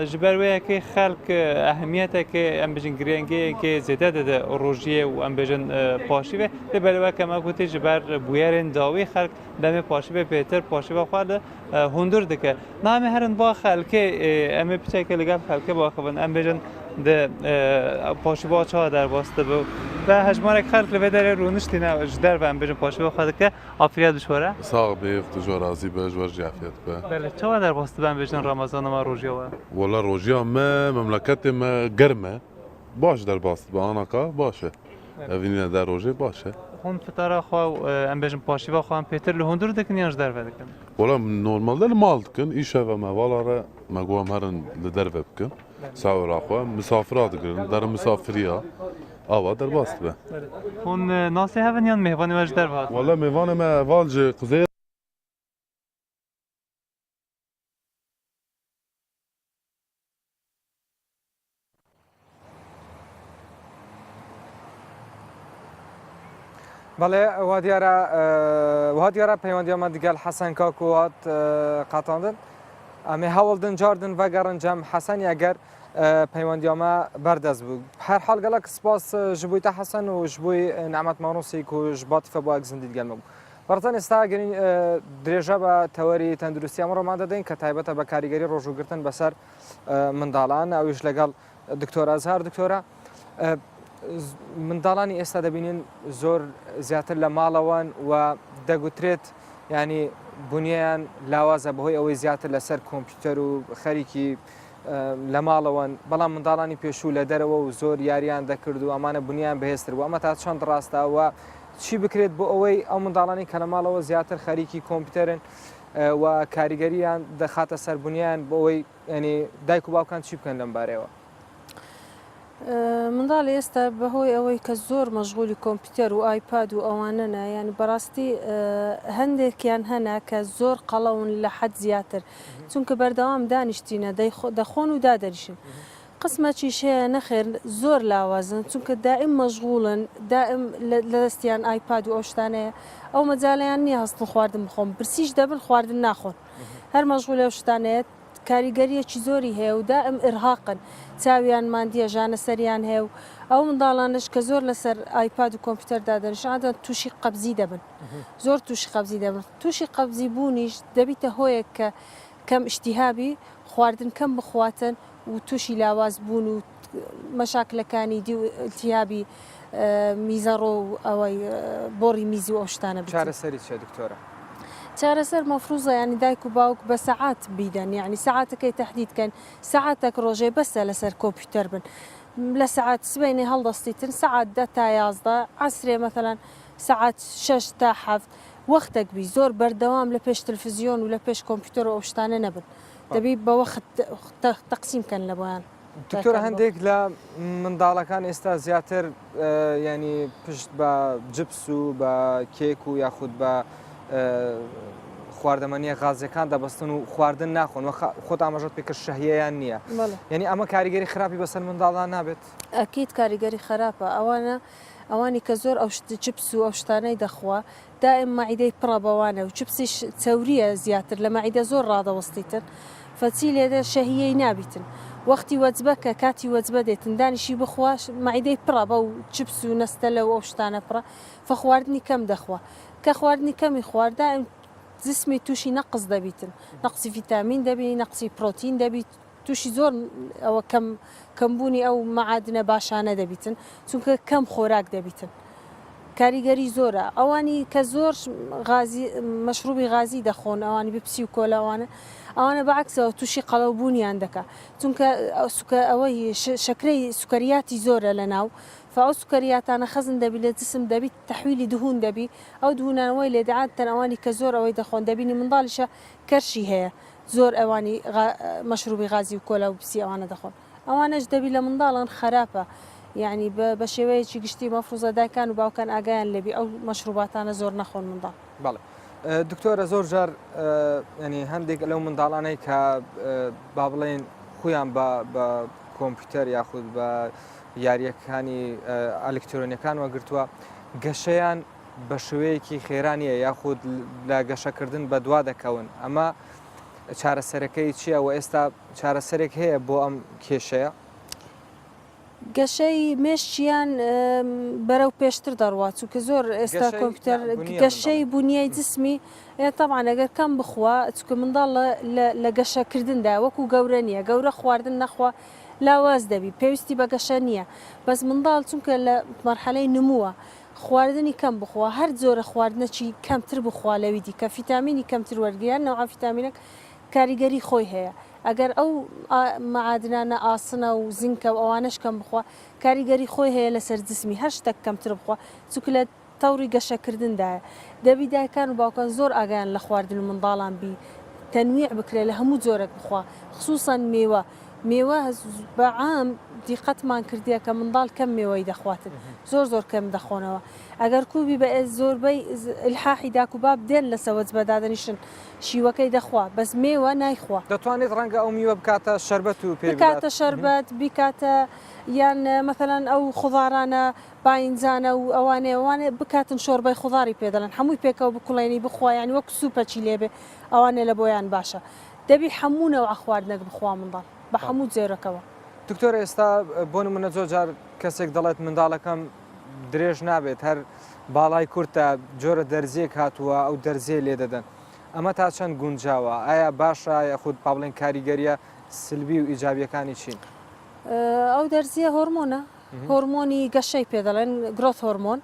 جبروی که خلق اهمیت که ام بجن گرینگی که زیاده ده روزیه و ام بجن پاشیوه به بلوه که ما گویی جبر بویرن داوی خلق دم پاشیوه بهتر پاشیوه خواهد هندور دکه نام هرن با خلقه ام پیچه که لگام خلقه با خوان ام بجن ده پاشیوه چه در واسطه بود و هجمارک خلق لبه داره رونشتی نه جدر و ام بجن پاشیوه خواهد که آفریاد دشواره ساق بیف دشوار ازی به جوار جعفیت به بله چه در واسطه ام بجن رمضان ما روزیه و والله روزیه ما مملکت ما گرمه باش در باست با آنها که باشه اوینه در روزه باشه هون فتره خواه ام بجن پاشیوه خواهم پیتر لهندور دکنیانش در وده کن والله نورمال دل مال دکن ایشه و موالا را مگوام هرن لدر بکن سعور آخواه مسافرات گرن در مسافریا آوا در باست به هون ناسی هفن یان مهوانی وش در باست والله مهوان ما والج قضیه بله وادیارا پیوندی آمد دیگر حسن کاکو هات قطاندن امی هولدن جاردن و گرن جمع حسن اگر پیوندی آمد بردز بود هر حال گلک سپاس جبوی تا حسن و جبوی نعمت مانوسی که جباتی فبا اک زندید گلم بود برتن استا گرین درجه با تواری تندرستی امر ما دادن که تایبت با کاریگری روزو گرتن بسر مندالان اویش لگل دکتور ازهر دکتورا منداڵانی ئێستا دەبینین زۆر زیاتر لە ماڵەوەن و دەگوترێت ینی بنیان لاوازە بەهۆی ئەوەی زیاتر لەسەر کۆمپیوتەر و خەریکی لە ماڵەوەن بەڵام منداڵانی پێشوو لە دەرەوە و زۆر یاریان دەکرد و ئەمانە بنیان بەهێزتر و ئەمە تا چەند ڕاستەوە چی بکرێت بۆ ئەوەی ئەو منداڵانی کە لە ماڵەوە زیاتر خەریکی کۆمپیوتەرن و کاریگەریان دەخاتە سەر بنیان بۆ ئەوەی ینی دایک و باوکان چی بکەن لەم بارەوە منداڵ ئێستا بەهۆی ئەوەی کە زۆر مەشغولی کۆمپیوتەر و ئایپاد و ئەوانەنە ینی بەڕاستی هەندێکیان هەنا کە زۆر قەڵەون لە حەد زیاتر چونکە بەردەوام دانیشتینە دەخۆن و دادەریشن قسمەچیشەیە نەخێر زۆر لاوازن چونکە دائم مەشغوڵن دائم لە دەستیان ئایپاد و ئەو شتانەیە ئەو مەجاڵیان نییە هەستن خواردن بخۆن برسیش دەبن خواردن ناخۆن هەر مەشغول ئەو شتانەیە کاریگەریەکی زۆری هەیە و دائم ئرهاقن چاویان ماندیە ژانە سەریان هەیە و ئەو منداڵانش کە زۆر لەسەر ئایپاد و کۆمپیوتەردا دەنیشان تووشی قەبزی دەبن زۆر تووشی قەبزی دەبن تووشی قەبزی بوونیش دەبیتە هۆیەک کە کەم ئیشتیهابی خواردن کەم بخواتن و تووشی لاواز بوون و مەشاکلەکانی دی و ئیلتیهابی میزەڕۆ و ئەوەی بۆڕی میزی و ئەو شتانە چارەسەری چێ دکتۆرە چارەسەر مەفروزە ینی دایک و باوک بە سەعات بیدەن یعنی سەعاتەکەی تەحدیدکەن سەعاتێک ڕۆژێ بەسە لەسەر کۆمپیوتەر بن لە سەعات سبەینێ هەڵدەستیتن سەعات 10 تا 11 عسرێ مەثەلاً سەعات 6 تا 7 وەختێک بی زۆر بەردەوام لە پێش تەلەڤیزیۆن و لە پێش کۆمپیوتەر و ئەو شتانە نەبن دەبی بە وەخت تەقسیمکەن لە بۆیان دکتۆر هەندێک لە منداڵەکان ئێستا زیاتر ینی پشت بە جپس و بە کێک و یاخود بە خواردەمەنیە غازەکان دەبەستن و خواردن ناخۆن خۆت ئاماژەت پێکرد شەهیەیان نییە یعنی ئەمە کاریگەری خراپی بەسەر منداڵان نابێت ئەکیید کاریگەری خراپە ئەوانی کە زۆر ئەو چپس و ئەو شتانەی دەخوا دائم مەعیدەی پڕە بەوانە و چپسیش چەوریە زیاتر لە مەعیدە زۆر ڕادەوەستیتن فەچی لێدە شەهیەی نابیتن وەختی وەجبە کە کاتی وەجبە دێتن دانیشی بخوا مەعیدەی پڕە بە و چپس و نەستە لەو ئەو شتانە پڕە فەخواردنی کەم دەخوا کە خواردنی کەمی خواردا جسمی تووشی نەقز دەبیتن نەقسی ڤیتامین دەبی نەقسی پرۆتین دەبیت تووشی زۆر ئەوە کەمبوونی ئەو مەعادنە باشانە دەبیتن چونکە کەم خۆراک دەبیتن کاریگەری زۆرە ئەوانی کە زۆر مەشروبی غازی دەخۆن ئەوانی بپسی و کۆلاوانە ئەوانە بەعکسەوە تووشی قەڵەوبوونیان دەکات چونکە ئەوەی شەکرەی سوکەریاتی زۆرە لە ناو فەو سوکەریاتانە خەزن دەبی لە جسم دەبیت تەحویلی دهون دەبی ئەو دهونانەوەی لێدەعاتەن ئەوانی کە زۆر ئەوەی دەخۆن دەبینی منداڵیشە کەرشی هەیە زۆر ئەوانی مەشروبی غازی و کۆلا و پسی ئەوانە دەخۆن ئەوانەش دەبی لە منداڵان خراپە یعنی بە شێوەیەکی گشتی مەفروزە دایکان و باوکان ئاگایان لێبی ئەو مەشروباتانە زۆر نەخۆن منداڵ بەڵێ دکتۆرە زۆر جار ینی هەندێک لەو منداڵانەی کە با بڵێن خۆیان بە کۆمپیوتەر یاخود بە یاریەکانی ئەلکترۆنیەکان وەگرتووە گەشەیان بە شوەیەکی خێرانیە یاخود لە گەشەکردن بە دوا دەکەون ئەمە چارەسەرەکەی چییە و ئێستا چارەسەرێک هەیە بۆ ئەم کێشەیە گەشەی مێشتیان بەرەو پێشتر دەڕوات چونکە زۆر ئێستا کۆمپیوتەر گەشەی بوونیای جسمی تەبعان ئەگەر کەم بخوا چونکە منداڵ لە گەشەکردندا وەکو گەورە نییە گەورە خواردن نەخوا لاواز دەبی پێویستی بە گەشە نییە بەس منداڵ چونکە لە مەرحەلەی نمووە خواردنی کەم بخوا هەر زۆرە خواردنەکی کەمتر بخوا لەوی دیکە فیتامینی کەمتر وەرگیان نەوە فیتامینەک کاریگەری خۆی هەیە ئەگەر ئەو مەعادنانە ئاسنە و زینکە و ئەوانش کەم بخوا کاریگەری خۆی هەیە لەسەر جسمی هەر شتێک کەمتر بخوا چونکە لە تەوری گەشەکردندایە دەبی دایکان و باوکان زۆر ئاگیان لە خواردن منداڵان بی تەنویع بکرێت لە هەموو جۆرێک بخوا خصوصا میوە بەعام دیقەتمان کردیە کە منداڵ کەم میوەی دەخواتن زۆر کەم دەخۆنەوە ئەگەر کوبی بە زۆربەی الحاحی داکوباب دێن لە سەوەت بەدادنیشن شیوەکەی دەخوا بەس میوە نایخوا دەتوانێت ڕەنگە ئەو میوە بکاتە شەربەت و بکاتە شەربەت بیکاتە یان مەثەلاً ئەو خوڵارانە باینجانە و ئەوانێ بکاتن شۆربەی خوڵاری پێدەڵن هەمووی پێکەوە بکوڵێنی بخوایان وەک سوپەچی لێبێ ئەوانێ لە بۆیان باشە دەبی هەموونەوە خواردنەک بخوا منداڵ بە هەموو جێرەکەوە دکتۆر ئێستا بۆ نمونە زۆر جار کەسێک دەڵێت منداڵەکەم درێژ نابێت هەر باڵای کورتە جۆرە دەرزیەک هاتووە ئەو دەرزیە لێ دەدەن ئەمە تا چەند گونجاوە ئایا باشە یاخود پاڵێن کاریگەریە سلبی و ئیجابیەکانی چین ئەو دەرزیە هۆرمۆنە هۆرمۆنی گەشەی پێدەڵێن گرۆت هۆرمۆن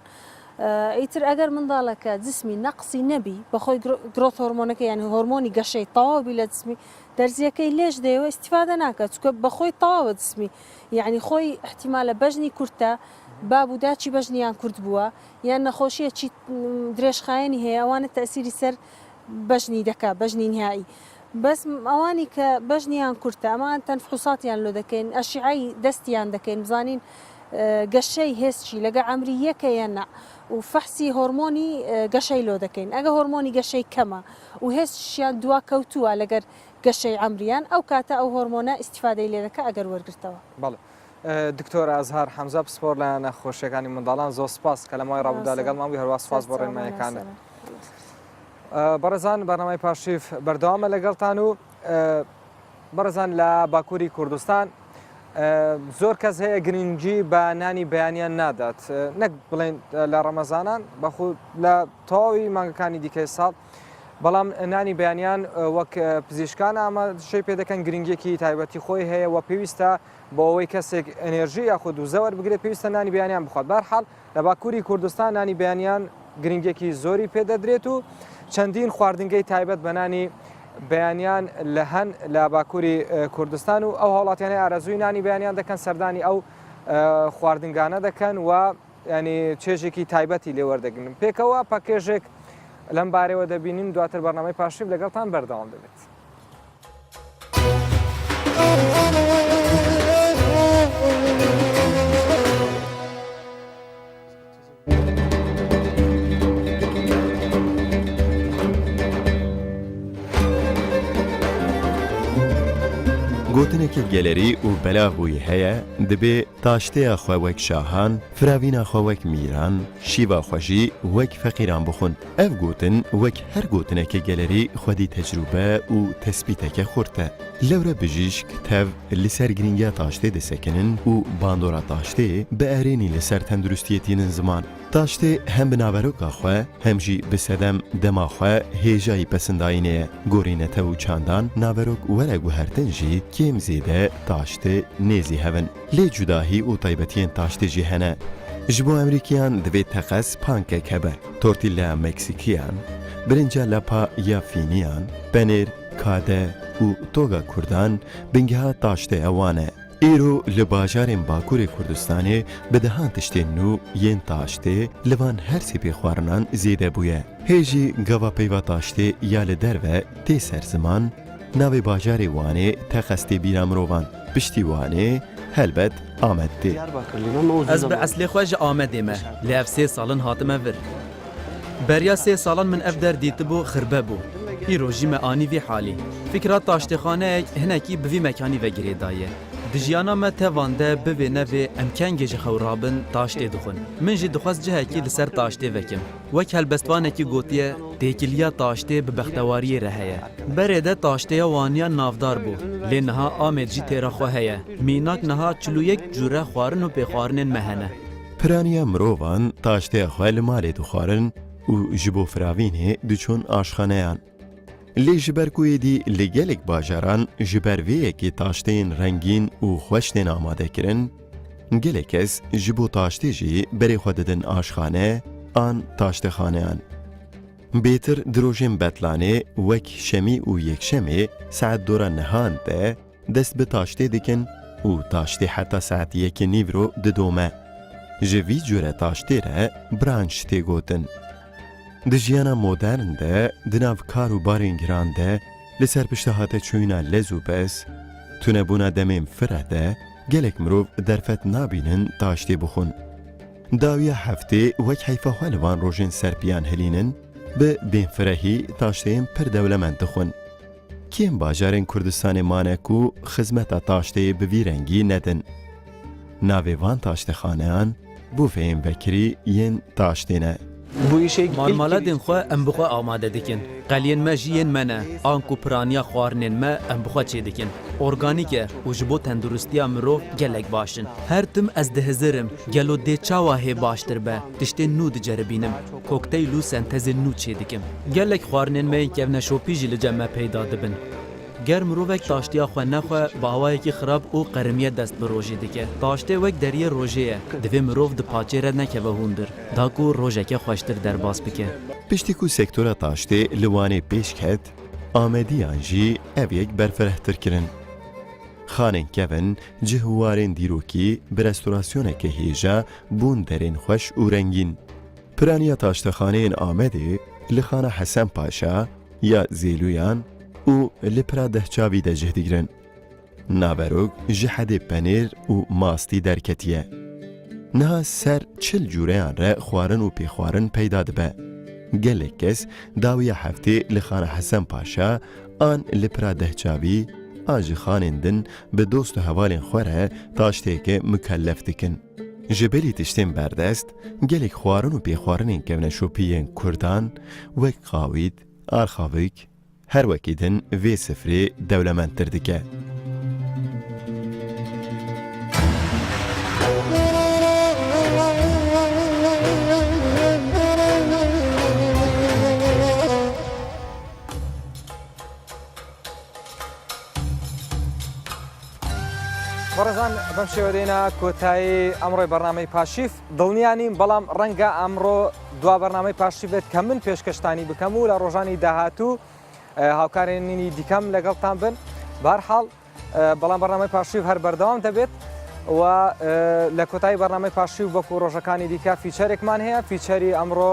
ئیتر ئەگەر منداڵەکە جسمی نەقسی نەبی بەخۆی گرۆت هۆرمۆنەکە یعنی هۆرمۆنی گەشەی تەواوی لە جسمی دەرزیەکەی لێش دەیەوە ئیسیفادە ناکات چونکە بەخۆی تەواوە جسمی یعنی خۆی احتیمالە بەژنی کورتە بابووداچی بەژنیان کورت بووە یان نەخۆشیەکی درێژخایەنی هەیە ئەوانە تەسیری سەر بەژنی دەکات بەژنی نهایی بەس ئەوانی کە بەژنیان کورتە ئەمان تەنفحوساتیان لۆ دەکەین ئەشعەی دەستیان دەکەین بزانین گەشەی هێزچی لەگە عەمری یەکە یان و فەحسی هۆرمۆنی گەشەی لۆ دەکەین ئەگە هۆرمۆنی گەشەی کەمە و هێزشیان دوا کەوتووە لەگەر گەشەی عەمریان ئەو کاتە ئەو هۆرمۆنە ئیسیفادەی لێ دەکات ئەگەر وەرگرتەوە بەڵێ دکتۆر ئازهار حەمزە پسپۆر لە نەخۆشیەکانی منداڵان زۆر سپاس کە لە مای ڕابوودا لەگەڵمان بووی هەروە سپاس بۆ ڕێنماییەکانت بەڕێزان بەرنامەی پاشیف بەردەوامە لەگەڵتان و بەڕێزان لە باکووری کوردستان زۆر کەس هەیە گرنگی بە نانی بەیانیان نادات نەک بڵێن لە ڕەمەزانان بەخۆ لە تەواوی مانگەکانی دیکەی ساڵ بەڵام نانی بەیانیان وەک پزیشکان ئەمە شەی پێ دەکەن گرنگێکی تایبەتی خۆی هەیە و پێویستە بۆ ئەوەی کەسێک ئەنێرژی یاخود و زەوەر بگرێت پێویستە نانی بەیانیان بخوات بەرحاڵ لە باکووری کوردستان نانی بەیانیان گرنگێکی زۆری پێدەدرێت و چەندین خواردنگەی تایبەت بە نانی بەیانیان لە هەن لە باکووری کوردستان و ئەو هاوڵاتیانەی ئارەزووی نانی بەیانیان دەکەن سەردانی ئەو خواردنگانە دەکەن و ینی چێژێکی تایبەتی لێ وەردەگرن پێکەوە پاکێژێک لەم بارەوە دەبینین دواتر بەرنامەی پاشیف لەگەڵتان بەردەوام دەبێت. گوتنێکی گەلەری و بەلاغبووی هەیە دەبێ تاشتەیە خوا وەک شاهان فراوینە خوا وەک میران شیوا خۆشی وەک فەقیران بخون ئەف گوتن وەک هەر گوتنێکی گەلەری خودی تەجروبە و تەسبیتەکە خورتە لەورە بژیشک تەv لەسەر گرنگیا تاشتێ دەسەکەنن و باندۆرە تاشتێ بە ئەرێنی لەسەر تەندروستیەتینن زمان تاشتێ هەم بناوەرۆکا خوا هەمژی بسەدەم دەماخوا هێژایی پەسنداینەیە گۆرینەتە و چاندان ناوەرۆک وەرە گوهەرتنژی کێم زێدە تاشتێ نێزی هەون لێ جوداهی و تایبەتیان تاشتێژی هەنە ji bo Emerîkiyan divê teqes pankek hebe tortîlla Meksîkiyan birinca lapa ya fîniyan penêr kade û toga Kurdan bingeha taştê ewan e îro li bajarên Bakurê Kurdistanê bi dehan tiştên nû yên taştê li van her sepê xwarinan zêde bûye hêjî gava peyva taştê ya li derve tê ser ziman navê bajarê Wanê teqestê bîra mirovan piştî Wanê helbet Amed'tê Ez bi eslê xwe ji Amedê me lê ev 3 salin hatime vir beriya 3 salan min ev der dîtibû xirbe bû îro jî me anî vê halî fikra taştêxaneyek hinekî bi vî mekanî vegirê daye di jiyana me tevan de bivê nevê em kengê ji xew rabin taştê dixwin min jî dixwest cihekî li ser taştê vekim wek helbestvanekî gotiye têkiliya taştê bi bextewariyê re heye berê de taştêya waniya navdar bû lê niha Amed jî têra xwe heye mînak niha 41 cûre xwarin û pêxwarinên me hene Piraniya mirovan taştêya xwe li malê dixwarin û ji bo firavînê diçûn aşxaneyan lê ji ber ku êdî li gelek bajaran ji ber vê yekê taşteyên rengîn û xweş tên amadekirin gelek kes ji bo taştê jî berê xwe didin aşxane an taştexaneyan bêtir di rojên betlanê wek şemî û yekşemê saet dora nihan de dest bi taştê dikin û taştê heta saet yekê nîv ro didome ji vî cure taştê re branş tê gotin Di jiyana modern de di nav kar û barên giran de li ser piştihate çûyîna lez û bez tunebûna demên fire de gelek mirov derfet nabînin taştê bixwin dawiya heftê wek heyfa xwe li van rojên serpiyan hilînin bi bênfirehî taşteyên pir dewlemend dixwin kêm bajarên Kurdistanê mane ku xizmeta taştê bi vî rengî nedin navê van taştexaneyan bû fêyên vekirî yên taştê ne Marmaladên xwe em bi xwe amade dikin qeliyên me jî yên me ne an ku piraniya xwarinên me em bi xwe çê dikin organîk e û ji bo tendurustiya mirov gelek baş in her tim ez dihizirim gelo dê çawa hê baştir be tiştên nû diceribînim kokteyl û sentezên nû çê dikim gelek xwarinên me yên kevneşopî jî li cem me peyda dibin ger mirovek taştiya xwe nexwe bi awayekî xirab û qerimiye dest bi rojê dike taştê wek deriyê rojê ye divê mirov di paçê re nekeve hûndir da ku rojeke xweştir derbas bike piştî ku sektora taştê li Wanê pêş ket Amediyan jî ev yek berfirehtir kirin xanên kevin cih û warên dîrokî bi restorasyoneke hêja bûn derên xweş û rengîn piraniya taştexaneyên Amedê li xana Hesen Paşa ya Zêluyan û li pira dehçavî de cih digirin naverok ji hedê penêr û mastî derketiye niha ser çil cûreyan re xwarin û pêxwarin peyda dibe gelek kes dawiya heftê li xana Hesen Paşa an li pira dehçavî an ji xanên din bi dost û hevalên xwe re taştêke mükellef dikin ji berî tiştên berdest gelek xwarin û pêxwarinên kevneşopîyên Kurdan wek qawîd arxavik her wekî din vê sifrê dewlementtir dike. بەڕێزان بەم شێوەدەیە کۆتایی ئەمڕۆی بەرنامەی پاشیف دڵنیانیم بەڵام ڕەنگە ئەمڕۆ دوا بەرنامەی پاشیف بێت کە من پێشکەشتانی بکەم و لە ڕۆژانی داهاتوو هاوکارێنینی دیکەم لەگەڵتان بن بەرحاڵ بەڵام بەرنامەی پاشیف هەر بەردەوام دەبێت و لە کۆتایی بەرنامەی پاشیف وەکو ڕۆژەکانی دیکە فیچەرێکمان هەیە فیچەری ئەمڕۆ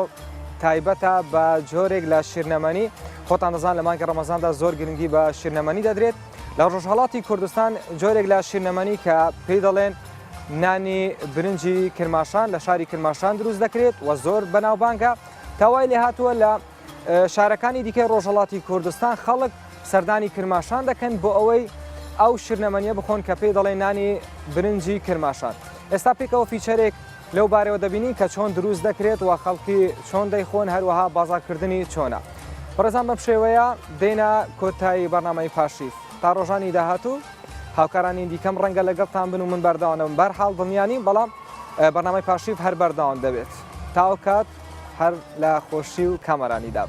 تایبەتە بە جۆرێک لە شیرنەمەنی خۆتان دەزان لە مانگی ڕەمەزاندا زۆر گرنگی بە شیرنەمەنی دەدرێت لە ڕۆژهەڵاتی کوردستان جۆرێک لە شیرنەمەنی کە پێی دەڵێن نانی برنجی کرماشان لە شاری کرماشان دروست دەکرێت و زۆر بەناوبانگە تاوای لێ هاتووە لە شارەکانی دیکەی ڕۆژهەڵاتی کوردستان خەڵک سەردانی کرماشان دەکەن بۆ ئەوەی ئەو شرنەمەنیە بخۆن کە پێی دەڵێن نانی برنجی کرماشان. ئێستا پێکەوە فیچەرێک لەو بارەوە دەبینین کە چۆن دروست دەکرێت و خەڵکی چۆن دەیخۆن هەروەها بازارکردنی چۆنە. بەڕێزان بەم شێوەیە دێنە کۆتایی بەرنامەی پاشیف تا ڕۆژانی داهاتوو هاوکارانی دیکەم ڕەنگە لەگەڵتان بن و من بەردەوانم بەرحاڵ دڵنیانی بەڵام بەرنامەی پاشیف هەر بەردەوام دەبێت تا ئەو کات هەر لە خۆشی و کامەرانیدا.